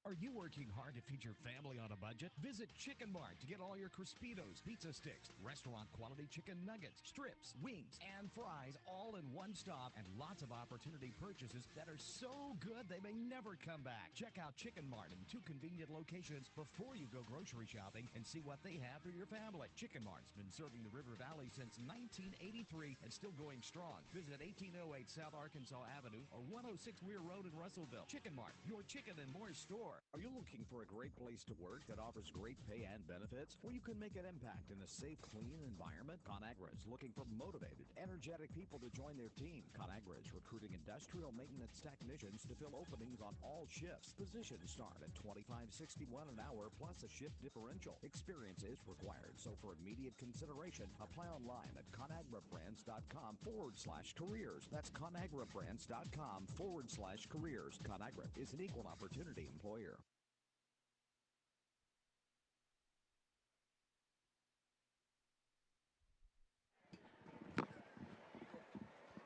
Are you working hard to feed your family on a budget? Visit Chicken Mart to get all your Crispitos, pizza sticks, restaurant quality chicken nuggets, strips, wings, and fries all in one stop, and lots of opportunity purchases that are so good they may never come back. Check out Chicken Mart in 2 convenient locations before you go grocery shopping and see what they have for your family. Chicken Mart's been serving the River Valley since 1983 and still going strong. Visit 1808 South Arkansas Avenue or 106 Weir Road in Russellville. Chicken Mart, your chicken and more store. Are you looking for a great place to work that offers great pay and benefits, where you can make an impact in a safe, clean environment? ConAgra is looking for motivated, energetic people to join their team. ConAgra is recruiting industrial maintenance technicians to fill openings on all shifts. Positions start at $25.61 an hour plus a shift differential. Experience is required, so for immediate consideration, apply online at ConAgraBrands.com/careers. That's ConAgraBrands.com/careers. ConAgra is an equal opportunity employer.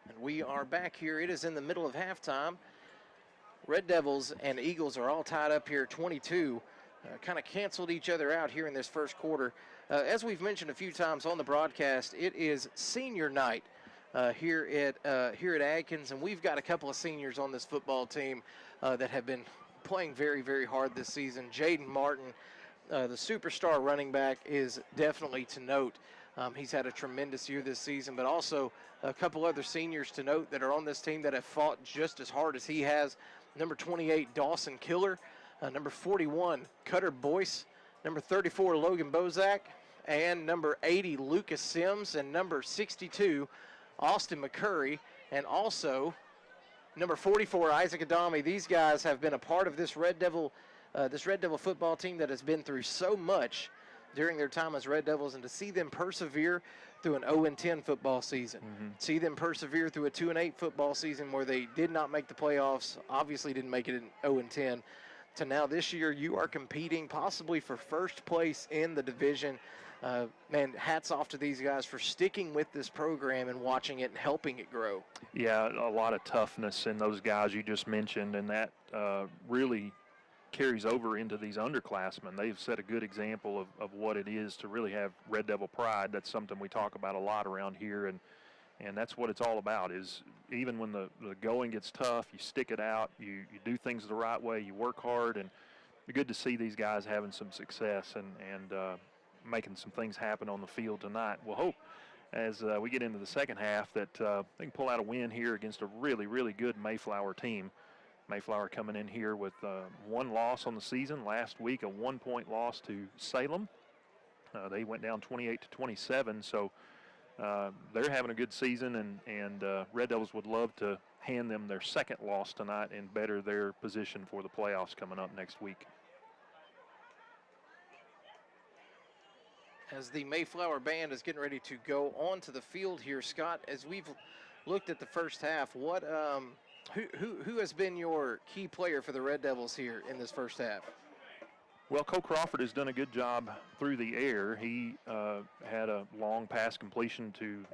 And we are back here. It is in the middle of halftime. Red Devils and Eagles are all tied up here, 22. Kind of canceled each other out here in this first quarter. As we've mentioned a few times on the broadcast, it is senior night here at Atkins, and we've got a couple of seniors on this football team that have been playing very, very hard this season. Jaden Martin, the superstar running back, is definitely to note. He's had a tremendous year this season, but also a couple other seniors to note that are on this team that have fought just as hard as he has. Number 28, Dawson Killer. Number 41, Cutter Boyce. Number 34, Logan Bozak. And number 80, Lucas Sims. And number 62, Austin McCurry. And also number 44, Isaac Adami. These guys have been a part of this Red Devil football team that has been through so much during their time as Red Devils, and to see them persevere through an 0-10 football season, see them persevere through a 2-8 football season where they did not make the playoffs, obviously didn't make it in 0-10, to now this year you are competing possibly for first place in the division. Man, hats off to these guys for sticking with this program and watching it and helping it grow. Yeah, a lot of toughness in those guys you just mentioned, and that really carries over into these underclassmen. They've set a good example of what it is to really have Red Devil pride. That's something we talk about a lot around here, and that's what it's all about, is even when the going gets tough, you stick it out, you do things the right way, you work hard, and it's good to see these guys having some success and making some things happen on the field tonight. We'll hope as we get into the second half that they can pull out a win here against a really, really good Mayflower team. Mayflower coming in here with one loss on the season. Last week, a 1-point loss to Salem. They went down 28-27, so they're having a good season, and Red Devils would love to hand them their second loss tonight and better their position for the playoffs coming up next week. As the Mayflower band is getting ready to go onto the field here, Scott, as we've looked at the first half, what who has been your key player for the Red Devils here in this first half? Well, Cole Crawford has done a good job through the air. He had a long pass completion to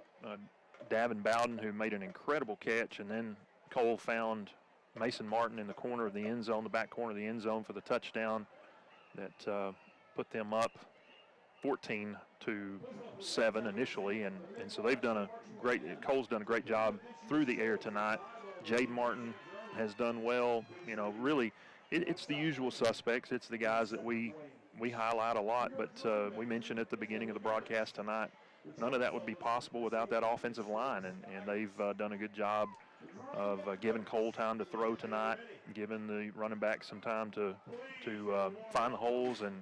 Davin Bowden, who made an incredible catch, and then Cole found Mason Martin in the corner of the end zone, the back corner of the end zone for the touchdown that put them up 14-7 initially, and so they've done a great, Cole's done a great job through the air tonight. Jade Martin has done well. You know, really, it's the usual suspects. It's the guys that we highlight a lot, but we mentioned at the beginning of the broadcast tonight, none of that would be possible without that offensive line, and they've done a good job of giving Cole time to throw tonight, giving the running back some time to find the holes and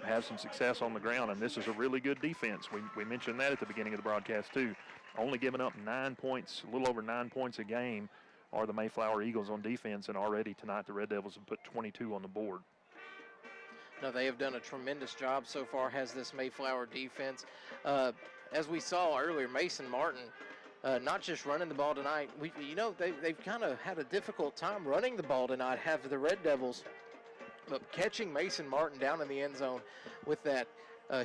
have some success on the ground. And this is a really good defense. We mentioned that at the beginning of the broadcast too. Only giving up 9 points, a little over 9 points a game are the Mayflower Eagles on defense, and already tonight the Red Devils have put 22 on the board. No, they have done a tremendous job so far, has this Mayflower defense. As we saw earlier, Mason Martin, not just running the ball tonight, they've kind of had a difficult time running the ball tonight, have the Red Devils, but catching Mason Martin down in the end zone with that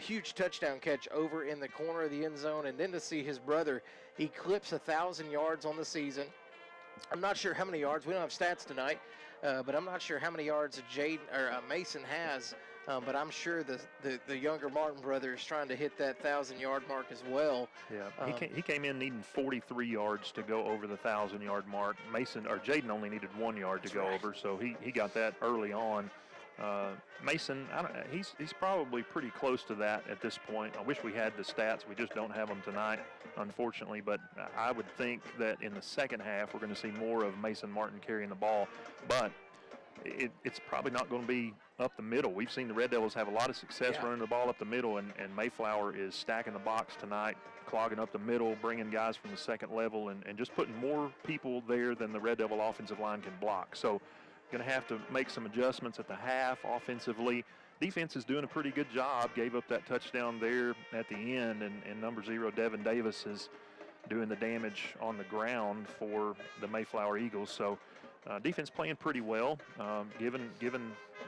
huge touchdown catch over in the corner of the end zone, and then to see his brother eclipse 1,000 yards on the season. I'm not sure how many yards, we don't have stats tonight, but I'm not sure how many yards Mason has, but I'm sure the younger Martin brother is trying to hit that 1,000-yard mark as well. Yeah, he came in needing 43 yards to go over the 1,000-yard mark. Jaden only needed 1 yard to go over, so he got that early on. Mason, he's probably pretty close to that at this point. I wish we had the stats. We just don't have them tonight, unfortunately. But I would think that in the second half we're going to see more of Mason Martin carrying the ball. But it's probably not going to be up the middle. We've seen the Red Devils have a lot of success running the ball up the middle, and Mayflower is stacking the box tonight, clogging up the middle, bringing guys from the second level, and just putting more people there than the Red Devil offensive line can block. So going to have to make some adjustments at the half offensively. Defense is doing a pretty good job. Gave up that touchdown there at the end, and number 0, Devin Davis, is doing the damage on the ground for the Mayflower Eagles. So defense playing pretty well, giving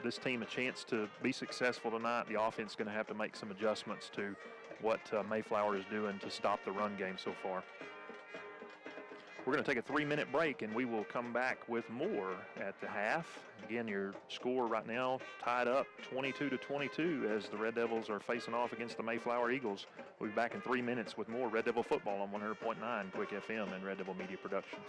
this team a chance to be successful tonight. The offense is going to have to make some adjustments to what Mayflower is doing to stop the run game so far. We're going to take a 3-minute break, and we will come back with more at the half. Again, your score right now tied up 22-22 as the Red Devils are facing off against the Mayflower Eagles. We'll be back in 3 minutes with more Red Devil football on 100.9 Quick FM and Red Devil Media Productions.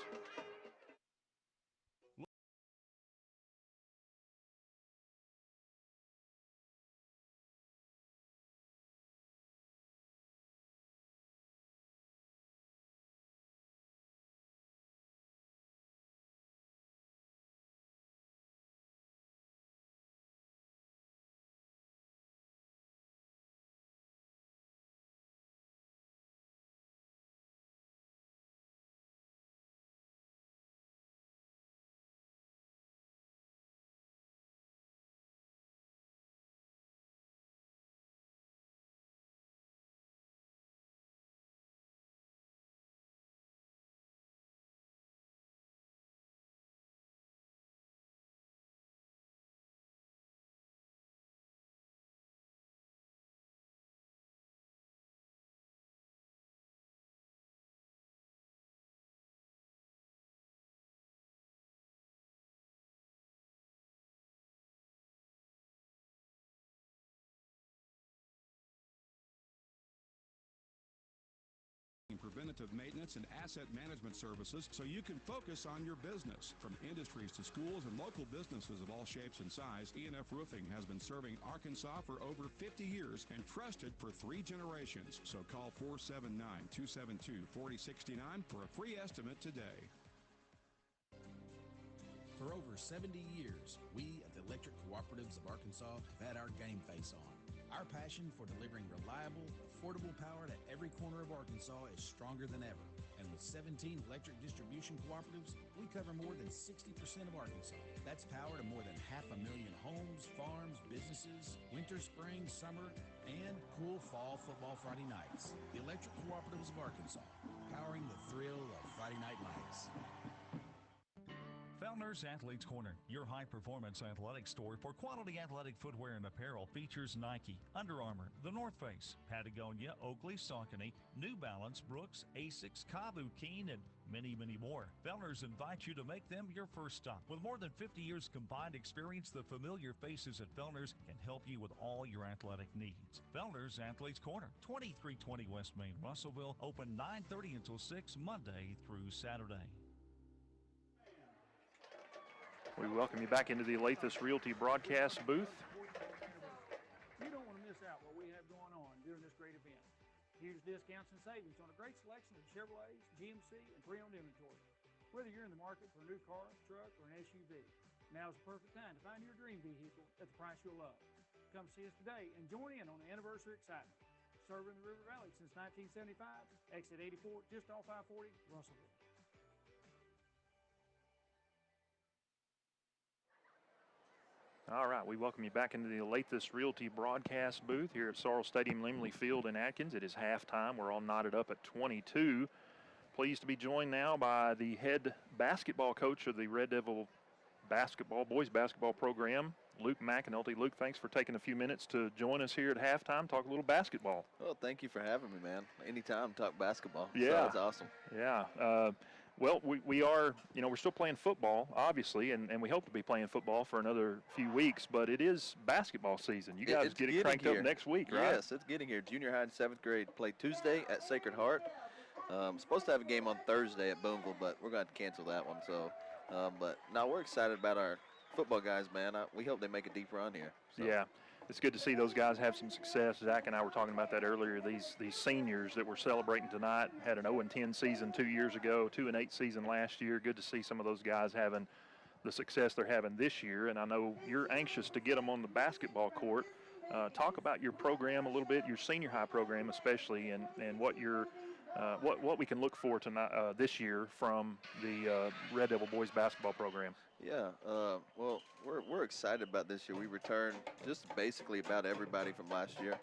providing preventative maintenance and asset management services so you can focus on your business. From industries to schools and local businesses of all shapes and size, E&F Roofing has been serving Arkansas for over 50 years and trusted for 3 generations. So call 479-272-4069 for a free estimate today. For over 70 years, we at the Electric Cooperatives of Arkansas have had our game face on. Our passion for delivering reliable, affordable power to every corner of Arkansas is stronger than ever. And with 17 electric distribution cooperatives, we cover more than 60% of Arkansas. That's power to more than 500,000 homes, farms, businesses, winter, spring, summer, and cool fall football Friday nights. The Electric Cooperatives of Arkansas, powering the thrill of Friday night lights. Fellner's Athletes Corner, your high-performance athletic store for quality athletic footwear and apparel, features Nike, Under Armour, The North Face, Patagonia, Oakley, Saucony, New Balance, Brooks, Asics, Kavu, Keen, and many, many more. Fellner's invites you to make them your first stop. With more than 50 years combined experience, the familiar faces at Fellner's can help you with all your athletic needs. Fellner's Athletes Corner, 2320 West Main, Russellville, open 9:30 until 6 Monday through Saturday. We welcome you back into the Lathis Realty broadcast booth. You don't want to miss out what we have going on during this great event. Huge discounts and savings on a great selection of Chevrolets, GMC, and pre-owned inventory. Whether you're in the market for a new car, truck, or an SUV, now's the perfect time to find your dream vehicle at the price you'll love. Come see us today and join in on the anniversary excitement. Serving the River Valley since 1975, exit 84, just off I-40, Russellville. All right, we welcome you back into the Lathis Realty broadcast booth here at Sorrell Stadium, Limley Field in Atkins. It is halftime. We're all knotted up at 22. Pleased to be joined now by the head basketball coach of the Red Devil boys basketball program, Luke McAnulty. Luke, thanks for taking a few minutes to join us here at halftime, talk a little basketball. Well, thank you for having me, man. Anytime, talk basketball. Yeah. So that's awesome. Yeah. Well, we are, we're still playing football, obviously, and we hope to be playing football for another few weeks, but it is basketball season. You guys get it cranked up next week, right? Yes, it's getting here. Junior high and 7th grade play Tuesday at Sacred Heart. Supposed to have a game on Thursday at Boonville, but we're going to have to cancel that one. So, but no, we're excited about our football guys, man. We hope they make a deep run here. So. Yeah. It's good to see those guys have some success. Zach and I were talking about that earlier. These seniors that we're celebrating tonight had an 0-10 season 2 years ago, 2-8 season last year. Good to see some of those guys having the success they're having this year. And I know you're anxious to get them on the basketball court. Talk about your program a little bit, your senior high program especially, and what your what we can look for tonight this year from the Red Devil boys basketball program. Yeah, well, we're excited about this year. We returned just basically about everybody from last year.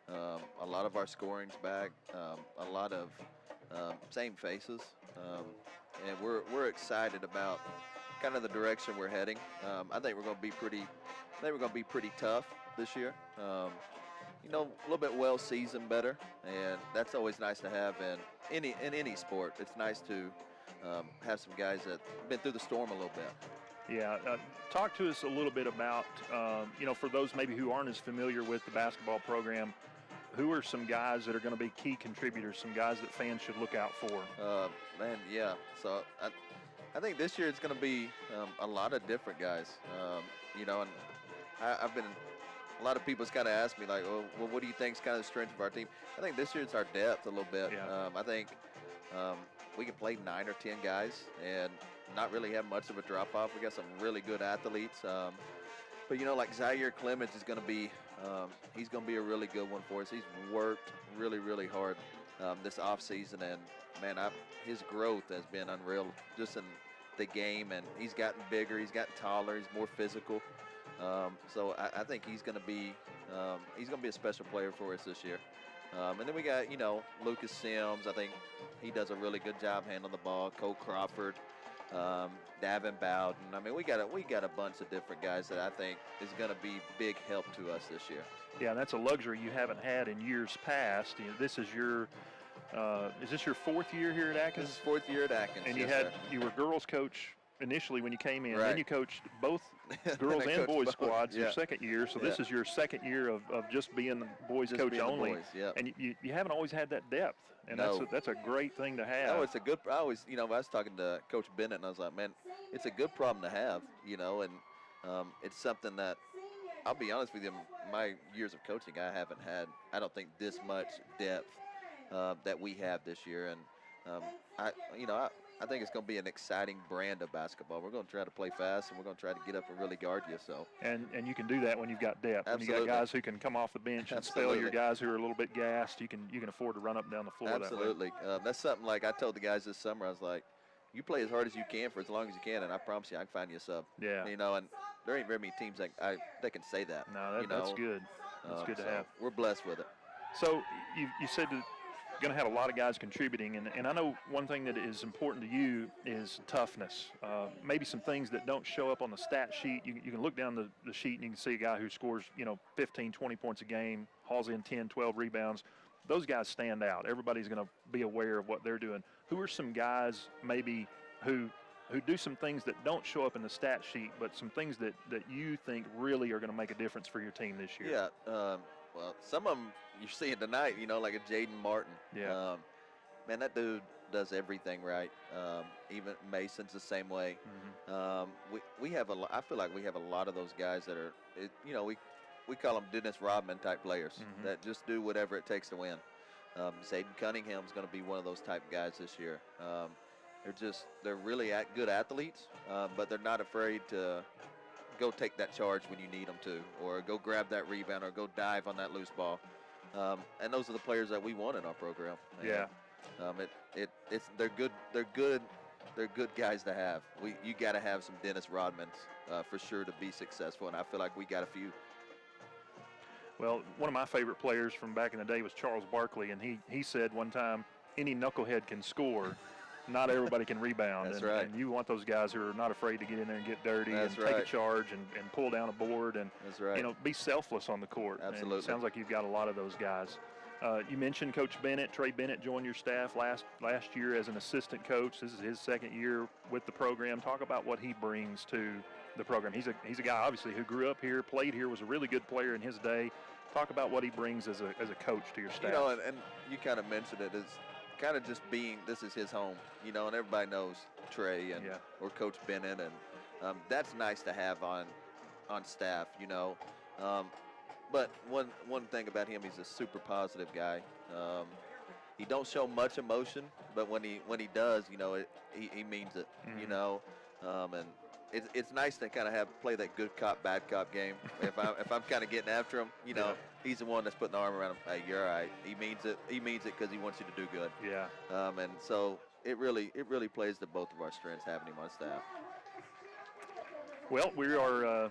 A lot of our scoring's back, a lot of same faces, and we're excited about kind of the direction we're heading. I think we're going to be pretty tough this year. A little bit well seasoned better, and that's always nice to have in any sport. It's nice to have some guys that have been through the storm a little bit. Yeah, talk to us a little bit about, for those maybe who aren't as familiar with the basketball program, who are some guys that are going to be key contributors, some guys that fans should look out for? Yeah. So I think this year it's going to be a lot of different guys, and I've been – a lot of people's kind of asked me, like, well, what do you think is kind of the strength of our team? I think this year it's our depth a little bit. Yeah. I think we can play 9 or 10 guys and not really have much of a drop-off. We got some really good athletes. But, like Zaire Clemens is going to be he's going to be a really good one for us. He's worked really, really hard this offseason. And, man, his growth has been unreal just in the game. And he's gotten bigger. He's gotten taller. He's more physical. So I think he's going to be a special player for us this year. And then we got, Lucas Sims. I think he does a really good job handling the ball. Cole Crawford, Davin Bowden. I mean, we got a bunch of different guys that I think is going to be big help to us this year. Yeah, that's a luxury you haven't had in years past. This is your is this your 4th year here at Atkins? This is 4th year at Atkins. And yes, you were girls coach initially when you came in. Right. Then you coached both girls I and coached boys both, squads your yeah. second year. So this Yeah. is your second year of just being the boys Just coach being the only. boys, yep. And you haven't always had that depth. And No. that's a great thing to have. No, it's a good. I always, I was talking to Coach Bennett, and I was like, man, it's a good problem to have, and it's something that I'll be honest with you. My years of coaching, I haven't had. I don't think this much depth that we have this year, and I think it's going to be an exciting brand of basketball. We're going to try to play fast, and we're going to try to get up and really guard you. So. And you can do that when you've got depth. Absolutely. When you got guys who can come off the bench and spell your guys who are a little bit gassed, you can afford to run up and down the floor. Absolutely. That way. That's something like I told the guys this summer. I was like, you play as hard as you can for as long as you can, and I promise you I can find you a sub. Yeah. And there ain't very many teams that can say that. No, that's good. That's good to have. We're blessed with it. So you said that you're going to have a lot of guys contributing, and I know one thing that is important to you is toughness. Maybe some things that don't show up on the stat sheet. You can look down the sheet and you can see a guy who scores 15, 20 points a game, hauls in 10, 12 rebounds. Those guys stand out. Everybody's going to be aware of what they're doing. Who are some guys maybe who do some things that don't show up in the stat sheet, but some things that you think really are going to make a difference for your team this year? Yeah. Well, some of them you're seeing tonight, like a Jaden Martin. Yeah. Man, that dude does everything right. Even Mason's the same way. Mm-hmm. We have I feel like we have a lot of those guys that are, we call them Dennis Rodman type players that just do whatever it takes to win. Zayden Cunningham's going to be one of those type guys this year. They're really good athletes, but they're not afraid to go take that charge when you need them to, or go grab that rebound, or go dive on that loose ball. And those are the players that we want in our program. And, yeah. They're good. They're good guys to have. You got to have some Dennis Rodmans for sure to be successful, and I feel like we got a few. Well, one of my favorite players from back in the day was Charles Barkley, and he said one time, any knucklehead can score. Not everybody can rebound. That's right. And you want those guys who are not afraid to get in there and get dirty and take a charge and pull down a board and That's right. Be selfless on the court. Absolutely. And it sounds like you've got a lot of those guys. You mentioned Coach Bennett. Trey Bennett joined your staff last year as an assistant coach. This is his second year with the program. Talk about what he brings to the program. He's a guy obviously who grew up here, played here, was a really good player in his day. Talk about what he brings as a coach to your staff. And you kind of mentioned it as kind of just being, this is his home, and everybody knows Trey or Coach Bennett, and that's nice to have on staff, But one thing about him, he's a super positive guy. He don't show much emotion, but when he does, he means it, and it's nice to kind of play that good cop, bad cop game. If I'm kind of getting after him, he's the one that's putting the arm around him. Hey, you're all right. He means it. He means it because he wants you to do good. Yeah. And so it really plays to both of our strengths having him on staff. Well, we are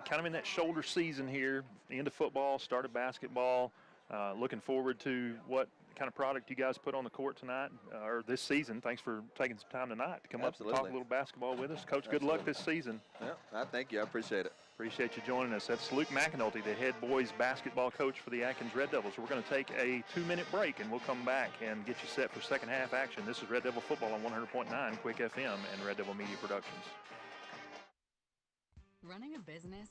kind of in that shoulder season here, end of football, start of basketball. Looking forward to what kind of product you guys put on the court tonight or this season. Thanks for taking some time tonight to come up and talk a little basketball with us. Coach, good luck this season. Yeah, thank you. I appreciate it. Appreciate you joining us. That's Luke McAnulty, the head boys basketball coach for the Atkins Red Devils. We're going to take a 2-minute break, and we'll come back and get you set for second half action. This is Red Devil Football on 100.9 Quick FM and Red Devil Media Productions. Running a business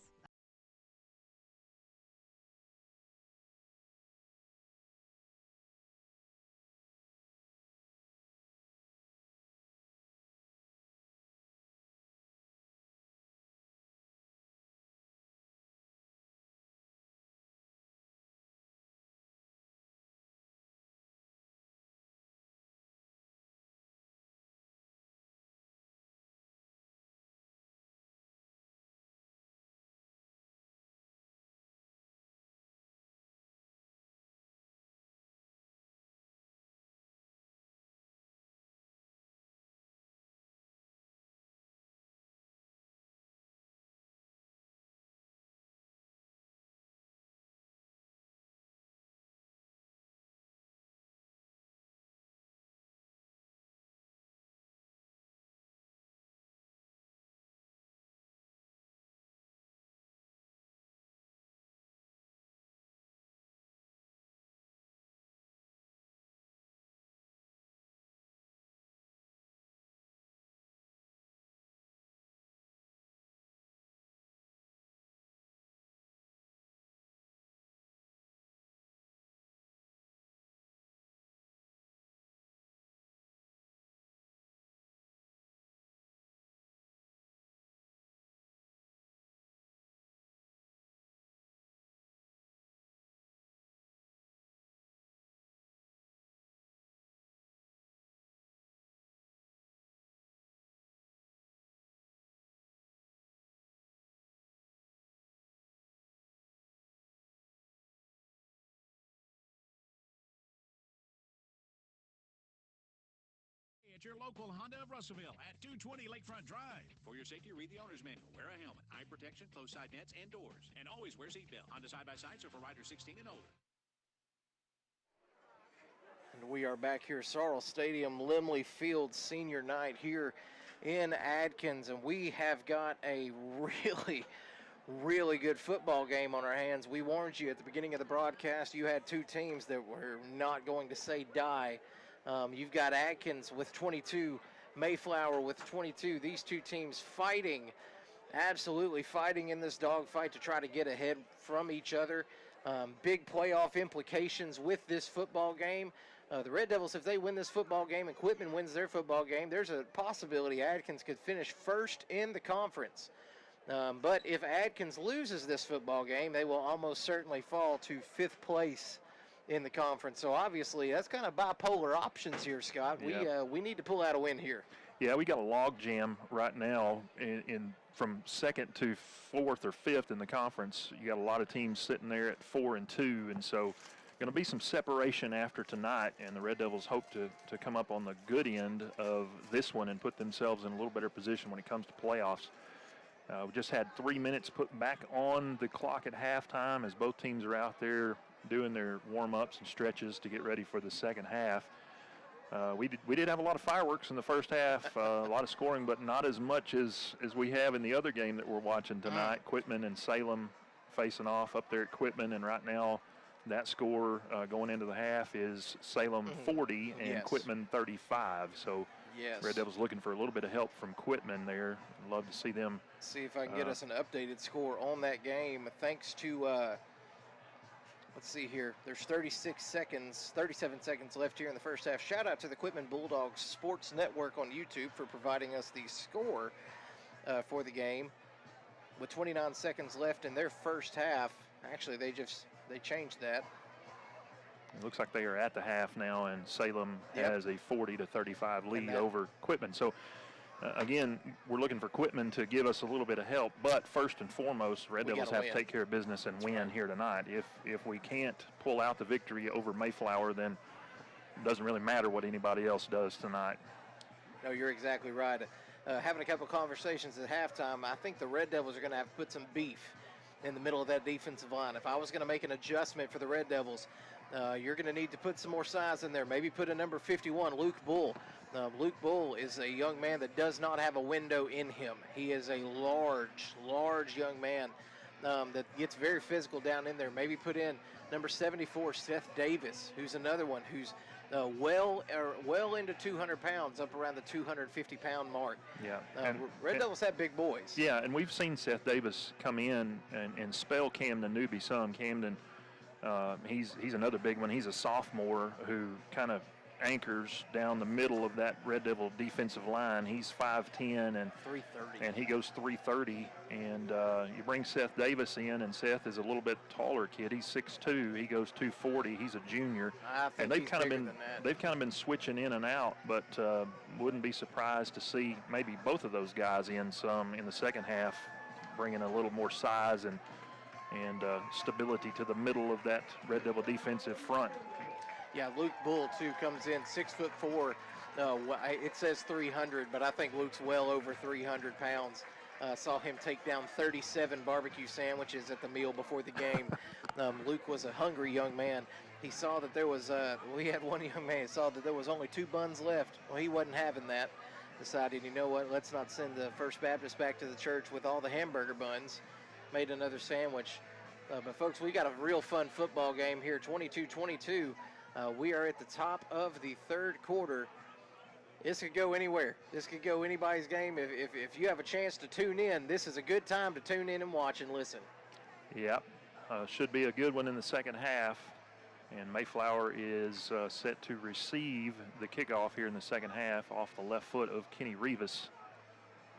at your local Honda of Russellville at 220 Lakefront Drive. For your safety, read the owner's manual. Wear a helmet, eye protection, closed side nets, and doors. And always wear seatbelt. Honda side-by-sides are for riders 16 and older. And we are back here at Sorrell Stadium, Limley Field Senior Night here in Atkins. And we have got a really good football game on our hands. We warned you at the beginning of the broadcast you had two teams that were not going to say die. You've got Atkins with 22, Mayflower with 22. These two teams fighting, absolutely fighting in this dogfight to try to get ahead from each other. Big playoff implications with this football game. The Red Devils, if they win this football game and Quitman wins their football game, there's a possibility Atkins could finish first in the conference. But if Atkins loses this football game, they will almost certainly fall to 5th place in the conference. So obviously that's kind of bipolar options here, Scott. Yeah. We need to pull out a win here. Yeah, we got a log jam right now in from 2nd to 4th or 5th in the conference. You got a lot of teams sitting there at 4 and 2, and so going to be some separation after tonight, and the Red Devils hope to come up on the good end of this one and put themselves in a little better position when it comes to playoffs. We just had 3 minutes put back on the clock at halftime as both teams are out there doing their warm-ups and stretches to get ready for the second half. We did have a lot of fireworks in the first half, a lot of scoring, but not as much as we have in the other game that we're watching tonight. Quitman and Salem facing off up there at Quitman, and right now that score going into the half is Salem 40 and Quitman 35. So Red Devils looking for a little bit of help from Quitman there. Love to see them. See if I can get us an updated score on that game. Thanks to, let's see here. There's 37 seconds left here in the first half. Shout out to the Quitman Bulldogs Sports Network on YouTube for providing us the score for the game. With 29 seconds left in their first half, actually they changed that. It looks like they are at the half now, and Salem has a 40-35 lead over Quitman. So, again, we're looking for Quitman to give us a little bit of help, but first and foremost, Red Devils have to take care of business and win here tonight. If we can't pull out the victory over Mayflower, then it doesn't really matter what anybody else does tonight. No, you're exactly right. Having a couple of conversations at halftime, I think the Red Devils are going to have to put some beef in the middle of that defensive line. If I was going to make an adjustment for the Red Devils, you're going to need to put some more size in there. Maybe put a number 51, Luke Bull. Luke Bull is a young man that does not have a window in him. He is a large young man that gets very physical down in there. Maybe put in number 74, Seth Davis, who's another one who's well into 200 pounds, up around the 250-pound mark. Yeah. Red Devils have big boys. Yeah, and we've seen Seth Davis come in and spell Camden Newby some. Camden, he's another big one. He's a sophomore who kind of anchors down the middle of that Red Devil defensive line. He's 5'10" and 330, and he goes 330. And you bring Seth Davis in, and Seth is a little bit taller kid. He's 6'2". He goes 240. He's a junior. And they've kind of been switching in and out, but wouldn't be surprised to see maybe both of those guys in some in the second half, bringing a little more size and stability to the middle of that Red Devil defensive front. Yeah, Luke Bull, too, comes in 6'4". It says 300, but I think Luke's well over 300 pounds. Saw him take down 37 barbecue sandwiches at the meal before the game. Luke was a hungry young man. He saw that there was, we had one young man saw that there was only 2 buns left. Well, he wasn't having that. Decided, you know what, let's not send the First Baptist back to the church with all the hamburger buns. Made another sandwich. But, folks, we got a real fun football game here, 22-22. We are at the top of the third quarter. This could go anywhere. This could go anybody's game. If you have a chance to tune in, this is a good time to tune in and watch and listen. Yep. Should be a good one in the second half. And Mayflower is set to receive the kickoff here in the second half off the left foot of Kenny Rivas,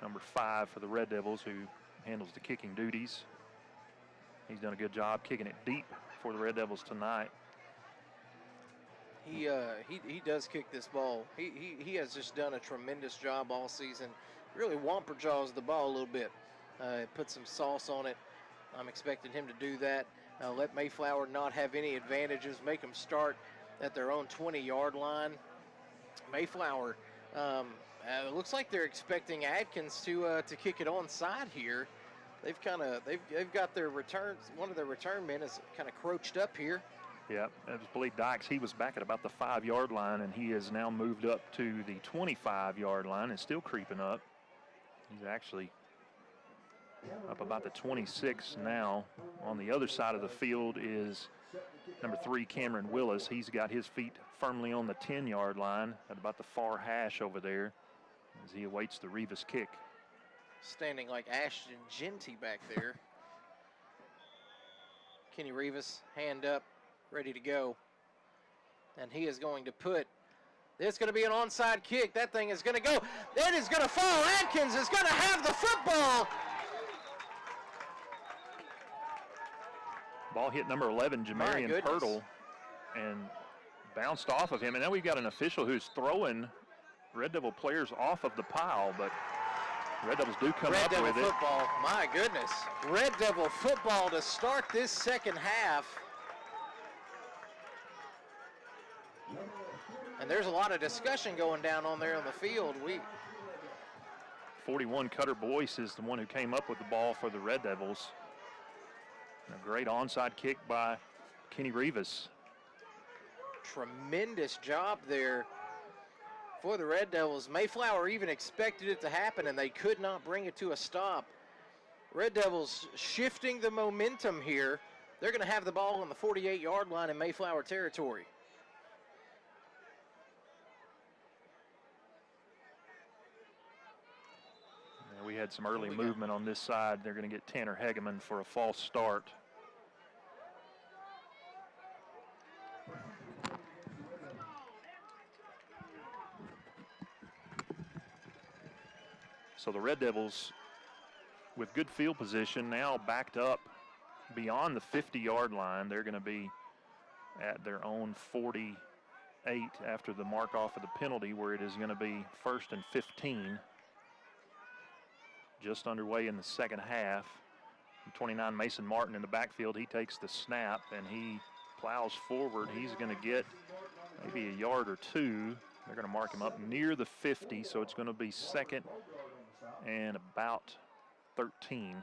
number 5 for the Red Devils, who handles the kicking duties. He's done a good job kicking it deep for the Red Devils tonight. He does kick this ball. He has just done a tremendous job all season. Really whomper jaws the ball a little bit. Put some sauce on it. I'm expecting him to do that. Let Mayflower not have any advantages. Make them start at their own 20-yard line. Mayflower It looks like they're expecting Atkins to kick it onside here. They've got their returns. One of their return men is kind of crouched up here. Yeah, I believe Dykes, he was back at about the 5-yard line, and he has now moved up to the 25-yard line and still creeping up. He's actually up about the 26 now. On the other side of the field is number 3, Cameron Willis. He's got his feet firmly on the 10-yard line at about the far hash over there as he awaits the Rivas kick. Standing like Ashton Genty back there. Kenny Rivas, hand up, ready to go. And he is going to put, it's going to be an onside kick. That thing is going to go. It is going to fall. Atkins is going to have the football. Ball hit number 11, Jamarian Pirtle, and bounced off of him. And now we've got an official who's throwing Red Devil players off of the pile, but Red Devils do come up with it. Red Devil football, my goodness. Red Devil football to start this second half. And there's a lot of discussion going down on there on the field. 41, Cutter Boyce is the one who came up with the ball for the Red Devils. And a great onside kick by Kenny Rivas. Tremendous job there for the Red Devils. Mayflower even expected it to happen, and they could not bring it to a stop. Red Devils shifting the momentum here. They're going to have the ball on the 48-yard line in Mayflower territory. We had some early movement on this side. They're going to get Tanner Hegeman for a false start. So the Red Devils, with good field position, now backed up beyond the 50-yard line. They're going to be at their own 48 after the mark off of the penalty, where it is going to be 1st and 15. Just underway in the second half. 29, Mason Martin in the backfield. He takes the snap and he plows forward. He's going to get maybe a yard or two. They're going to mark him up near the 50, so it's going to be 2nd and about 13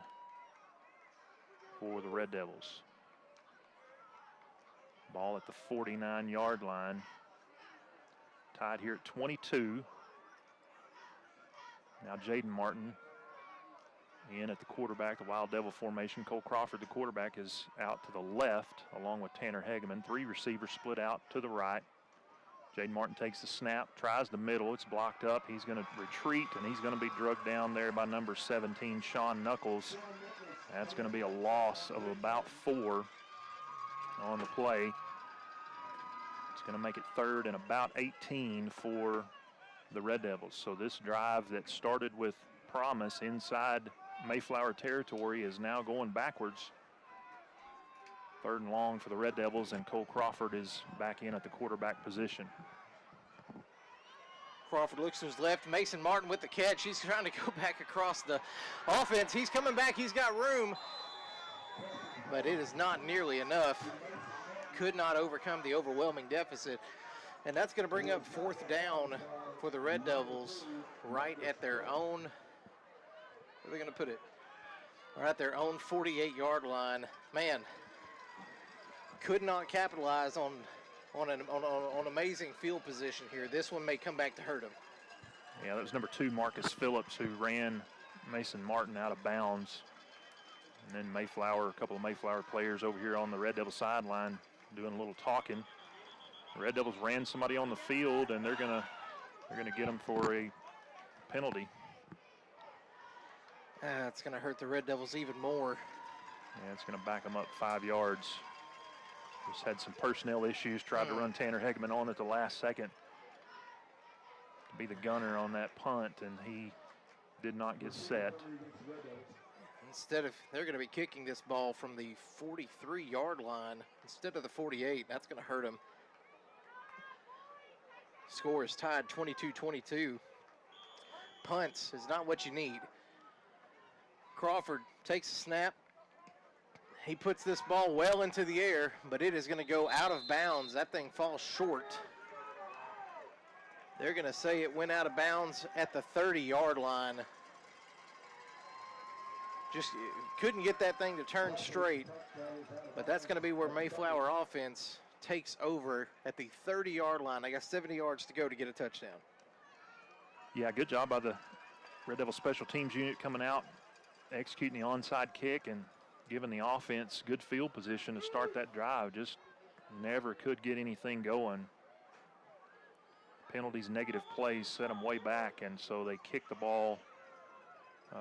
for the Red Devils. Ball at the 49-yard line. Tied here at 22. Now Jaden Martin in at the quarterback, the Wild Devil formation. Cole Crawford, the quarterback, is out to the left along with Tanner Hegeman. 3 receivers split out to the right. Jaden Martin takes the snap, tries the middle. It's blocked up. He's going to retreat, and he's going to be drugged down there by number 17, Sean Knuckles. That's going to be a loss of about 4 on the play. It's going to make it 3rd and about 18 for the Red Devils. So this drive that started with promise inside Mayflower territory is now going backwards. 3rd and long for the Red Devils, and Cole Crawford is back in at the quarterback position. Crawford looks to his left. Mason Martin with the catch. He's trying to go back across the offense. He's coming back. He's got room, but it is not nearly enough. Could not overcome the overwhelming deficit. And that's going to bring up 4th down for the Red Devils right at their own, where are they going to put it? Right at their own 48-yard line. Man, could not capitalize on amazing field position here. This one may come back to hurt him. Yeah, that was number 2, Marcus Phillips, who ran Mason Martin out of bounds. And then Mayflower, a couple of Mayflower players over here on the Red Devil sideline doing a little talking. The Red Devils ran somebody on the field, and they're gonna get them for a penalty. It's gonna hurt the Red Devils even more. Yeah, it's gonna back them up 5 yards. Just had some personnel issues, tried to run Tanner Hegeman on at the last second to be the gunner on that punt, and he did not get set. Instead of, they're going to be kicking this ball from the 43-yard line instead of the 48. That's going to hurt them. Score is tied 22-22. Punts is not what you need. Crawford takes a snap. He puts this ball well into the air, but it is going to go out of bounds. That thing falls short. They're going to say it went out of bounds at the 30-yard line. Just couldn't get that thing to turn straight. But that's going to be where Mayflower offense takes over at the 30-yard line. They got 70 yards to go to get a touchdown. Yeah, good job by the Red Devil special teams unit coming out, executing the onside kick and giving the offense good field position to start that drive. Just never could get anything going. Penalties, negative plays set them way back, and so they kicked the ball,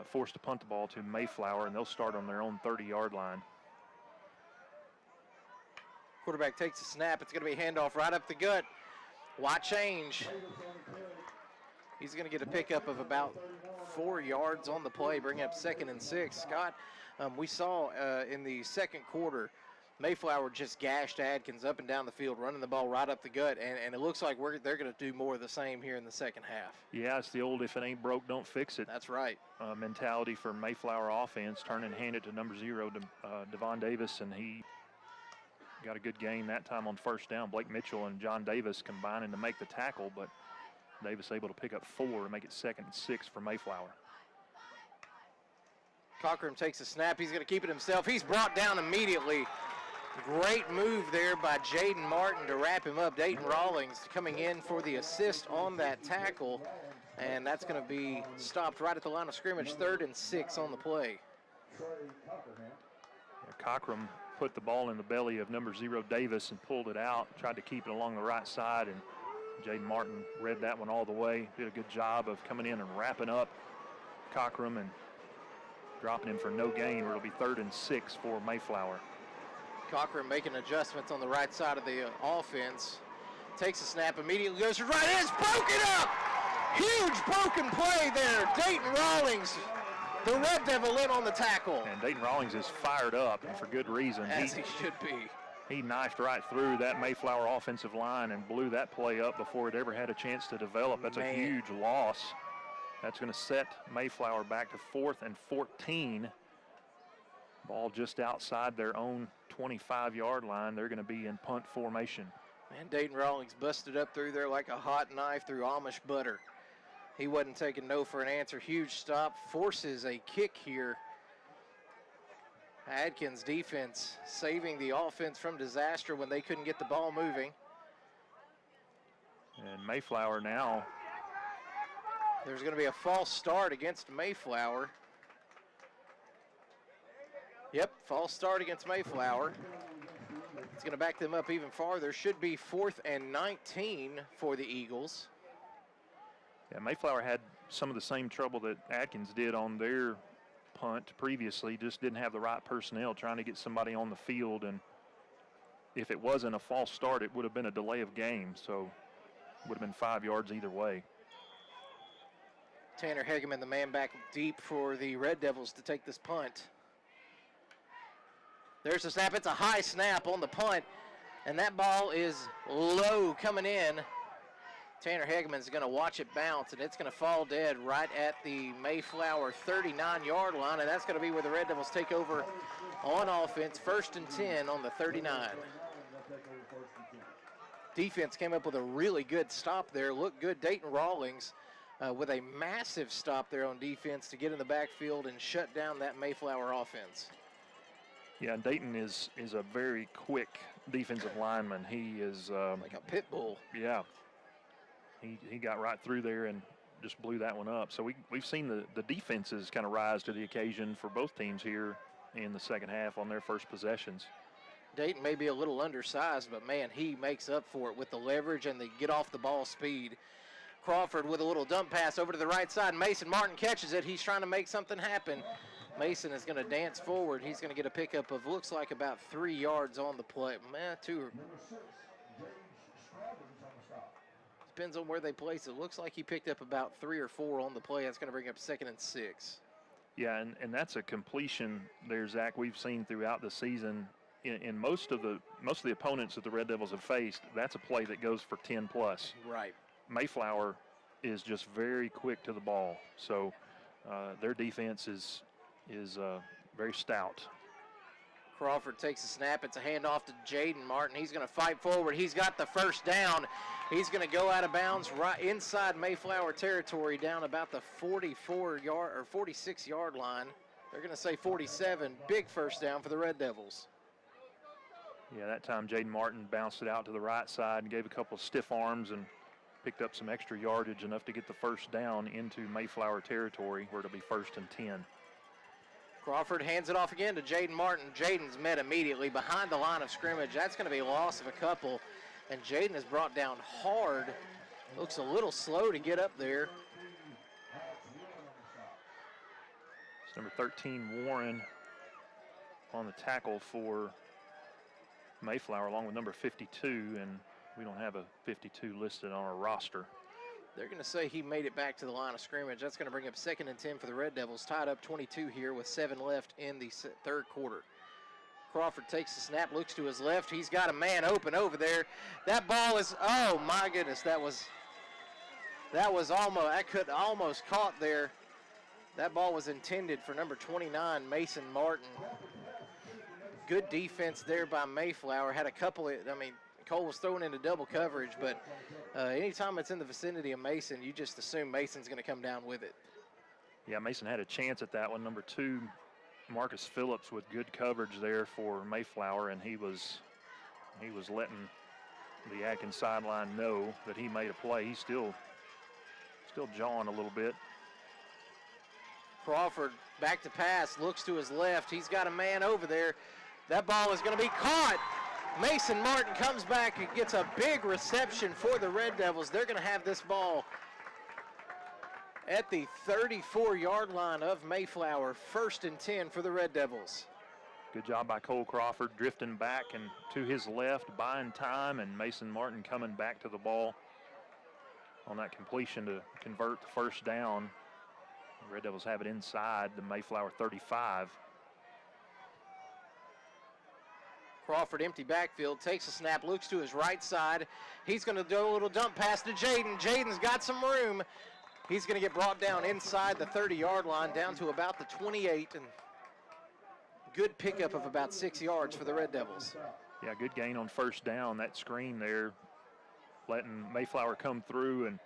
forced to punt the ball to Mayflower, and they'll start on their own 30-yard line. Quarterback takes a snap. It's going to be a handoff right up the gut. Why change? He's going to get a pickup of about 4 yards on the play, bring up 2nd and 6. Scott, we saw in the second quarter, Mayflower just gashed Atkins up and down the field, running the ball right up the gut, and it looks like they're going to do more of the same here in the second half. Yeah, it's the old if it ain't broke, don't fix it. That's right. Mentality for Mayflower offense, turn and hand it to number 0, Devon Davis, and he got a good gain that time on first down. Blake Mitchell and John Davis combining to make the tackle, but Davis able to pick up 4 to make it 2nd and 6 for Mayflower. Cockrum takes a snap. He's going to keep it himself. He's brought down immediately. Great move there by Jaden Martin to wrap him up. Dayton Rawlings coming in for the assist on that tackle, and that's going to be stopped right at the line of scrimmage. 3rd and 6 on the play. Cockrum put the ball in the belly of number 0 Davis and pulled it out, tried to keep it along the right side, and Jaden Martin read that one all the way. Did a good job of coming in and wrapping up Cockrum and dropping him for no gain, where it'll be 3rd and 6 for Mayflower. Cockrum making adjustments on the right side of the offense. Takes a snap, immediately goes to right. It's broken up! Huge broken play there. Dayton Rawlings, the Red Devil, in on the tackle. And Dayton Rawlings is fired up, and for good reason. As he should be. He knifed right through that Mayflower offensive line and blew that play up before it ever had a chance to develop. That's a huge loss. That's going to set Mayflower back to 4th and 14. Ball just outside their own 25-yard line. They're going to be in punt formation. Man, Dayton Rawlings busted up through there like a hot knife through Amish butter. He wasn't taking no for an answer. Huge stop, forces a kick here. Atkins defense saving the offense from disaster when they couldn't get the ball moving. And Mayflower now. There's going to be a false start against Mayflower. Yep, false start against Mayflower. It's going to back them up even farther. Should be 4th and 19 for the Eagles. Yeah, Mayflower had some of the same trouble that Atkins did on their punt previously. Just didn't have the right personnel trying to get somebody on the field, and if it wasn't a false start, it would have been a delay of game, so it would have been 5 yards either way. Tanner Hegeman, the man back deep for the Red Devils to take this punt. There's the snap. It's a high snap on the punt, and that ball is low coming in. Tanner Hegeman's going to watch it bounce, and it's going to fall dead right at the Mayflower 39-yard line, and that's going to be where the Red Devils take over on offense. 1st and 10 on the 39. Defense came up with a really good stop there. Looked good. Dayton Rawlings with a massive stop there on defense to get in the backfield and shut down that Mayflower offense. Yeah, Dayton is a very quick defensive lineman. He is like a pit bull. Yeah. He got right through there and just blew that one up. So we've seen the defenses kind of rise to the occasion for both teams here in the second half on their first possessions. Dayton may be a little undersized, but man, he makes up for it with the leverage and the get off the ball speed. Crawford with a little dump pass over to the right side. Mason Martin catches it. He's trying to make something happen. Mason is going to dance forward. He's going to get a pickup of looks like about 3 yards on the play. Man, 2. Depends on where they place it. Looks like he picked up about 3 or 4 on the play. That's going to bring up 2nd and 6. Yeah, and that's a completion there, Zach, we've seen throughout the season. In most of the opponents that the Red Devils have faced, that's a play that goes for 10 plus. Right. Mayflower is just very quick to the ball, so their defense is very stout. Crawford takes a snap. It's a handoff to Jaden Martin. He's going to fight forward. He's got the first down. He's going to go out of bounds right inside Mayflower territory down about the 44-yard or 46-yard line. They're going to say 47. Big first down for the Red Devils. Yeah, that time Jaden Martin bounced it out to the right side and gave a couple of stiff arms and picked up some extra yardage, enough to get the first down into Mayflower territory, where it'll be 1st and 10. Crawford hands it off again to Jaden Martin. Jaden's met immediately behind the line of scrimmage. That's going to be a loss of a couple. And Jaden is brought down hard. Looks a little slow to get up there. It's number 13, Warren, on the tackle for Mayflower, along with number 52, and we don't have a 52 listed on our roster. They're going to say he made it back to the line of scrimmage. That's going to bring up 2nd and 10 for the Red Devils, tied up 22 here with 7 left in the third quarter. Crawford takes the snap, looks to his left. He's got a man open over there. That ball is, oh my goodness, that was almost, I could almost caught there. That ball was intended for number 29, Mason Martin. Good defense there by Mayflower. Had a couple of, Cole was thrown into double coverage, but anytime it's in the vicinity of Mason, you just assume Mason's going to come down with it. Yeah, Mason had a chance at that one. Number 2, Marcus Phillips, with good coverage there for Mayflower, and he was letting the Atkins sideline know that he made a play. He's still jawing a little bit. Crawford back to pass, looks to his left. He's got a man over there. That ball is going to be caught. Mason Martin comes back and gets a big reception for the Red Devils. They're going to have this ball at the 34-yard line of Mayflower. 1st and 10 for the Red Devils. Good job by Cole Crawford, drifting back and to his left, buying time, and Mason Martin coming back to the ball on that completion to convert the first down. The Red Devils have it inside the Mayflower 35. Crawford, empty backfield, takes a snap, looks to his right side. He's going to do a little dump pass to Jaden. Jaden's got some room. He's going to get brought down inside the 30-yard line, down to about the 28, and good pickup of about 6 yards for the Red Devils. Yeah, good gain on first down. That screen there, letting Mayflower come through and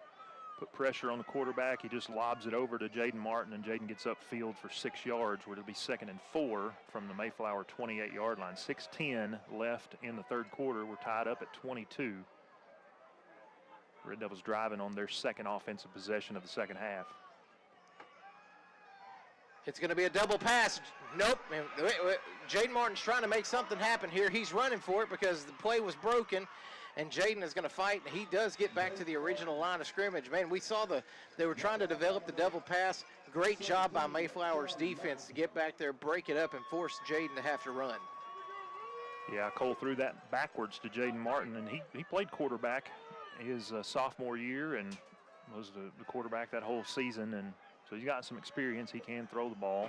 put pressure on the quarterback. He just lobs it over to Jaden Martin, and Jaden gets upfield for 6 yards, where it'll be 2nd and 4 from the Mayflower 28-yard line. 6:10 left in the third quarter. We're tied up at 22. Red Devils driving on their second offensive possession of the second half. It's going to be a double pass. Nope. Jaden Martin's trying to make something happen here. He's running for it because the play was broken, and Jaden is going to fight, and he does get back to the original line of scrimmage. Man, we saw they were trying to develop the double pass. Great job by Mayflower's defense to get back there, break it up, and force Jaden to have to run. Yeah, Cole threw that backwards to Jaden Martin, and he played quarterback his sophomore year and was the quarterback that whole season, and so he's got some experience. He can throw the ball.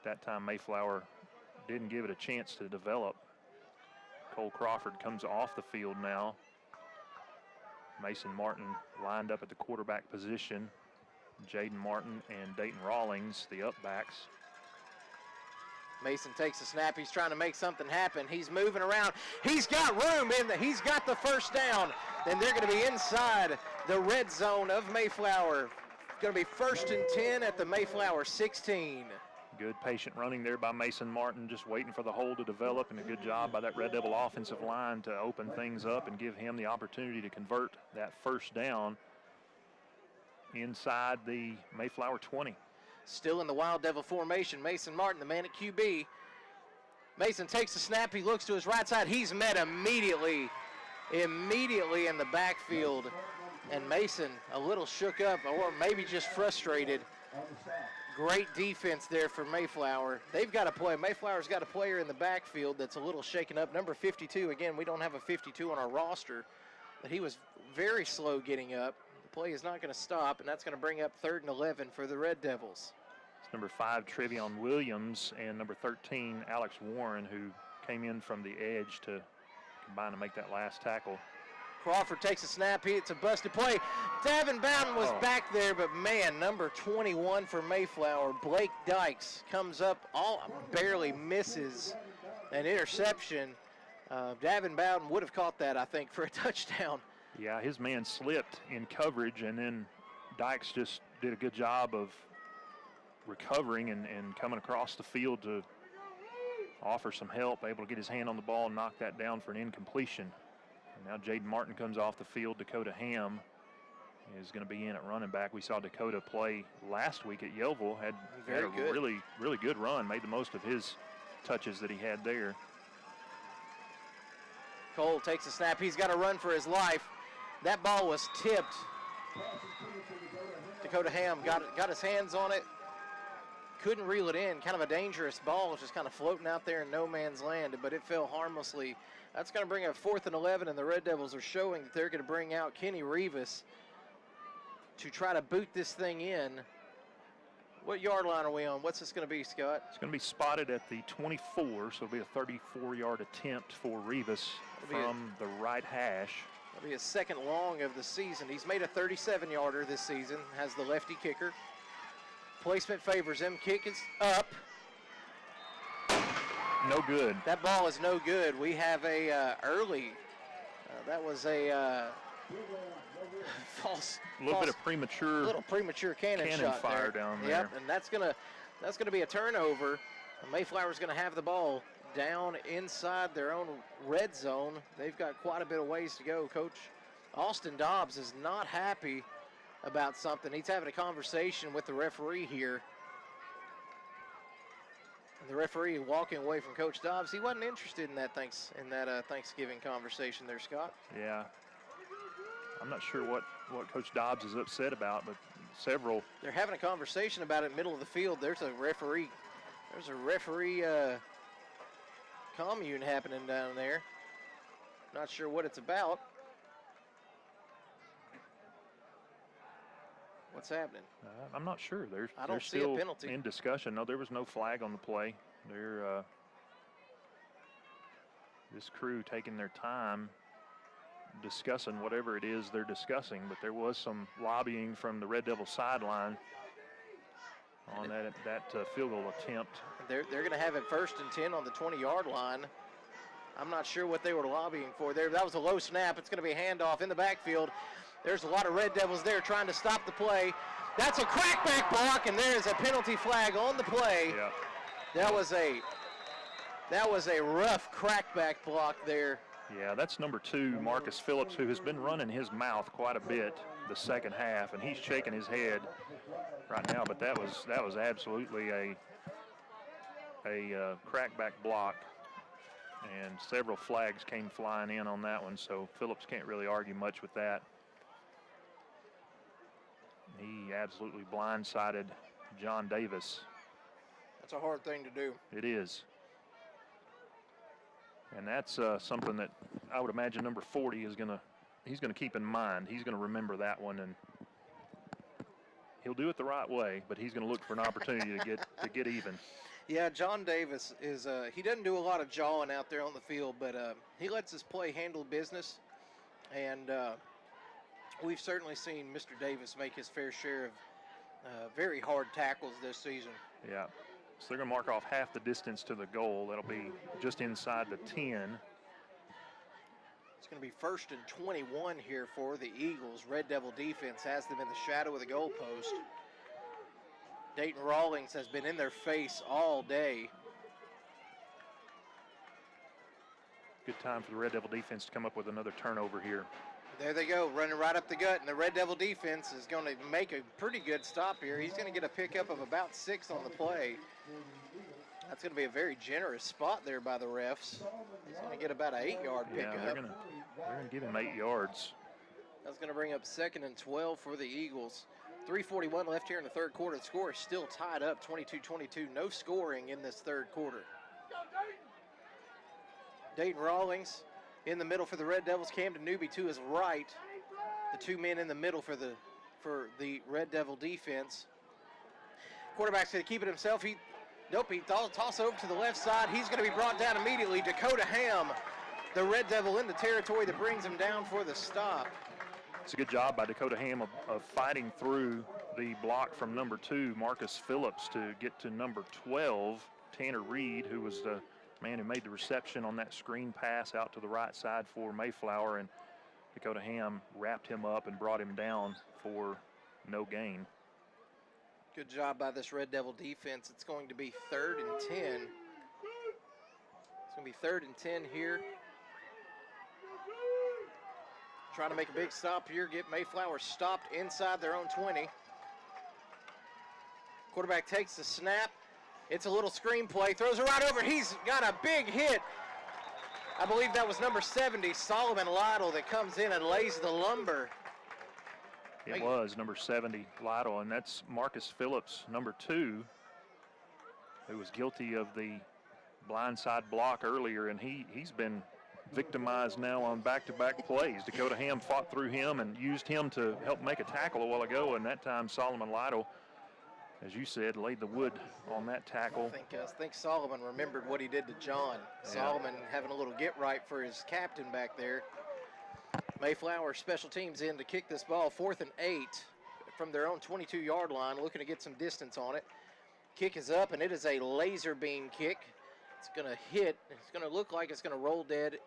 That time Mayflower didn't give it a chance to develop. Cole Crawford comes off the field now. Mason Martin lined up at the quarterback position. Jaden Martin and Dayton Rawlings, the upbacks. Mason takes a snap. He's trying to make something happen. He's moving around. He's got room in there. He's got the first down. Then they're going to be inside the red zone of Mayflower. Going to be 1st and 10 at the Mayflower 16. Good patient running there by Mason Martin, just waiting for the hole to develop, and a good job by that Red Devil offensive line to open things up and give him the opportunity to convert that first down inside the Mayflower 20. Still in the Wild Devil formation, Mason Martin, the man at QB. Mason takes the snap. He looks to his right side. He's met immediately in the backfield. And Mason a little shook up, or maybe just frustrated. Great defense there for Mayflower. They've got a play. Mayflower's got a player in the backfield that's a little shaken up. Number 52, again, we don't have a 52 on our roster, but he was very slow getting up. The play is not going to stop, and that's going to bring up 3rd and 11 for the Red Devils. It's number 5, Trevion Williams, and number 13, Alex Warren, who came in from the edge to combine to make that last tackle. Crawford takes a snap. It's a busted play. Davin Bowden was back there, but man, number 21 for Mayflower, Blake Dykes, comes up, barely misses an interception. Davin Bowden would have caught that, I think, for a touchdown. Yeah, his man slipped in coverage, and then Dykes just did a good job of recovering and coming across the field to offer some help, able to get his hand on the ball and knock that down for an incompletion. And now Jaden Martin comes off the field. Dakota Ham is going to be in at running back. We saw Dakota play last week at Yellville, had a really, really good run, made the most of his touches that he had there. Cole takes a snap. He's got to run for his life. That ball was tipped. Dakota Ham got his hands on it. Couldn't reel it in. Kind of a dangerous ball, just kind of floating out there in no man's land, but it fell harmlessly. That's going to bring up 4th and 11, and the Red Devils are showing that they're going to bring out Kenny Rivas to try to boot this thing in. What yard line are we on? What's this going to be, Scott? It's going to be spotted at the 24, so it'll be a 34-yard attempt for Rivas from the right hash. It'll be his second long of the season. He's made a 37-yarder this season, has the lefty kicker. Placement favors him. Kick is up. No good. That ball is no good. We have a early, that was a false. A little bit of premature. Little premature cannon shot fire there. down there. Yep, and that's gonna be a turnover. Mayflower's gonna have the ball down inside their own red zone. They've got quite a bit of ways to go. Coach Austin Dobbs is not happy about something. He's having a conversation with the referee here. The referee walking away from Coach Dobbs. He wasn't interested in that Thanksgiving conversation there, Scott. Yeah. I'm not sure what Coach Dobbs is upset about, but several. They're having a conversation about it in the middle of the field. There's a referee commune happening down there. Not sure what it's about. What's happening? I'm not sure. I don't they're see still a penalty. in discussion. No, there was no flag on the play. They're this crew taking their time discussing whatever it is they're discussing, but there was some lobbying from the Red Devil sideline on that field goal attempt. They're going to have it 1st and 10 on the 20-yard line. I'm not sure what they were lobbying for there. That was a low snap. It's going to be a handoff in the backfield. There's a lot of Red Devils there trying to stop the play. That's a crackback block, and there is a penalty flag on the play. Yeah. That was a rough crackback block there. Yeah, that's number 2, Marcus Phillips, who has been running his mouth quite a bit the second half, and he's shaking his head right now. But that was absolutely a crackback block, and several flags came flying in on that one. So Phillips can't really argue much with that. He absolutely blindsided John Davis. That's a hard thing to do. It is. And that's something that I would imagine number 40 is he's gonna keep in mind. He's gonna remember that one, and he'll do it the right way, but he's gonna look for an opportunity to get even. Yeah, John Davis is he doesn't do a lot of jawing out there on the field, but he lets his play handle business, and we've certainly seen Mr. Davis make his fair share of very hard tackles this season. Yeah. So they're going to mark off half the distance to the goal. That'll be just inside the 10. It's going to be 1st and 21 here for the Eagles. Red Devil defense has them in the shadow of the goalpost. Dayton Rawlings has been in their face all day. Good time for the Red Devil defense to come up with another turnover here. There they go, running right up the gut, and the Red Devil defense is going to make a pretty good stop here. He's going to get a pickup of about 6 on the play. That's going to be a very generous spot there by the refs. He's going to get about an 8-yard pickup. Yeah, they're going to give him 8 yards. That's going to bring up 2nd and 12 for the Eagles. 3:41 left here in the third quarter. The score is still tied up, 22-22. No scoring in this third quarter. Dayton Rawlings in the middle for the Red Devils. Camden Newby to his right. The 2 men in the middle for the Red Devil defense. Quarterback's going to keep it himself. He toss over to the left side. He's going to be brought down immediately. Dakota Ham, the Red Devil in the territory that brings him down for the stop. It's a good job by Dakota Ham of fighting through the block from number 2, Marcus Phillips, to get to number 12, Tanner Reed, who was man who made the reception on that screen pass out to the right side for Mayflower, and Dakota Ham wrapped him up and brought him down for no gain. Good job by this Red Devil defense. It's going to be 3rd and 10. It's going to be 3rd and 10 here. Trying to make a big stop here, get Mayflower stopped inside their own 20. Quarterback takes the snap. It's a little screen play, throws it right over. He's got a big hit. I believe that was number 70, Solomon Lytle, that comes in and lays the lumber. It was number 70, Lytle, and that's Marcus Phillips, number 2, who was guilty of the blindside block earlier, and he's been victimized now on back-to-back plays. Dakota Ham fought through him and used him to help make a tackle a while ago, and that time Solomon Lytle, as you said, laid the wood on that tackle. I think Solomon remembered what he did to John. Yeah. Solomon having a little get right for his captain back there. Mayflower special teams in to kick this ball, 4th and 8 from their own 22-yard line, looking to get some distance on it. Kick is up, and it is a laser beam kick. It's going to hit. It's going to look like it's going to roll dead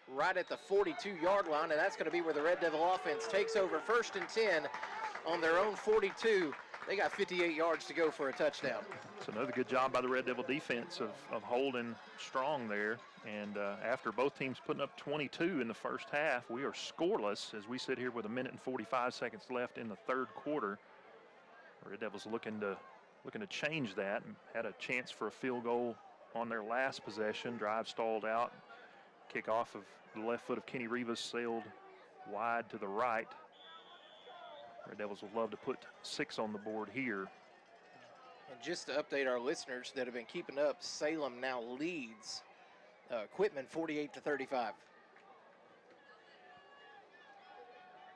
right at the 42-yard line, and that's going to be where the Red Devil offense takes over. 1st and 10 on their own 42. They got 58 yards to go for a touchdown. So another good job by the Red Devil defense of holding strong there. And after both teams putting up 22 in the first half, we are scoreless as we sit here with 1 minute and 45 seconds left in the 3rd quarter. The Red Devils looking to change that, and had a chance for a field goal on their last possession. Drive stalled out. Kick off of the left foot of Kenny Rivas sailed wide to the right. Red Devils would love to put 6 on the board here. And just to update our listeners that have been keeping up, Salem now leads Quitman 48-35.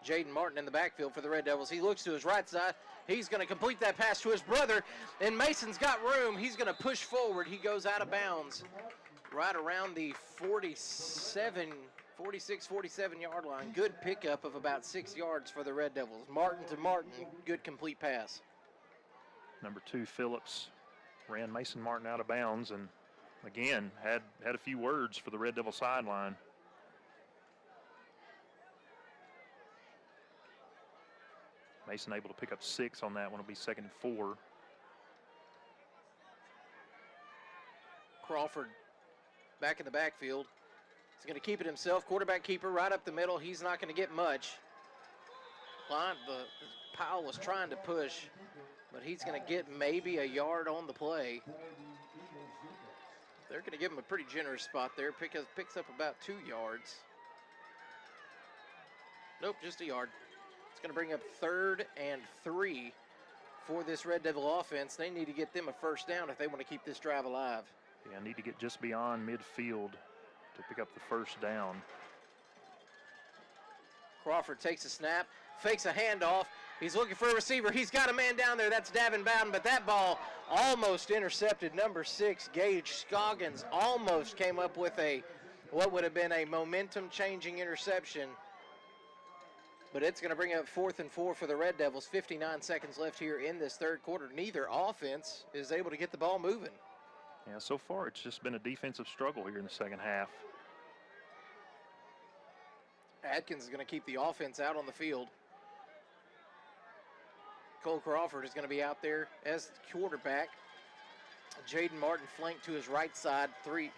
Jaden Martin in the backfield for the Red Devils. He looks to his right side. He's going to complete that pass to his brother, and Mason's got room. He's going to push forward. He goes out of bounds right around the 46, 47-yard line. Good pickup of about 6 yards for the Red Devils. Martin to Martin, good complete pass. Number 2, Phillips, ran Mason Martin out of bounds, and again, had a few words for the Red Devil sideline. Mason able to pick up 6 on that one. It'll be 2nd and 4. Crawford back in the backfield. He's going to keep it himself. Quarterback keeper right up the middle. He's not going to get much. The Powell was trying to push, but he's going to get maybe a yard on the play. They're going to give him a pretty generous spot there. Picks up about 2 yards. Nope, just a yard. It's going to bring up 3rd and 3 for this Red Devil offense. They need to get them a first down if they want to keep this drive alive. Yeah, need to get just beyond midfield to pick up the first down. Crawford takes a snap, fakes a handoff. He's looking for a receiver. He's got a man down there. That's Davin Bowden, but that ball almost intercepted. Number 6, Gage Scoggins, almost came up with what would have been a momentum-changing interception. But it's going to bring up 4th and 4 for the Red Devils. 59 seconds left here in this 3rd quarter. Neither offense is able to get the ball moving. Yeah, so far it's just been a defensive struggle here in the 2nd half. Atkins is going to keep the offense out on the field. Cole Crawford is going to be out there as quarterback. Jaden Martin flanked to his right side. Three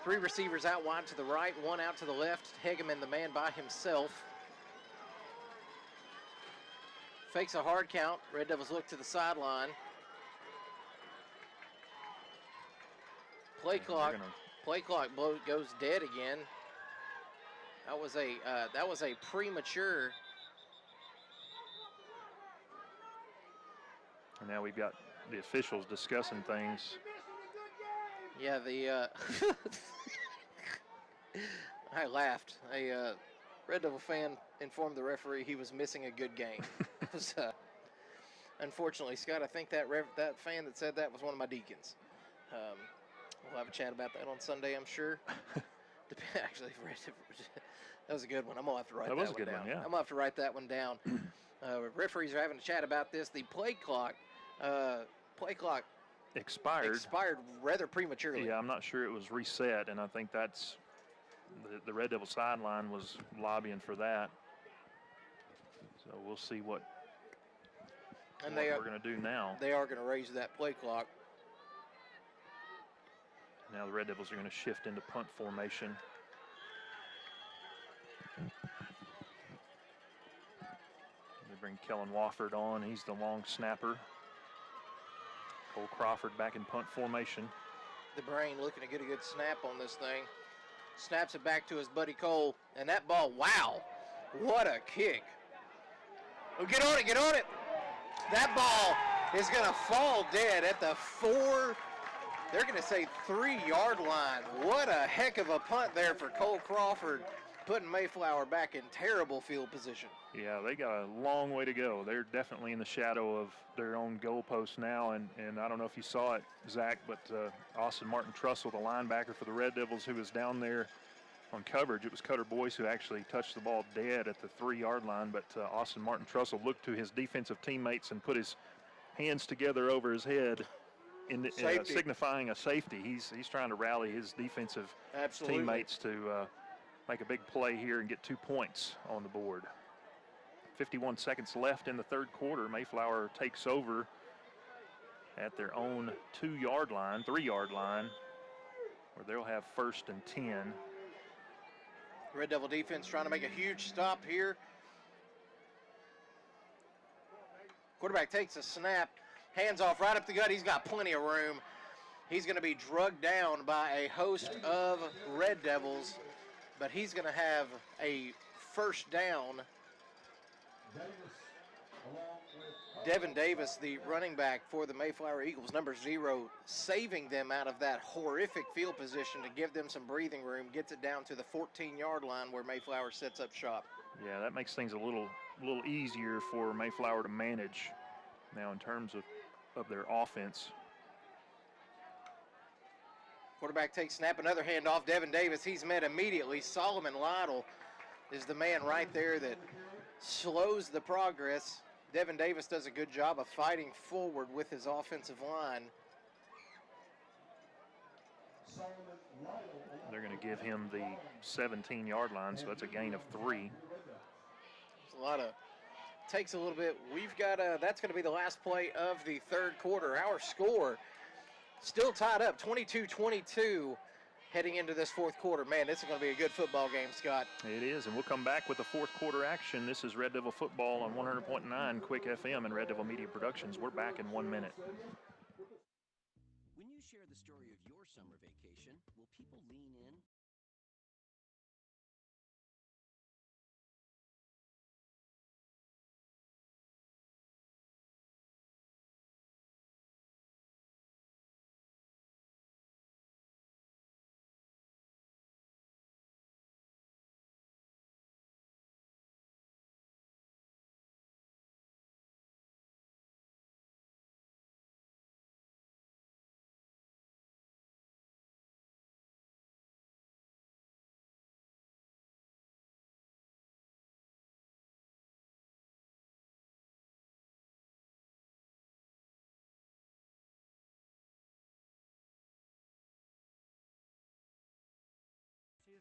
receivers out wide to the right, 1 out to the left. Hegeman, the man by himself. Fakes a hard count. Red Devils look to the sideline. Play clock goes dead again. That was a premature. And now we've got the officials discussing things. Yeah, I laughed. A Red Devil fan informed the referee he was missing a good game. Unfortunately, Scott, I think that fan that said that was one of my deacons. We'll have a chat about that on Sunday, I'm sure. Actually, that was a good one. I'm going to have to write that one down. That was a good one, yeah. I'm going to have to write that one down. Referees are having a chat about this. The play clock expired rather prematurely. Yeah, I'm not sure it was reset, and I think that's the Red Devil sideline was lobbying for that. So we'll see what we're going to do now. They are going to raise that play clock. Now the Red Devils are going to shift into punt formation. They bring Kellen Wofford on. He's the long snapper. Cole Crawford back in punt formation. The brain looking to get a good snap on this thing. Snaps it back to his buddy Cole. And that ball, wow, what a kick. Oh, get on it, get on it. That ball is going to fall dead at the 3-yard line. What a heck of a punt there for Cole Crawford, putting Mayflower back in terrible field position. Yeah, they got a long way to go. They're definitely in the shadow of their own goalpost now, and I don't know if you saw it, Zach, but Austin Martin Trussell, the linebacker for the Red Devils, who was down there on coverage. It was Cutter Boyce who actually touched the ball dead at the 3-yard line, but Austin Martin Trussell looked to his defensive teammates and put his hands together over his head, in signifying a safety. He's trying to rally his defensive teammates to make a big play here and get 2 points on the board. 51 seconds left in the third quarter. Mayflower takes over at their own 3-yard line, where they'll have 1st and 10. Red Devil defense trying to make a huge stop here. Quarterback takes a snap, hands off right up the gut. He's got plenty of room. He's going to be drugged down by a host of Red Devils, but he's going to have a first down. Devin Davis, the running back for the Mayflower Eagles, number 0, saving them out of that horrific field position to give them some breathing room, gets it down to the 14-yard line where Mayflower sets up shop. Yeah, that makes things a little easier for Mayflower to manage now in terms of their offense. Quarterback takes snap, another handoff. Devin Davis, he's met immediately. Solomon Lytle is the man right there that slows the progress. Devin Davis does a good job of fighting forward with his offensive line. They're going to give him the 17-yard line, so that's a gain of 3. Takes a little bit. We've got that's going to be the last play of the third quarter. Our score still tied up, 22-22. Heading into this fourth quarter. Man, this is going to be a good football game, Scott. It is, and we'll come back with the fourth quarter action. This is Red Devil Football on 100.9 Quick FM and Red Devil Media Productions. We're back in 1 minute. When you share the story of your summer vacation, will people lean in?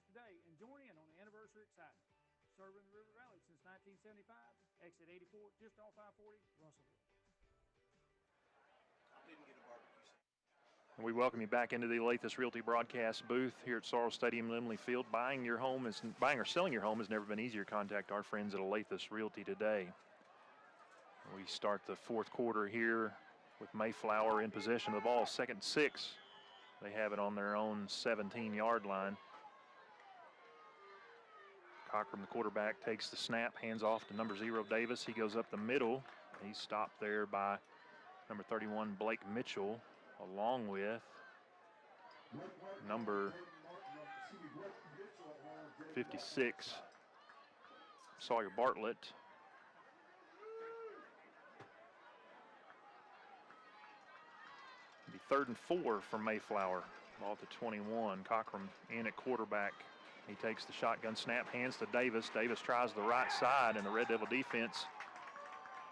Today and join in on the anniversary excitement. Serving the River Valley since 1975, exit 84, just off I-40, Russellville. We welcome you back into the Olathe Realty broadcast booth here at Sorrell Stadium, Limley Field. Buying or selling your home has never been easier. Contact our friends at Olathe Realty today. We start the fourth quarter here with Mayflower in possession of the ball. 2nd and 6. They have it on their own 17-yard line. Cockrum, the quarterback, takes the snap, hands off to number 0, Davis. He goes up the middle. He's stopped there by number 31, Blake Mitchell, along with number 56, Sawyer Bartlett. It'll be 3rd and 4 from Mayflower. Ball to 21. Cockrum in at quarterback. He takes the shotgun snap, hands to Davis. Davis tries the right side, and the Red Devil defense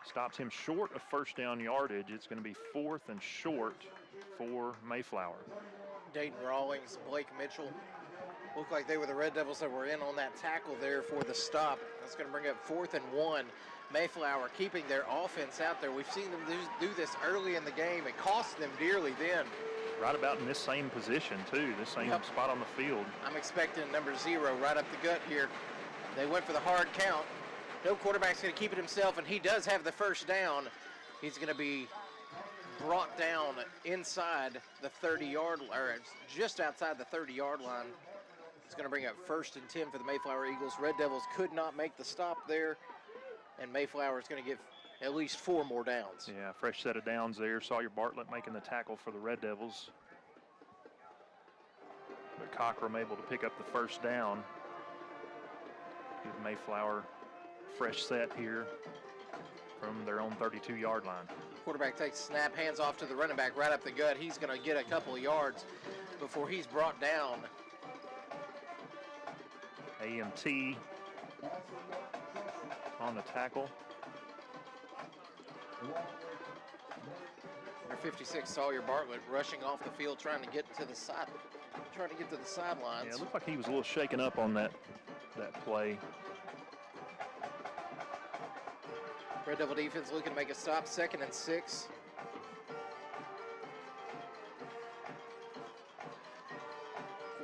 stops him short of first down yardage. It's going to be 4th and short for Mayflower. Dayton Rawlings, Blake Mitchell. Looked like they were the Red Devils that were in on that tackle there for the stop. That's going to bring up 4th and 1. Mayflower keeping their offense out there. We've seen them do this early in the game. It cost them dearly then. Right about in this same position, too, this same spot on the field. I'm expecting number 0 right up the gut here. They went for the hard count. No quarterback's going to keep it himself, and he does have the first down. He's going to be brought down inside the 30-yard, or just outside the 30-yard line. It's going to bring up 1st and 10 for the Mayflower Eagles. Red Devils could not make the stop there, and Mayflower is going to get at least 4 more downs. Yeah, fresh set of downs there. Sawyer Bartlett making the tackle for the Red Devils. But Cockrum able to pick up the first down. Give Mayflower fresh set here from their own 32-yard line. Quarterback takes snap, hands off to the running back right up the gut. He's going to get a couple of yards before he's brought down. A&T on the tackle. Number 56, Sawyer Bartlett, rushing off the field, trying to get to the sidelines. Yeah, it looked like he was a little shaken up on that play. Red Devil defense looking to make a stop, 2nd and 6.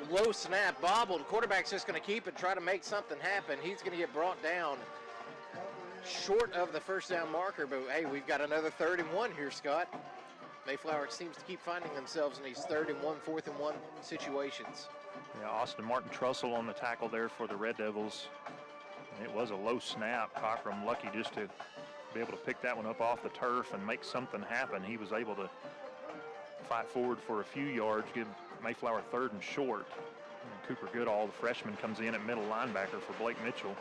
Low snap, bobbled. Quarterback's just going to keep it, try to make something happen. He's going to get brought down short of the first down marker, but hey, we've got another 3rd and 1 here, Scott. Mayflower seems to keep finding themselves in these 3rd and 1, 4th and 1 situations. Yeah, Austin Martin Trussell on the tackle there for the Red Devils. And it was a low snap. Cockrum lucky just to be able to pick that one up off the turf and make something happen. He was able to fight forward for a few yards, give Mayflower 3rd and short. And Cooper Goodall, the freshman, comes in at middle linebacker for Blake Mitchell.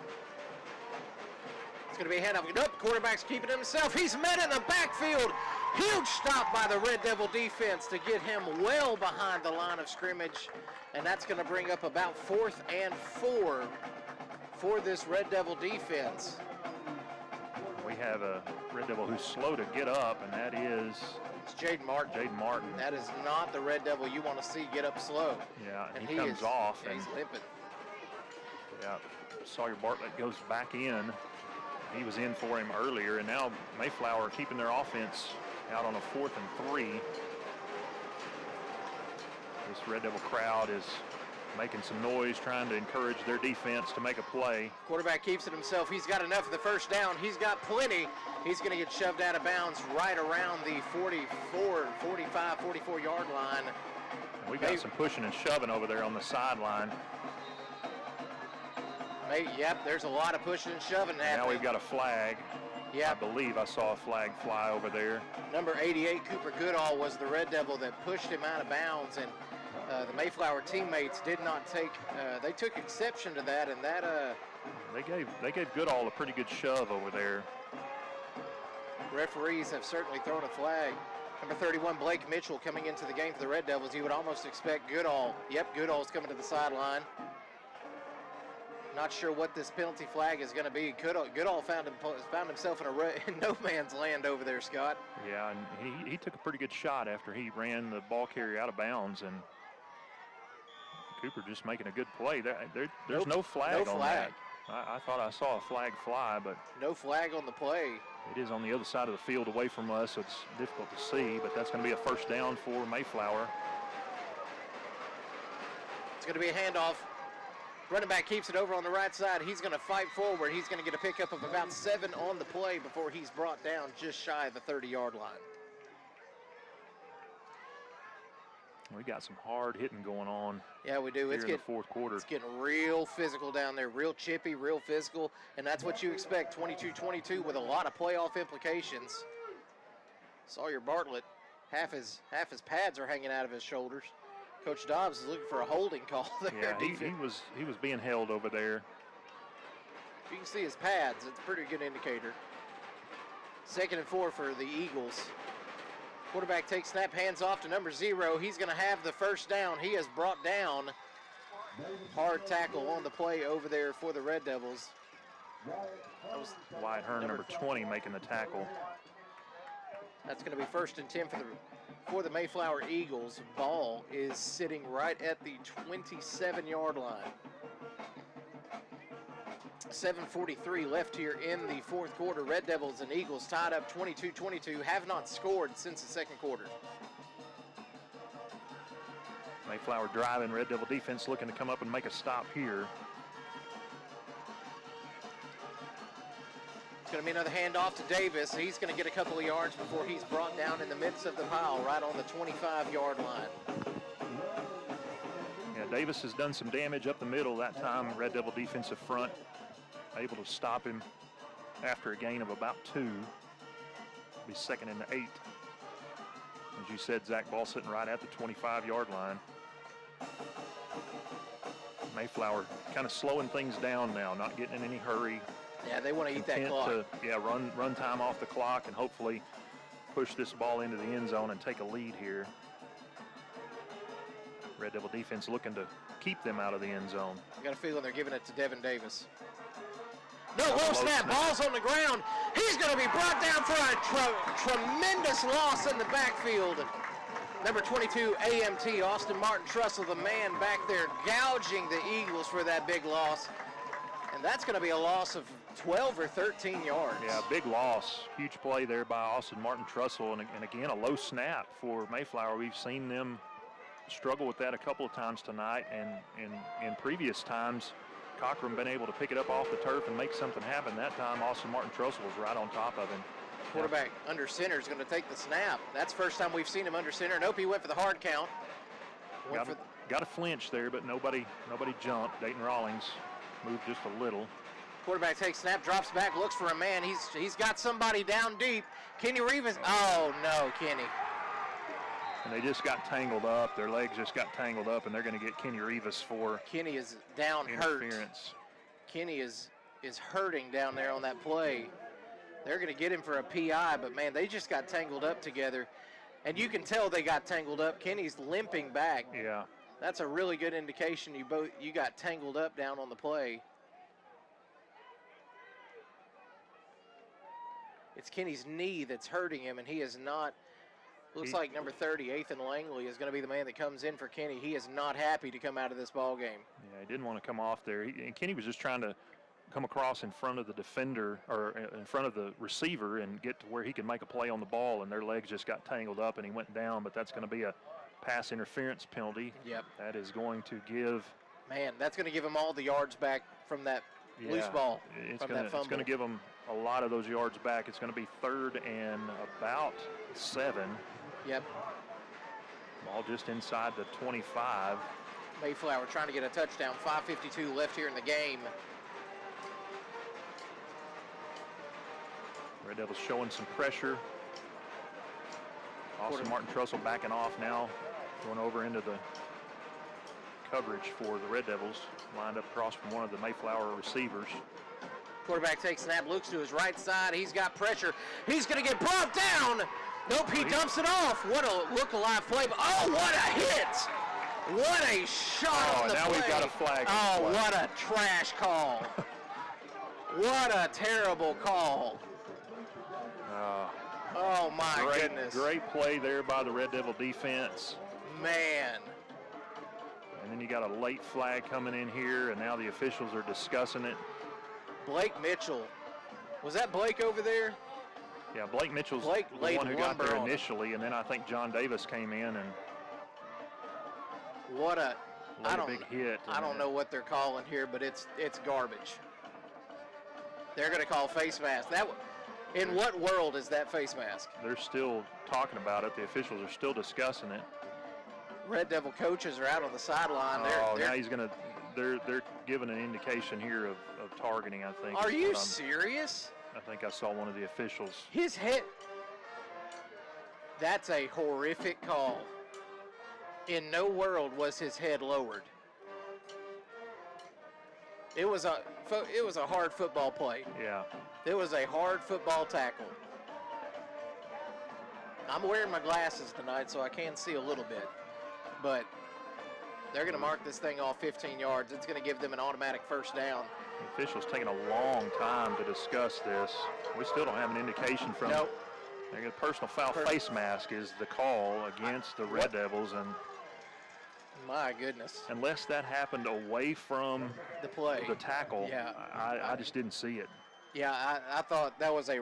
It's going to be a handoff. Nope, quarterback's keeping it himself. He's met in the backfield. Huge stop by the Red Devil defense to get him well behind the line of scrimmage. And that's going to bring up about 4th and 4 for this Red Devil defense. We have a Red Devil who's slow to get up, and that is... It's Jaden Martin. Jaden Martin. That is not the Red Devil you want to see get up slow. Yeah, and he comes off. Yeah, he's limping. Yeah, Sawyer Bartlett goes back in. He was in for him earlier, and now Mayflower keeping their offense out on a 4th and 3. This Red Devil crowd is making some noise, trying to encourage their defense to make a play. Quarterback keeps it himself. He's got enough of the first down. He's got plenty. He's going to get shoved out of bounds right around the 44, 45, 44-yard line. And we got some pushing and shoving over there on the sideline. Yep, there's a lot of pushing and shoving happening. Now we've got a flag. Yeah, I believe I saw a flag fly over there. Number 88, Cooper Goodall, was the Red Devil that pushed him out of bounds, and the Mayflower teammates did not take. They took exception to that, and that. They gave Goodall a pretty good shove over there. Referees have certainly thrown a flag. Number 31, Blake Mitchell, coming into the game for the Red Devils. You would almost expect Goodall. Yep, Goodall's coming to the sideline. Not sure what this penalty flag is going to be. Goodall found himself in no man's land over there, Scott. Yeah, and he took a pretty good shot after he ran the ball carrier out of bounds, and Cooper just making a good play. There's no flag on that. I thought I saw a flag fly, but no flag on the play. It is on the other side of the field away from us, so it's difficult to see, but that's going to be a first down for Mayflower. It's going to be a handoff. Running back keeps it over on the right side. He's going to fight forward. He's going to get a pickup of about 7 on the play before he's brought down just shy of the 30-yard line. We got some hard hitting going on. Yeah, we do. Here in the fourth quarter. It's getting real physical down there, real chippy, real physical, and that's what you expect, 22-22 with a lot of playoff implications. Sawyer Bartlett, half his pads are hanging out of his shoulders. Coach Dobbs is looking for a holding call there. Yeah, he was being held over there. If you can see his pads, it's a pretty good indicator. 2nd and 4 for the Eagles. Quarterback takes snap, hands off to number 0. He's going to have the first down. He is brought down. Hard tackle on the play over there for the Red Devils. That was Wyatt Hearn, number 20, making the tackle. That's going to be 1st and 10 for the Mayflower Eagles. Ball is sitting right at the 27-yard line. 7:43 left here in the fourth quarter. Red Devils and Eagles tied up 22-22, have not scored since the second quarter. Mayflower driving, Red Devil defense looking to come up and make a stop here. It's going to be another handoff to Davis. He's going to get a couple of yards before he's brought down in the midst of the pile, right on the 25-yard line. Yeah, Davis has done some damage up the middle that time. Red Devil defensive front able to stop him after a gain of about 2. Be 2nd and 8. As you said, Zach, ball sitting right at the 25-yard line. Mayflower kind of slowing things down now, not getting in any hurry. Yeah, they want to eat that clock. Run time off the clock and hopefully push this ball into the end zone and take a lead here. Red Devil defense looking to keep them out of the end zone. I got a feeling they're giving it to Devin Davis. No, low snap, ball's on the ground. He's going to be brought down for a tremendous loss in the backfield. Number 22, AMT, Austin Martin Trussell, the man back there gouging the Eagles for that big loss. And that's going to be a loss of 12 or 13 yards. Yeah, big loss. Huge play there by Austin Martin Trussell. And again, a low snap for Mayflower. We've seen them struggle with that a couple of times tonight. And in previous times, Cochran been able to pick it up off the turf and make something happen. That time, Austin Martin Trussell was right on top of him. Quarterback under center is going to take the snap. That's the first time we've seen him under center. Nope, he went for the hard count. Got a flinch there, but nobody jumped. Dayton Rawlings moved just a little. Quarterback takes snap, drops back, looks for a man. He's got somebody down deep. Kenny Rivas. Oh no, Kenny. And they just got tangled up. Their legs just got tangled up, and they're going to get Kenny Rivas for Kenny is down hurt. Kenny is hurting down there on that play. They're going to get him for a PI, but man, they just got tangled up together. And you can tell they got tangled up. Kenny's limping back. Yeah. That's a really good indication you got tangled up down on the play. It's Kenny's knee that's hurting him, and he is not. Looks like number 30, Ethan Langley, is going to be the man that comes in for Kenny. He is not happy to come out of this ball game. Yeah, he didn't want to come off there. And Kenny was just trying to come across in front of the defender or in front of the receiver and get to where he could make a play on the ball, and their legs just got tangled up and he went down. But that's going to be a pass interference penalty. Yep. That is going to give. Man, that's going to give him all the yards back from that loose ball. It's going to give them a lot of those yards back. It's going to be 3rd and about 7. Yep. Ball just inside the 25. Mayflower trying to get a touchdown. 5:52 left here in the game. Red Devils showing some pressure. Austin Martin Trussell backing off now, going over into the coverage for the Red Devils, lined up across from one of the Mayflower receivers. Quarterback takes snap, looks to his right side. He's got pressure. He's going to get brought down. Nope, he dumps it off. What a look-alive play. Oh, what a hit. What a shot on the now play. We've got a flag. Oh, what a trash call. What a terrible call. Oh, my goodness. Great play there by the Red Devil defense. Man. And then you got a late flag coming in here, and now the officials are discussing it. Blake Mitchell. Was that Blake over there? Yeah, Blake Mitchell's the one who got there initially, and then I think John Davis came in and what a big hit. I don't know what they're calling here, but it's garbage. They're going to call face mask. In what world is that face mask? They're still talking about it. The officials are still discussing it. Red Devil coaches are out on the sideline. Now he's going to. They're giving an indication here of targeting, I think. Are you serious? I think I saw one of the officials. His head. That's a horrific call. In no world was his head lowered. It was a hard football play. Yeah. It was a hard football tackle. I'm wearing my glasses tonight, so I can see a little bit. But they're going to mark this thing off 15 yards. It's going to give them an automatic first down. The officials taking a long time to discuss this. We still don't have an indication from They get personal foul face mask is the call against the Red Devils, and my goodness. Unless that happened away from the play, the tackle, yeah. I just didn't see it. Yeah, I thought that was a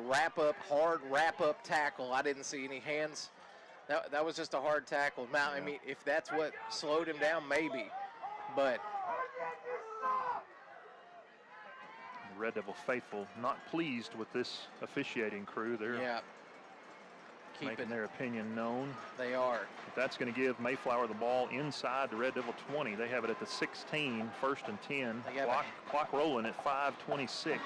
hard wrap-up tackle. I didn't see any hands. That was just a hard tackle. Now, I mean, if that's what slowed him down, maybe. But the Red Devil faithful not pleased with this officiating crew. They're making their opinion known. They are. But that's going to give Mayflower the ball inside the Red Devil 20. They have it at the 16, 1st and 10. Clock rolling at 5:26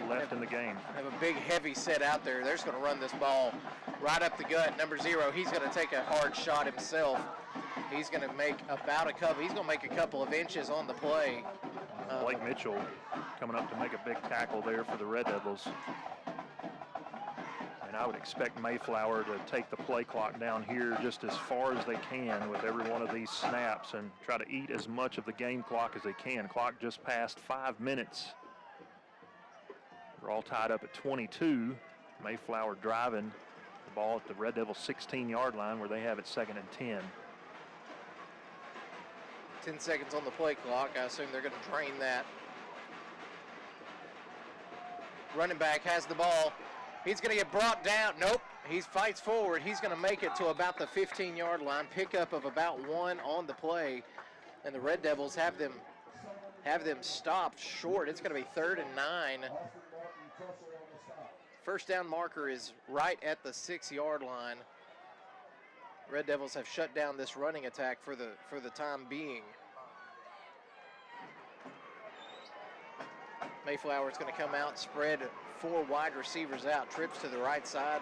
left in the game. They have a big, heavy set out there. They're just going to run this ball right up the gut. Number 0, he's going to take a hard shot himself. He's going to make he's going to make a couple of inches on the play. Blake Mitchell coming up to make a big tackle there for the Red Devils. And I would expect Mayflower to take the play clock down here just as far as they can with every one of these snaps and try to eat as much of the game clock as they can. Clock just passed 5 minutes. They're all tied up at 22. Mayflower driving the ball at the Red Devil 16-yard line where they have it 2nd and 10. 10 seconds on the play clock. I assume they're going to drain that. Running back has the ball. He's going to get brought down. Nope. He fights forward. He's going to make it to about the 15-yard line. Pickup of about 1 on the play. And the Red Devils have them stopped short. It's going to be 3rd and 9. First down marker is right at the 6-yard line. Red Devils have shut down this running attack for the time being. Mayflower's going to come out, spread 4 wide receivers out, trips to the right side.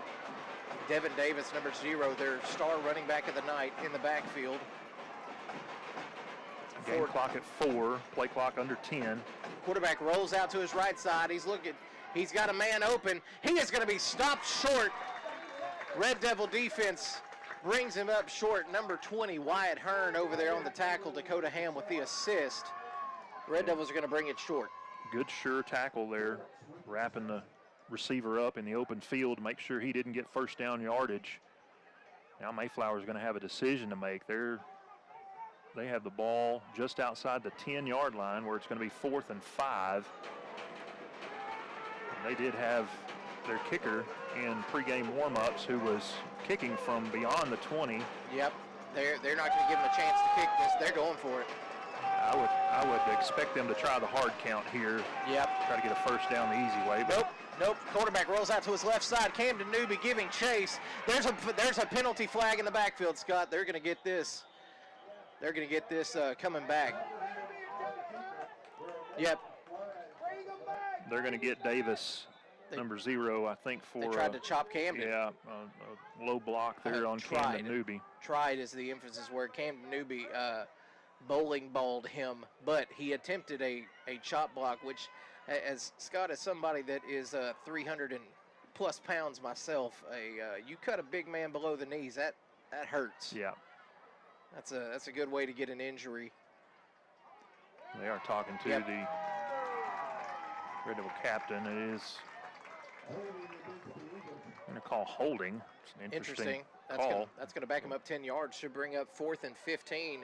Devin Davis, number 0, their star running back of the night, in the backfield. Game clock at 4, play clock under 10. Quarterback rolls out to his right side. He's got a man open. He is going to be stopped short. Red Devil defense brings him up short. Number 20, Wyatt Hearn over there on the tackle. Dakota Ham with the assist. Red Devils are going to bring it short. Good sure tackle there, wrapping the receiver up in the open field to make sure he didn't get first down yardage. Now Mayflower's going to have a decision to make. They have the ball just outside the 10-yard line where it's going to be 4th and 5. And they did have their kicker in pregame warm-ups who was kicking from beyond the 20. Yep, they're not going to give him a chance to kick this. They're going for it. I would expect them to try the hard count here. Yep. Try to get a first down the easy way. Nope. Quarterback rolls out to his left side. Camden Newby giving chase. There's a penalty flag in the backfield, Scott. They're going to get this. They're going to get this coming back. Yep. They're going to get Davis, number 0, I think, for. They tried to chop Camden. Yeah, a low block there on Camden Newby. Tried is the emphasis word. Camden Newby bowling balled him, but he attempted a chop block, which, as Scott, as somebody that is 300 and plus pounds myself, you cut a big man below the knees, that hurts. Yeah. That's a good way to get an injury. They are talking to the Red Devil captain. It is going to call holding. It's an interesting call. That's going to back him up 10 yards. Should bring up 4th and 15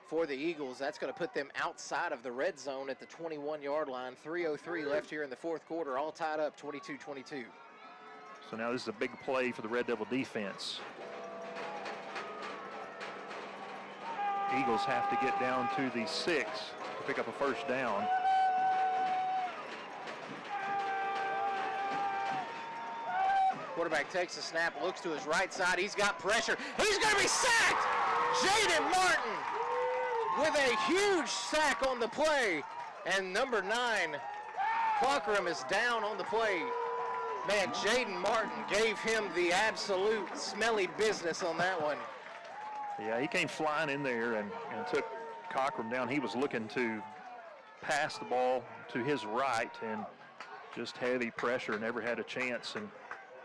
for the Eagles. That's going to put them outside of the red zone at the 21-yard line. 3:03 left here in the 4th quarter, all tied up 22-22. So now this is a big play for the Red Devil defense. Eagles have to get down to the 6 to pick up a first down. Quarterback takes a snap, looks to his right side. He's got pressure. He's going to be sacked! Jaden Martin with a huge sack on the play. And number 9, Clockram, is down on the play. Man, Jaden Martin gave him the absolute smelly business on that one. Yeah, he came flying in there and took Cockram down. He was looking to pass the ball to his right and just heavy pressure, never had a chance. And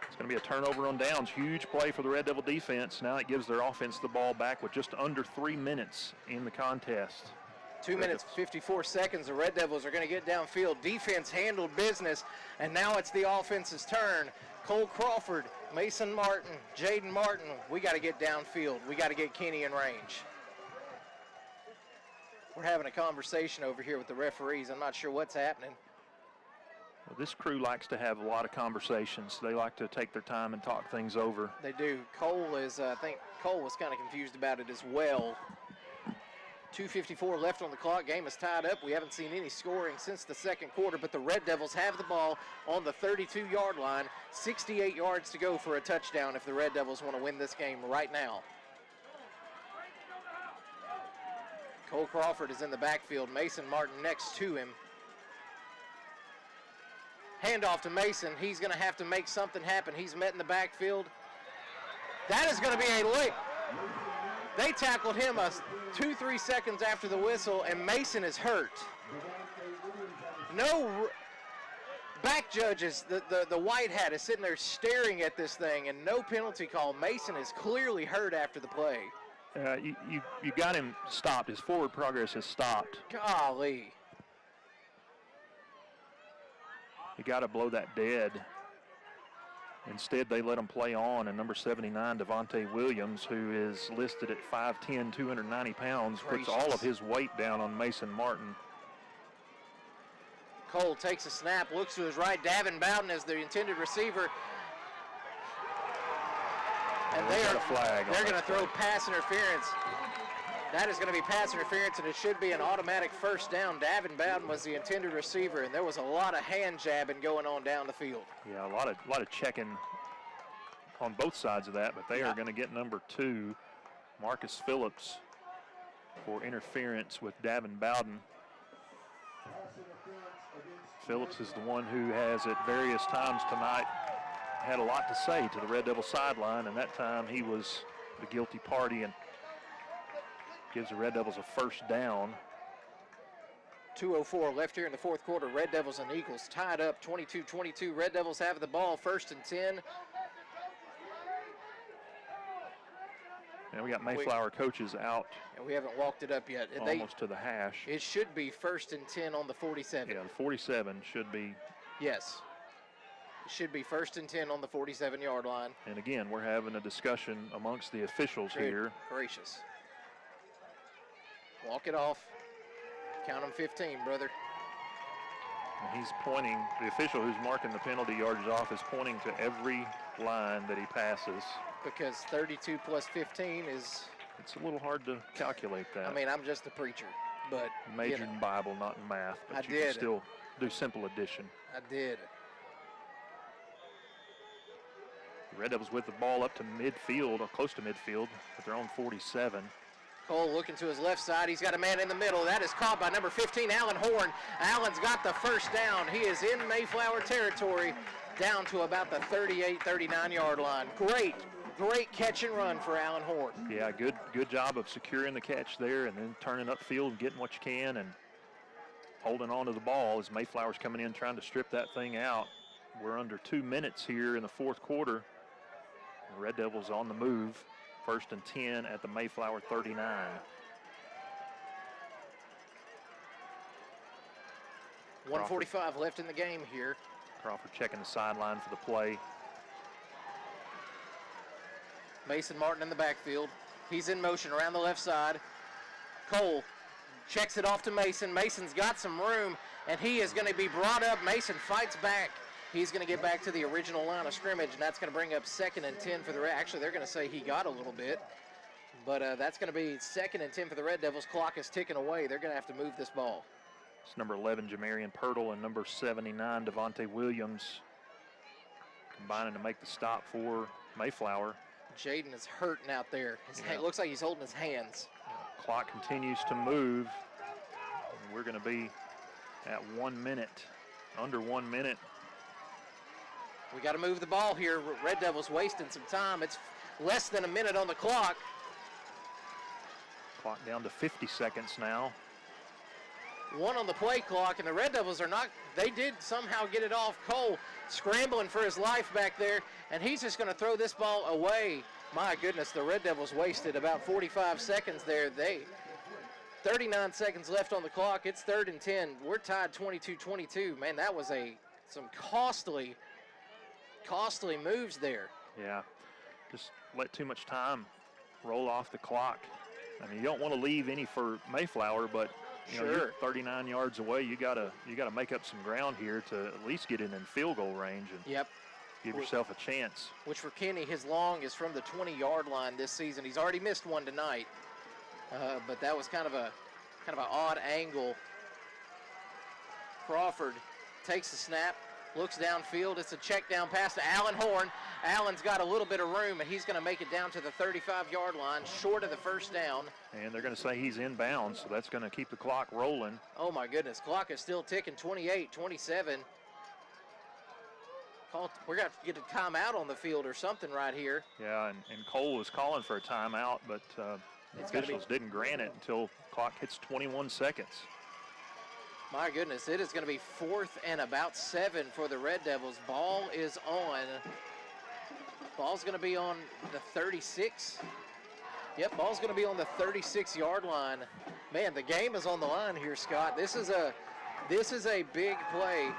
it's going to be a turnover on downs. Huge play for the Red Devil defense. Now it gives their offense the ball back with just under 3 minutes in the contest. 2 minutes, 54 seconds. The Red Devils are going to get downfield. Defense handled business, and now it's the offense's turn. Cole Crawford Mason Martin, Jaden Martin, we got to get downfield. We got to get Kenny in range. We're having a conversation over here with the referees. I'm not sure what's happening. Well, this crew likes to have a lot of conversations. They like to take their time and talk things over. They do. Cole is, I think Cole was kind of confused about it as well. 2:54 left on the clock. Game is tied up. We haven't seen any scoring since the second quarter, but the Red Devils have the ball on the 32-yard line. 68 yards to go for a touchdown if the Red Devils want to win this game right now. Cole Crawford is in the backfield. Mason Martin next to him. Handoff to Mason. He's going to have to make something happen. He's met in the backfield. That is going to be a lick. They tackled him 2-3 seconds after the whistle, and Mason is hurt. No back judges, the white hat is sitting there staring at this thing, and no penalty call. Mason is clearly hurt after the play. You got him stopped. His forward progress has stopped. Golly. You got to blow that dead. Instead, they let him play on, and number 79, Devontae Williams, who is listed at 5'10", 290 pounds, puts all of his weight down on Mason Martin. Cole takes a snap, looks to his right. Davin Bowden is the intended receiver. And they're going to throw pass interference. That is going to be pass interference, and it should be an automatic first down. Davin Bowden was the intended receiver, and there was a lot of hand jabbing going on down the field. Yeah, a lot of checking on both sides of that, but they are going to get number 2, Marcus Phillips, for interference with Davin Bowden. Phillips is the one who has at various times tonight had a lot to say to the Red Devil sideline, and that time he was the guilty party and gives the Red Devils a first down. 2:04 left here in the fourth quarter. Red Devils and Eagles tied up 22-22. Red Devils have the ball, 1st and 10. And we got Mayflower coaches out. And we haven't walked it up yet. Almost to the hash. It should be 1st and 10 on the 47. Yeah, the 47 should be. Yes. It should be 1st and 10 on the 47-yard line. And again, we're having a discussion amongst the officials here. Gracious. Walk it off. Count them 15, brother. And he's pointing, the official who's marking the penalty yardage off is pointing to every line that he passes. Because 32 plus 15 is... It's a little hard to calculate that. I mean, I'm just a preacher, but... Majored in Bible, not in math, but you can still do simple addition. I did. The Red Devils with the ball up to midfield, or close to midfield, at their own 47. Cole looking to his left side. He's got a man in the middle. That is caught by number 15, Allen Horn. Allen's got the first down. He is in Mayflower territory, down to about the 38, 39-yard line. Great catch and run for Allen Horn. Yeah, good job of securing the catch there and then turning upfield and getting what you can and holding on to the ball as Mayflower's coming in trying to strip that thing out. We're under 2 minutes here in the fourth quarter. The Red Devils on the move. 1st and 10 at the Mayflower 39. $1:45 left in the game here. Crawford checking the sideline for the play. Mason Martin in the backfield. He's in motion around the left side. Cole checks it off to Mason. Mason's got some room, and he is going to be brought up. Mason fights back. He's going to get back to the original line of scrimmage, and that's going to bring up 2nd and 10 for the Red. Actually, they're going to say he got a little bit, but that's going to be 2nd and 10 for the Red Devils. Clock is ticking away. They're going to have to move this ball. It's number 11, Jamarian Pirtle, and number 79, Devontae Williams, combining to make the stop for Mayflower. Jaden is hurting out there. It looks like he's holding his hands. Clock continues to move. We're going to be at 1 minute, under 1 minute. We got to move the ball here. Red Devils wasting some time. It's less than a minute on the clock. Clock down to 50 seconds now. 1 on the play clock, and the Red Devils are not, they did somehow get it off. Cole scrambling for his life back there, and he's just going to throw this ball away. My goodness, the Red Devils wasted about 45 seconds there. 39 seconds left on the clock. It's 3rd and 10. We're tied 22-22. Man, that was some costly moves there. Yeah, just let too much time roll off the clock. I mean, you don't want to leave any for Mayflower, but you know, you're 39 yards away. You gotta make up some ground here to at least get in field goal range and give yourself a chance. Which for Kenny, his long is from the 20-yard line this season. He's already missed one tonight, but that was kind of an odd angle. Crawford takes the snap, looks downfield. It's a check down pass to Allen Horn. Allen's got a little bit of room, and he's going to make it down to the 35-yard line, short of the first down. And they're going to say he's inbounds, so that's going to keep the clock rolling. Oh, my goodness. Clock is still ticking, 28, 27. We're going to get a timeout on the field or something right here. Yeah, and Cole was calling for a timeout, but officials didn't grant it until clock hits 21 seconds. My goodness, it is going to be 4th and about 7 for the Red Devils. Ball is on. Ball's going to be on the 36. Yep, ball's going to be on the 36-yard line. Man, the game is on the line here, Scott. This is a big play.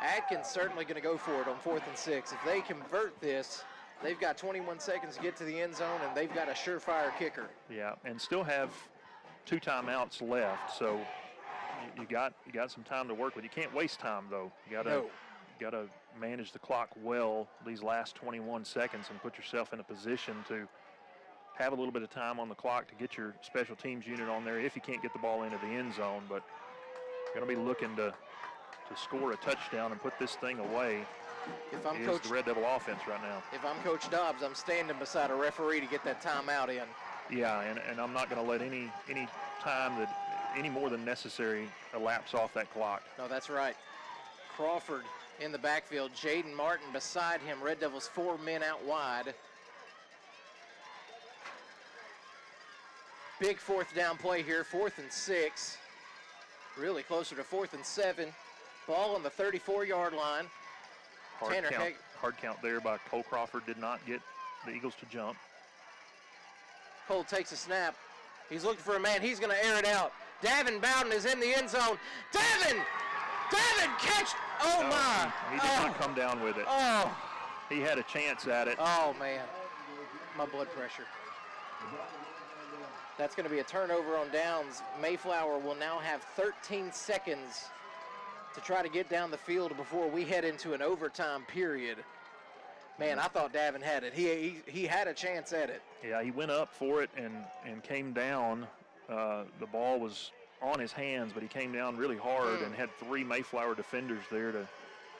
Atkins certainly going to go for it on 4th and 6. If they convert this, they've got 21 seconds to get to the end zone, and they've got a surefire kicker. Yeah, and still have 2 timeouts left, so you got some time to work with. You can't waste time though. You gotta manage the clock well these last 21 seconds and put yourself in a position to have a little bit of time on the clock to get your special teams unit on there if you can't get the ball into the end zone. But you're gonna be looking to score a touchdown and put this thing away. If I'm the Red Devil offense right now. If I'm Coach Dobbs, I'm standing beside a referee to get that timeout in. Yeah, and I'm not going to let any time that any more than necessary elapse off that clock. No, that's right. Crawford in the backfield. Jaden Martin beside him. Red Devils 4 men out wide. Big 4th down play here. 4th and 6. Really closer to 4th and 7. Ball on the 34-yard line. Hard count there by Cole Crawford. Did not get the Eagles to jump. Cole takes a snap. He's looking for a man. He's going to air it out. Davin Bowden is in the end zone. Davin catch. Oh, no, my. He did not come down with it. Oh. He had a chance at it. Oh, man. My blood pressure. That's going to be a turnover on downs. Mayflower will now have 13 seconds to try to get down the field before we head into an overtime period. Man, I thought Davin had it. He had a chance at it. Yeah, he went up for it and came down. The ball was on his hands, but he came down really hard and had 3 Mayflower defenders there to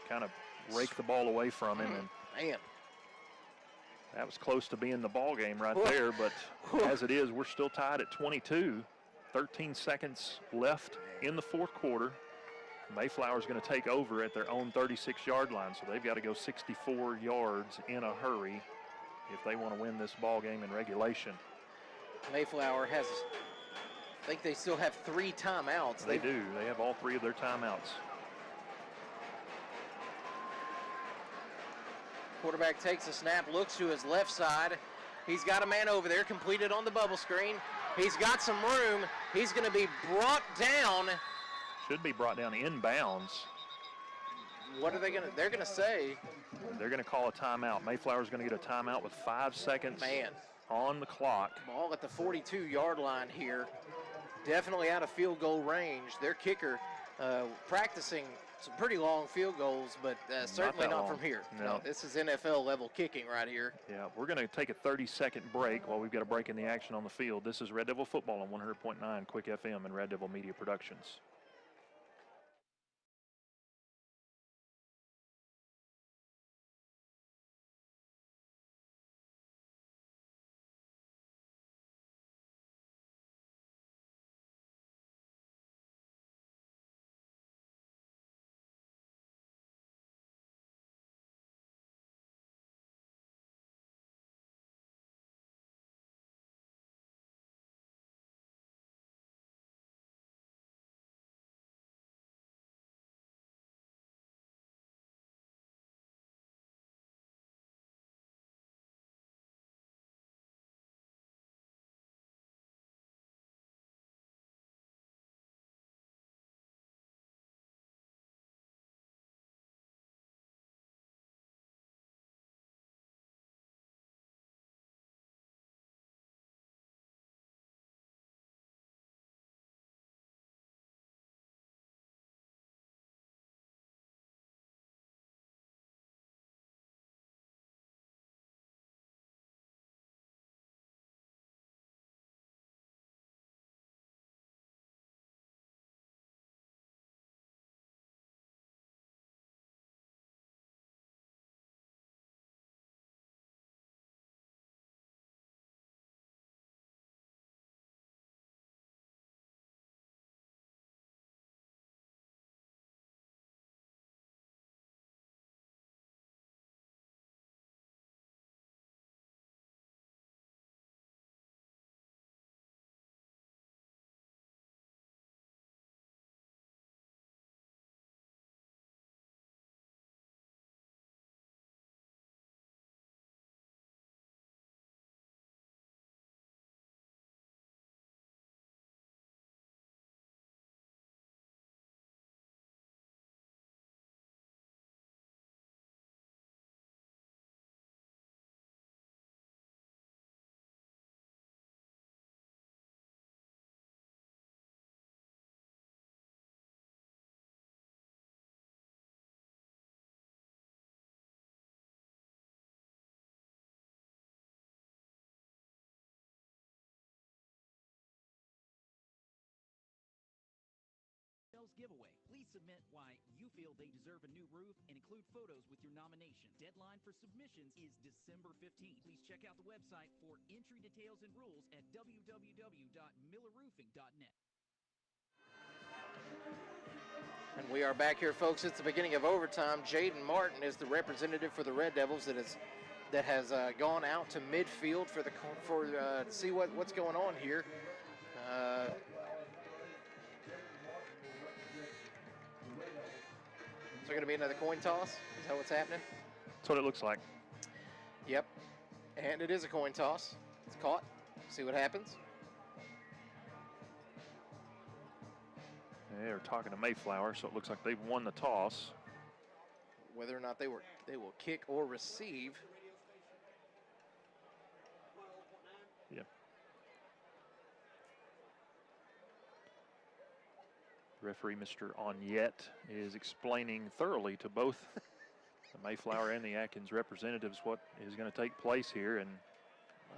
kind of rake the ball away from him. And man, that was close to being the ball game right there, but as it is, we're still tied at 22. 13 seconds left in the 4th quarter. Mayflower's going to take over at their own 36-yard line, so they've got to go 64 yards in a hurry if they want to win this ball game in regulation. Mayflower has, I think they still have 3 timeouts. They do. They have all 3 of their timeouts. Quarterback takes a snap, looks to his left side. He's got a man over there, completed on the bubble screen. He's got some room. He's going to be brought down. Should be brought down inbounds. What are they going to, they're going to say? They're going to call a timeout. Mayflower's going to get a timeout with 5 seconds on the clock. Ball at the 42-yard line here. Definitely out of field goal range. Their kicker practicing some pretty long field goals, but certainly not from here. No, this is NFL level kicking right here. Yeah, we're going to take a 30-second break while we've got a break in the action on the field. This is Red Devil Football on 100.9 Quick FM and Red Devil Media Productions. giveaway. Please submit why you feel they deserve a new roof and include photos with your nomination. Deadline for submissions is December 15th. Please check out the website for entry details and rules at www.millerroofing.net. And we are back here, folks. It's the beginning of overtime. Jaden Martin is the representative for the Red Devils that has gone out to midfield to see what's going on here. Is there going to be another coin toss? Is that what's happening? That's what it looks like. Yep. And it is a coin toss. It's caught. See what happens. They're talking to Mayflower, so it looks like they've won the toss. Whether or not they will kick or receive. Yeah. Referee Mr. Onyet is explaining thoroughly to both the Mayflower and the Atkins representatives what is going to take place here, and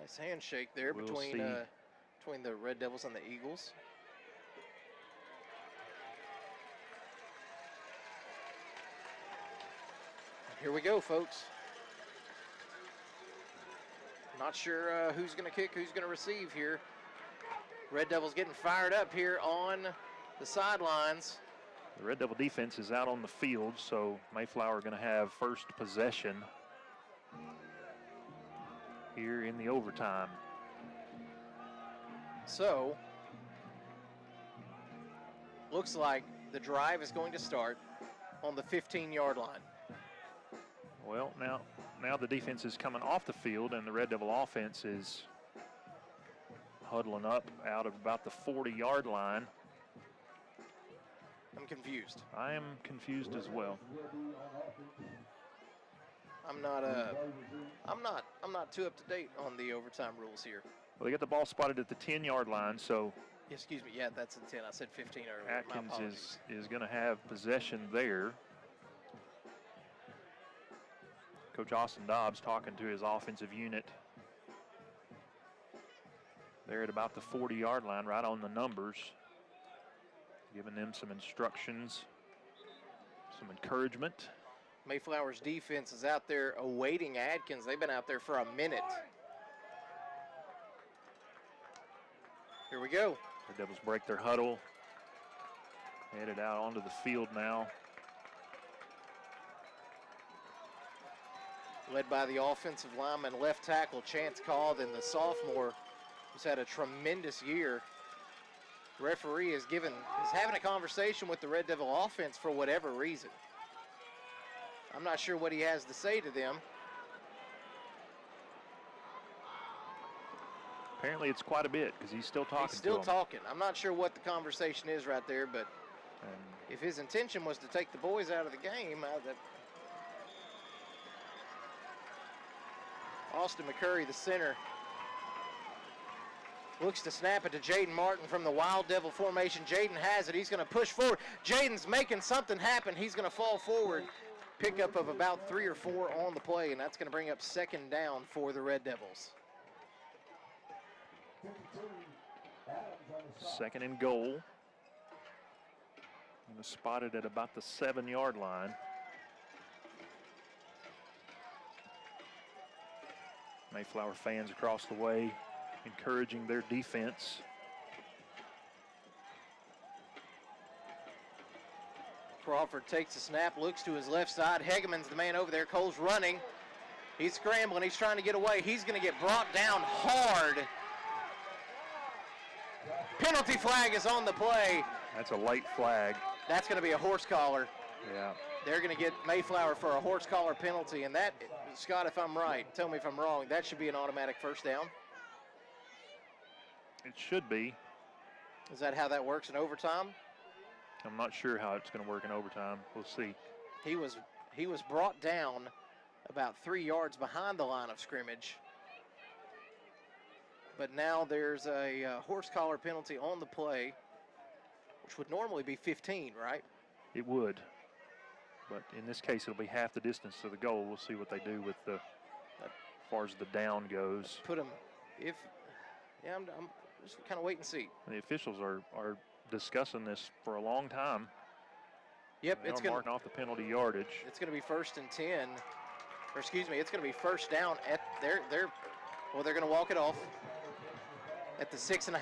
nice handshake there between the Red Devils and the Eagles. Here we go, folks. Not sure who's going to kick, who's going to receive here. Red Devils getting fired up here on the sidelines. The Red Devil defense is out on the field, so Mayflower going to have first possession here in the overtime. So, looks like the drive is going to start on the 15-yard line. Well, now the defense is coming off the field, and the Red Devil offense is huddling up out of about the 40-yard line. I'm confused. I am confused as well. I'm not too up to date on the overtime rules here. Well, they got the ball spotted at the 10-yard line, so excuse me, yeah, that's the 10. I said 15 earlier. Atkins is going to have possession there. Coach Austin Dobbs talking to his offensive unit. They're at about the 40-yard line, right on the numbers, giving them some instructions, some encouragement. Mayflower's defense is out there awaiting Atkins. They've been out there for a minute. Here we go. The Devils break their huddle. Headed out onto the field now. Led by the offensive lineman, left tackle Chance Call, and the sophomore who's had a tremendous year. Referee is having a conversation with the Red Devil offense for whatever reason. I'm not sure what he has to say to them. Apparently it's quite a bit because he's still talking. He's still to them. talking. I'm not sure what the conversation is right there, but if his intention was to take the boys out of the game, Austin McCurry, the center, looks to snap it to Jaden Martin from the Wild Devil formation. Jaden has it. He's going to push forward. Jaden's making something happen. He's going to fall forward. Pickup of about 3 or 4 on the play, and that's going to bring up second down for the Red Devils. Second and goal. And spotted at about the 7-yard line. Mayflower fans across the way encouraging their defense. Crawford takes the snap, looks to his left side. Hegeman's the man over there. Cole's running. He's scrambling. He's trying to get away. He's going to get brought down hard. Penalty flag is on the play. That's a late flag. That's going to be a horse collar. Yeah. They're going to get Mayflower for a horse collar penalty, and that, Scott, if I'm right, tell me if I'm wrong, that should be an automatic first down. It should be. Is that how that works in overtime? I'm not sure how it's going to work in overtime. We'll see. He was brought down about 3 yards behind the line of scrimmage. But now there's a horse collar penalty on the play, which would normally be 15, right? It would. But in this case, it'll be half the distance to the goal. We'll see what they do with as far as the down goes. I'm just kind of wait and see. And the officials are discussing this for a long time. Yep, They it's are going marking off the penalty yardage. It's going to be 1st and 10. Or excuse me, it's going to be first down at they're going to walk it off at the 6.5.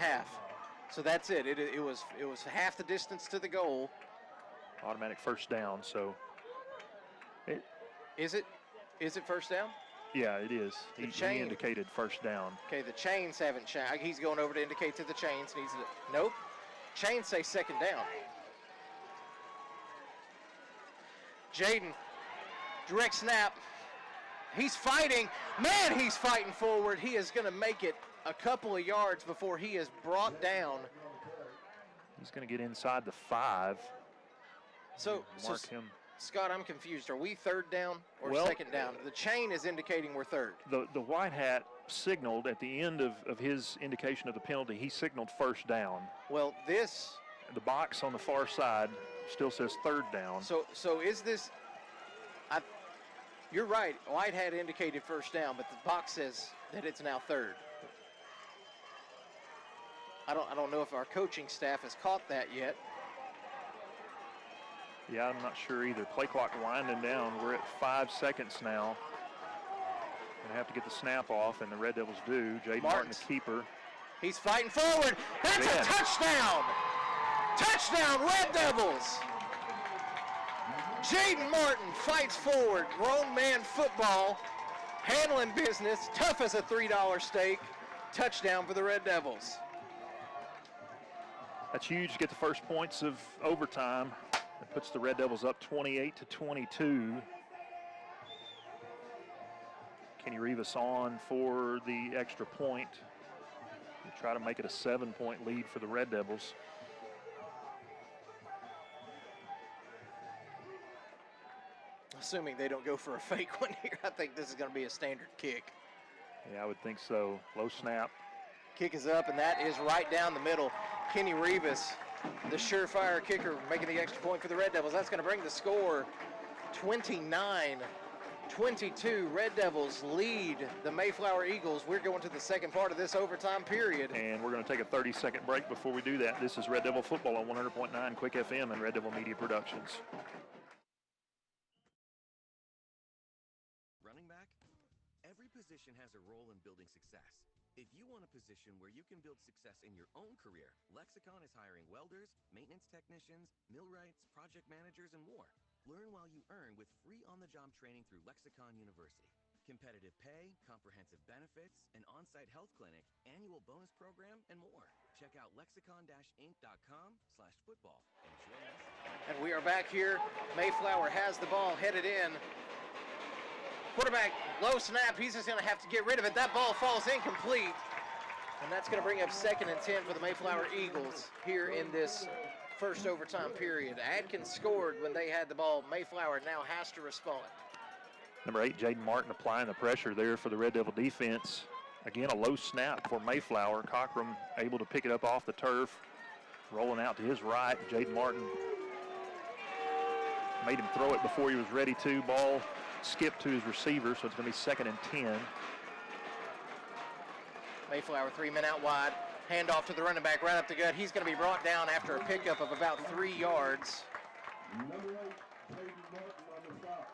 So that's it. It was half the distance to the goal. Automatic first down. So, Is it first down? Yeah, it is. He indicated first down. Okay, the chains haven't changed. He's going over to indicate to the chains. Nope. Chains say second down. Jaden, direct snap. He's fighting. Man, he's fighting forward. He is going to make it a couple of yards before he is brought down. He's going to get inside the 5. So him. Scott, I'm confused. Are we third down or second down? The chain is indicating we're third. The white hat signaled at the end of his indication of the penalty, he signaled first down. Well, the box on the far side still says third down. So is this, you're right, white hat indicated first down, but the box says that it's now third. I don't know if our coaching staff has caught that yet. Yeah, I'm not sure either. Play clock winding down. We're at 5 seconds now. Gonna have to get the snap off, and the Red Devils do. Jaden Martin, the keeper. He's fighting forward. That's a touchdown! Touchdown, Red Devils! Jaden Martin fights forward. Grown man football, handling business, tough as a $3 steak. Touchdown for the Red Devils. That's huge to get the first points of overtime. It puts the Red Devils up 28-22. Kenny Rivas on for the extra point. We'll try to make it a 7-point lead for the Red Devils. Assuming they don't go for a fake one here, I think this is going to be a standard kick. Yeah, I would think so. Low snap. Kick is up, and that is right down the middle. Kenny Rivas, the surefire kicker, making the extra point for the Red Devils. That's going to bring the score 29-22. Red Devils lead the Mayflower Eagles. We're going to the second part of this overtime period. And we're going to take a 30-second break before we do that. This is Red Devil Football on 100.9 Quick FM and Red Devil Media Productions. Running back? Every position has a role in building success. If you want a position where you can build success in your own career, Lexicon is hiring welders, maintenance technicians, millwrights, project managers, and more. Learn while you earn with free on-the-job training through Lexicon University. Competitive pay, comprehensive benefits, an on-site health clinic, annual bonus program, and more. Check out lexicon-inc.com/football and join us. And we are back here. Mayflower has the ball headed in. Quarterback, low snap. He's just going to have to get rid of it. That ball falls incomplete. And that's going to bring up 2nd and 10 for the Mayflower Eagles here in this first overtime period. Atkins scored when they had the ball. Mayflower now has to respond. Number 8, Jaden Martin applying the pressure there for the Red Devil defense. Again, a low snap for Mayflower. Cockrum able to pick it up off the turf. Rolling out to his right. Jaden Martin made him throw it before he was ready to. Ball skipped to his receiver, so it's going to be 2nd and 10. Mayflower 3 men out wide. Handoff to the running back right up the gut. He's going to be brought down after a pickup of about 3 yards.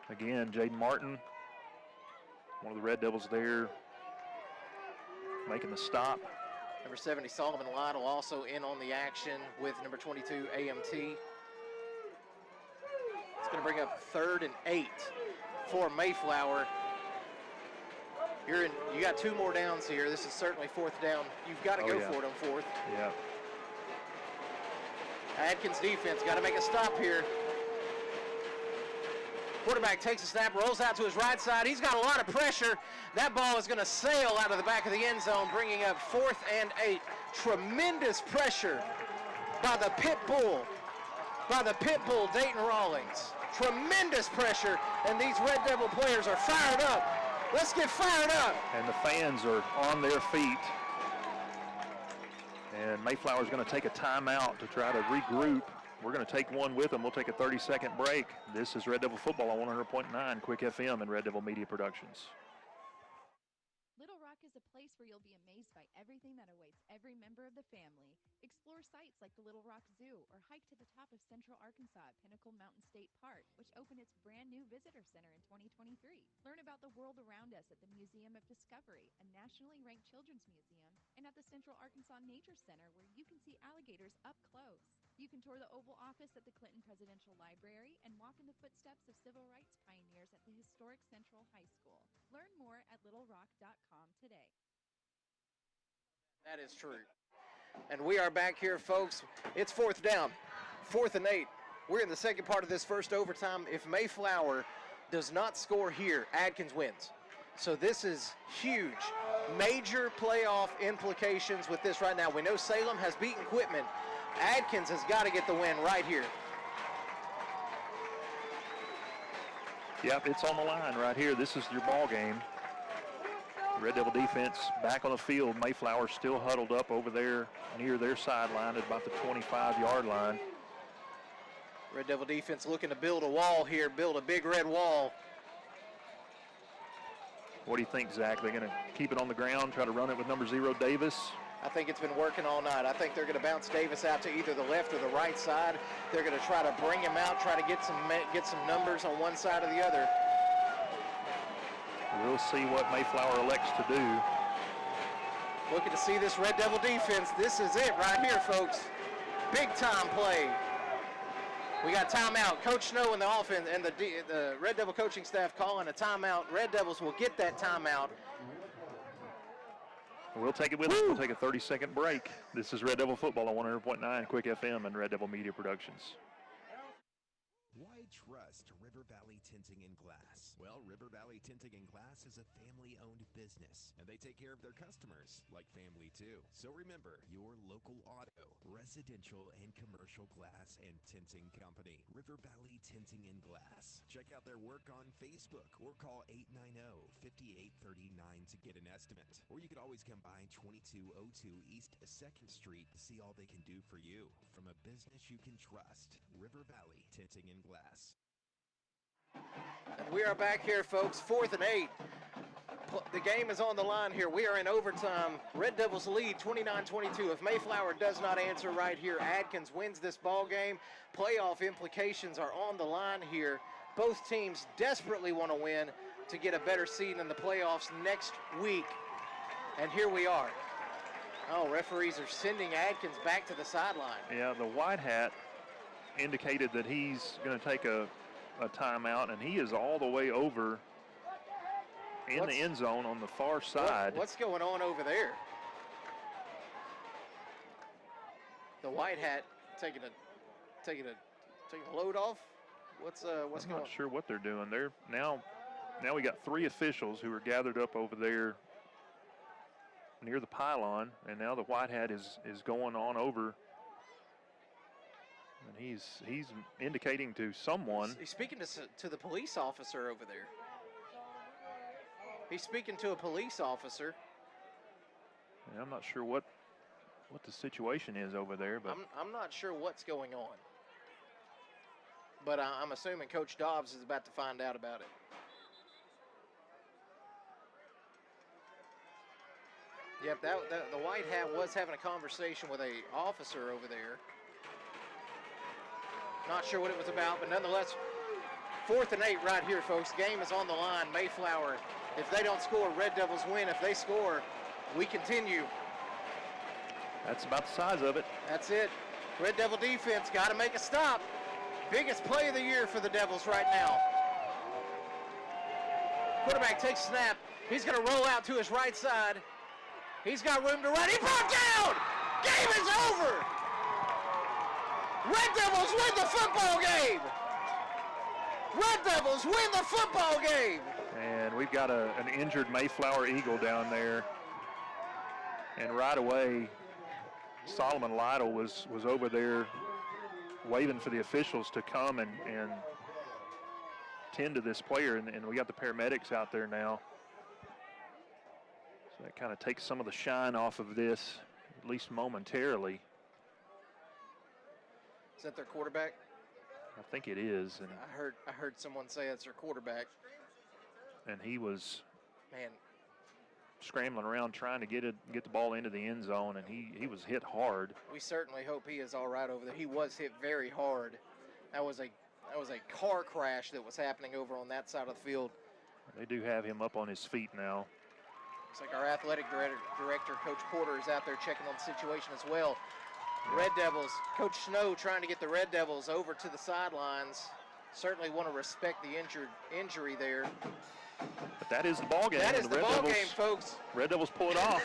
Again, Jaden Martin, one of the Red Devils there, making the stop. Number 70, Solomon Lytle, also in on the action with number 22, AMT. It's going to bring up 3rd and 8 for Mayflower. You got 2 more downs here. This is certainly 4th down. You've got to go for it on 4th. Yeah. Atkins defense got to make a stop here. Quarterback takes a snap, rolls out to his right side. He's got a lot of pressure. That ball is going to sail out of the back of the end zone, bringing up 4th and 8. Tremendous pressure by the pit bull, Dayton Rawlings. Tremendous pressure, and these Red Devil players are fired up. Let's get fired up. And the fans are on their feet. And Mayflower's going to take a timeout to try to regroup. We're going to take one with them. We'll take a 30-second break. This is Red Devil Football on 100.9 Quick FM and Red Devil Media Productions. Little Rock is a place place where you'll be amazed by everything that awaits every member of the family. Explore sites like the Little Rock Zoo or hike to the top of Central Arkansas at Pinnacle Mountain State Park, which opened its brand new visitor center in 2023. Learn about the world around us at the Museum of Discovery, a nationally ranked children's museum, and at the Central Arkansas Nature Center, where you can see alligators up close. You can tour the Oval Office at the Clinton Presidential Library and walk in the footsteps of civil rights pioneers at the historic Central High School. Learn more at littlerock.com today. That is true. And we are back here, folks. It's 4th down, 4th and 8. We're in the second part of this first overtime. If Mayflower does not score here, Atkins wins. So this is huge. Major playoff implications with this right now. We know Salem has beaten Quitman. Atkins has got to get the win right here. Yep, it's on the line right here. This is your ball game. Red Devil defense back on the field. Mayflower still huddled up over there near their sideline at about the 25-yard line. Red Devil defense looking to build a wall here, build a big red wall. What do you think, Zach? They're going to keep it on the ground, try to run it with number 0, Davis? I think it's been working all night. I think they're going to bounce Davis out to either the left or the right side. They're going to try to bring him out, try to get some numbers on one side or the other. We'll see what Mayflower elects to do. Looking to see this Red Devil defense. This is it right here, folks. Big time play. We got timeout. Coach Snow and the offense and the Red Devil coaching staff calling a timeout. Red Devils will get that timeout. We'll take it with us. We'll take a 30-second break. This is Red Devil Football on 100.9 Quick FM and Red Devil Media Productions. Why trust River Valley Tinting and Glass? Well, River Valley Tinting and Glass is a family-owned business, and they take care of their customers like family too. So remember, your local auto, residential, and commercial glass and tinting company, River Valley Tinting and Glass. Check out their work on Facebook or call 890-5839 to get an estimate. Or you could always come by 2202 East 2nd Street to see all they can do for you. From a business you can trust, River Valley Tinting and Glass. And we are back here, folks. 4th and 8. The game is on the line here. We are in overtime. Red Devils lead 29-22. If Mayflower does not answer right here, Atkins wins this ball game. Playoff implications are on the line here. Both teams desperately want to win to get a better seed in the playoffs next week. And here we are. Oh, referees are sending Atkins back to the sideline. Yeah, the white hat indicated that he's going to take a timeout, and he is all the way over in the end zone on the far side. What's going on over there? The white hat taking a load off. What's going on? I'm not sure what they're doing. They're now we got 3 officials who are gathered up over there near the pylon, and now the white hat is going on over. And he's indicating to someone. He's speaking to the police officer over there. He's speaking to a police officer. And I'm not sure what the situation is over there, but I'm not sure what's going on. But I'm assuming Coach Dobbs is about to find out about it. Yep, the white hat was having a conversation with a officer over there. Not sure what it was about, but nonetheless, 4th and 8 right here, folks. Game is on the line. Mayflower, if they don't score, Red Devils win. If they score, we continue. That's about the size of it. That's it. Red Devil defense got to make a stop. Biggest play of the year for the Devils right now. Quarterback takes snap. He's going to roll out to his right side. He's got room to run. He brought down. Game is over. Red Devils win the football game. Red Devils win the football game. And we've got an injured Mayflower Eagle down there. And right away, Solomon Lytle was over there waving for the officials to come and tend to this player. And we got the paramedics out there now. So that kind of takes some of the shine off of this, at least momentarily. Is that their quarterback? I think it is. And I heard someone say it's their quarterback. And he was, man, scrambling around trying to get the ball into the end zone, and he was hit hard. We certainly hope he is all right over there. He was hit very hard. That was a car crash that was happening over on that side of the field. They do have him up on his feet now. Looks like our athletic director, Coach Porter, is out there checking on the situation as well. Red Devils, Coach Snow trying to get the Red Devils over to the sidelines. Certainly want to respect the injury there. But that is the ball game. That is the ball game, folks. Red Devils pull it off,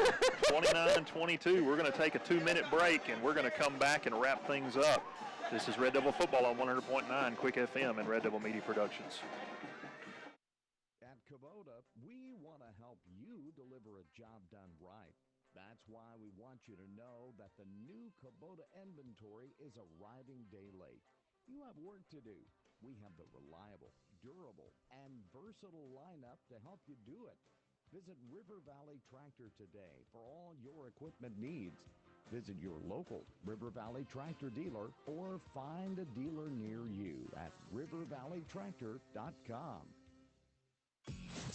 29-22. We're going to take a 2-minute break, and we're going to come back and wrap things up. This is Red Devil Football on 100.9 Quick FM and Red Devil Media Productions. At Kubota, we want to help you deliver a job done right. That's why we want you to know that the new Kubota inventory is arriving day late. You have work to do. We have the reliable, durable, and versatile lineup to help you do it. Visit River Valley Tractor today for all your equipment needs. Visit your local River Valley Tractor dealer or find a dealer near you at rivervalleytractor.com.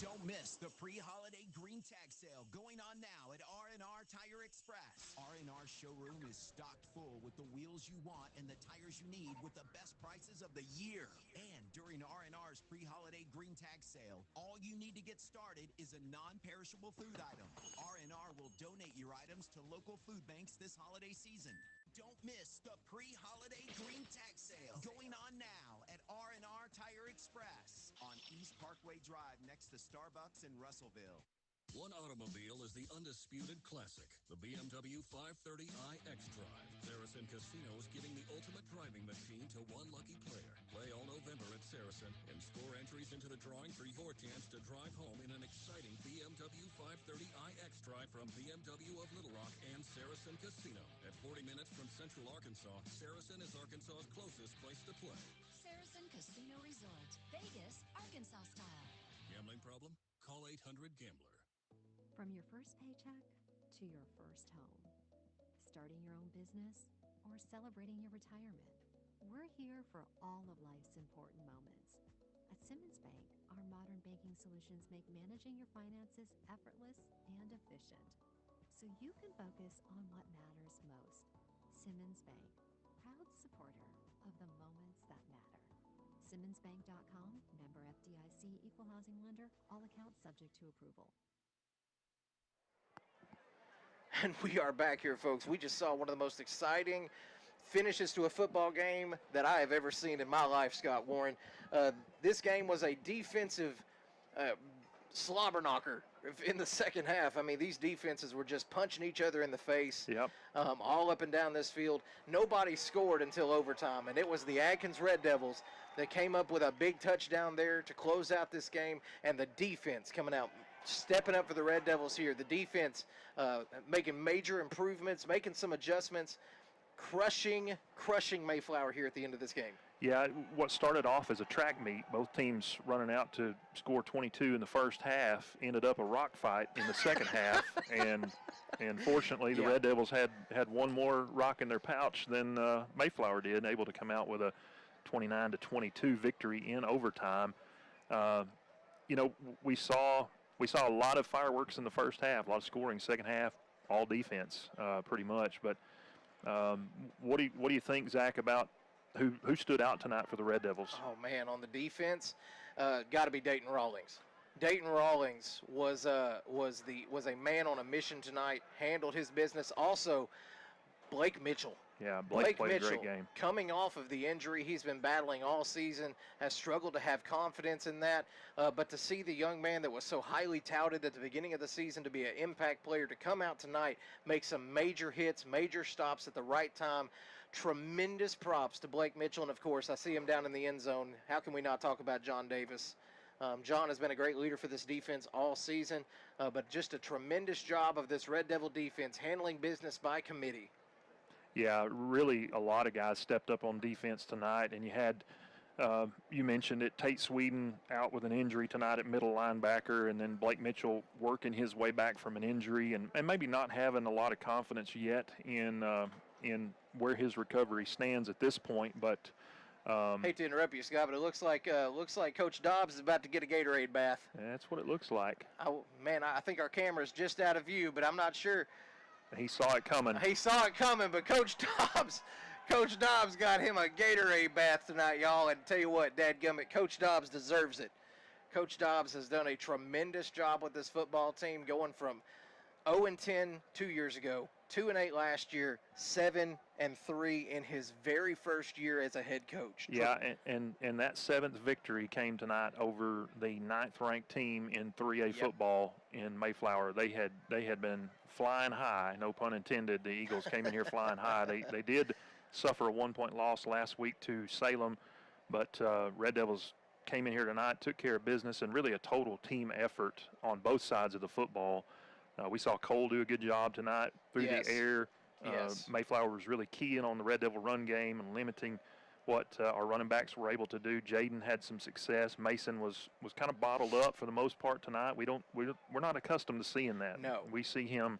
Don't miss the pre-holiday green tag sale going on now at R&R Tire Express. R&R showroom is stocked full with the wheels you want and the tires you need with the best prices of the year. And during R&R's pre-holiday green tag sale, all you need to get started is a non-perishable food item. R&R will donate your items to local food banks this holiday season. Don't miss the pre-holiday green tag sale going on now at R&R Tire Express on East Parkway Drive next to Starbucks in Russellville. One automobile is the undisputed classic, the BMW 530i X-Drive. Saracen Casino is giving the ultimate driving machine to one lucky player. Play all November at Saracen and score entries into the drawing for your chance to drive home in an exciting BMW 530i X-Drive from BMW of Little Rock and Saracen Casino. At 40 minutes from Central Arkansas, Saracen is Arkansas's closest place to play. Saracen Casino Resort, Vegas, Arkansas style. Gambling problem? Call 800-GAMBLER. From your first paycheck to your first home, starting your own business or celebrating your retirement, we're here for all of life's important moments. At Simmons Bank, our modern banking solutions make managing your finances effortless and efficient, so you can focus on what matters most. Simmons Bank, proud supporter of the moments that matter. SimmonsBank.com, member FDIC, equal housing lender, all accounts subject to approval. And we are back here, folks. We just saw one of the most exciting finishes to a football game that I have ever seen in my life, Scott Warren. This game was a defensive slobber knocker in the second half. I mean, these defenses were just punching each other in the face, all up and down this field. Nobody scored until overtime, and it was the Atkins Red Devils that came up with a big touchdown there to close out this game, and the defense coming out, stepping up for the Red Devils here. The defense making major improvements, making some adjustments, crushing Mayflower here at the end of this game. Yeah, what started off as a track meet, both teams running out to score 22 in the first half, ended up a rock fight in the second half, and fortunately the Red Devils had one more rock in their pouch than Mayflower did, able to come out with a 29-22 victory in overtime. You know, we saw a lot of fireworks in the first half, a lot of scoring. Second half, all defense, pretty much. But what do you think, Zach, about who stood out tonight for the Red Devils? Oh man, on the defense, got to be Dayton Rawlings. Dayton Rawlings was a man on a mission tonight. Handled his business. Also, Blake Mitchell. Yeah, Blake played Mitchell, a great game. Coming off of the injury he's been battling all season, has struggled to have confidence in that. But to see the young man that was so highly touted at the beginning of the season to be an impact player, to come out tonight, make some major hits, major stops at the right time. Tremendous props to Blake Mitchell. And, of course, I see him down in the end zone. How can we not talk about John Davis? John has been a great leader for this defense all season, but just a tremendous job of this Red Devil defense, handling business by committee. Yeah, really a lot of guys stepped up on defense tonight, and you had, you mentioned it, Tate Sweden out with an injury tonight at middle linebacker, and then Blake Mitchell working his way back from an injury and maybe not having a lot of confidence yet in where his recovery stands at this point, but Hate to interrupt you, Scott, but it looks like Coach Dobbs is about to get a Gatorade bath. That's what it looks like. I think our camera's just out of view, but I'm not sure. He saw it coming. He saw it coming, but Coach Dobbs got him a Gatorade bath tonight, y'all. And tell you what, dadgummit, Coach Dobbs deserves it. Coach Dobbs has done a tremendous job with this football team, going from 0-10 2 years ago, 2-8 last year, 7-3 in his very first year as a head coach. Yeah, and that 7th victory came tonight over the 9th-ranked team in 3A football in Mayflower. They had been flying high, no pun intended. The Eagles came in here flying high. They did suffer a 1-point loss last week to Salem, but Red Devils came in here tonight, took care of business, and really a total team effort on both sides of the football. We saw Cole do a good job tonight through the air. Mayflower was really keying on the Red Devil run game and limiting what our running backs were able to do. Jaden had some success. Mason was kind of bottled up for the most part tonight. We're not accustomed to seeing that. No. We see him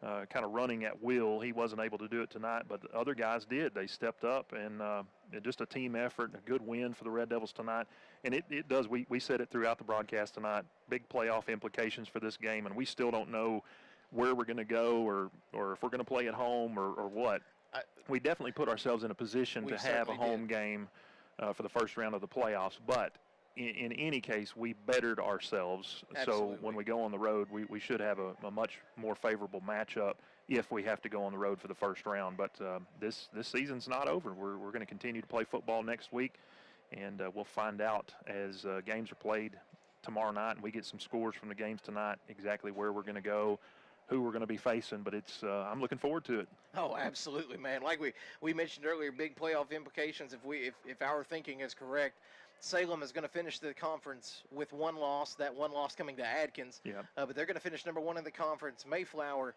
kind of running at will. He wasn't able to do it tonight, but the other guys did. They stepped up, and just a team effort and a good win for the Red Devils tonight. And it does. We said it throughout the broadcast tonight. Big playoff implications for this game, and we still don't know where we're going to go or if we're going to play at home or what. We definitely put ourselves in a position to have a home game for the first round of the playoffs, but in any case, we bettered ourselves. Absolutely. So when we go on the road, we should have a much more favorable matchup if we have to go on the road for the first round. But this season's not over. We're going to continue to play football next week, and we'll find out as games are played tomorrow night and we get some scores from the games tonight exactly where we're going to go, who we're going to be facing. But I'm looking forward to it. Oh, absolutely, man. Like we mentioned earlier, big playoff implications if our thinking is correct. Salem is going to finish the conference with one loss, that one loss coming to Atkins. Yeah. But they're going to finish number 1 in the conference. Mayflower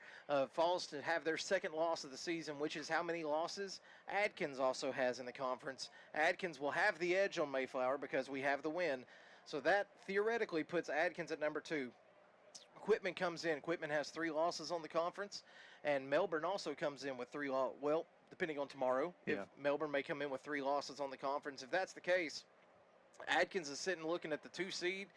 falls to have their second loss of the season, which is how many losses Atkins also has in the conference. Atkins will have the edge on Mayflower because we have the win. So that theoretically puts Atkins at number 2. Quitman comes in. Quitman has 3 losses on the conference, and Melbourne also comes in with 3 losses. Well, depending on tomorrow, if Melbourne may come in with 3 losses on the conference. If that's the case, Atkins is sitting looking at the 2 seed,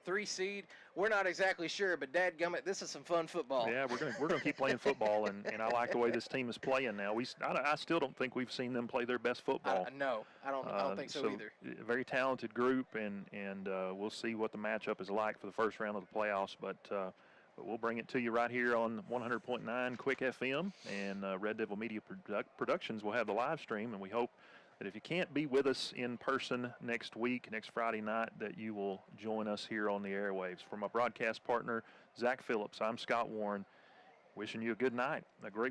3 seed. We're not exactly sure, but dadgummit, this is some fun football. Yeah, we're gonna keep playing football, and I like the way this team is playing now. I still don't think we've seen them play their best football. No, I don't think so either. A very talented group, and we'll see what the matchup is like for the first round of the playoffs. But we'll bring it to you right here on 100.9 Quick FM, and Red Devil Media Productions will have the live stream, and we hope that if you can't be with us in person next Friday night, that you will join us here on the airwaves. For my broadcast partner, Zach Phillips, I'm Scott Warren, wishing you a good night, a great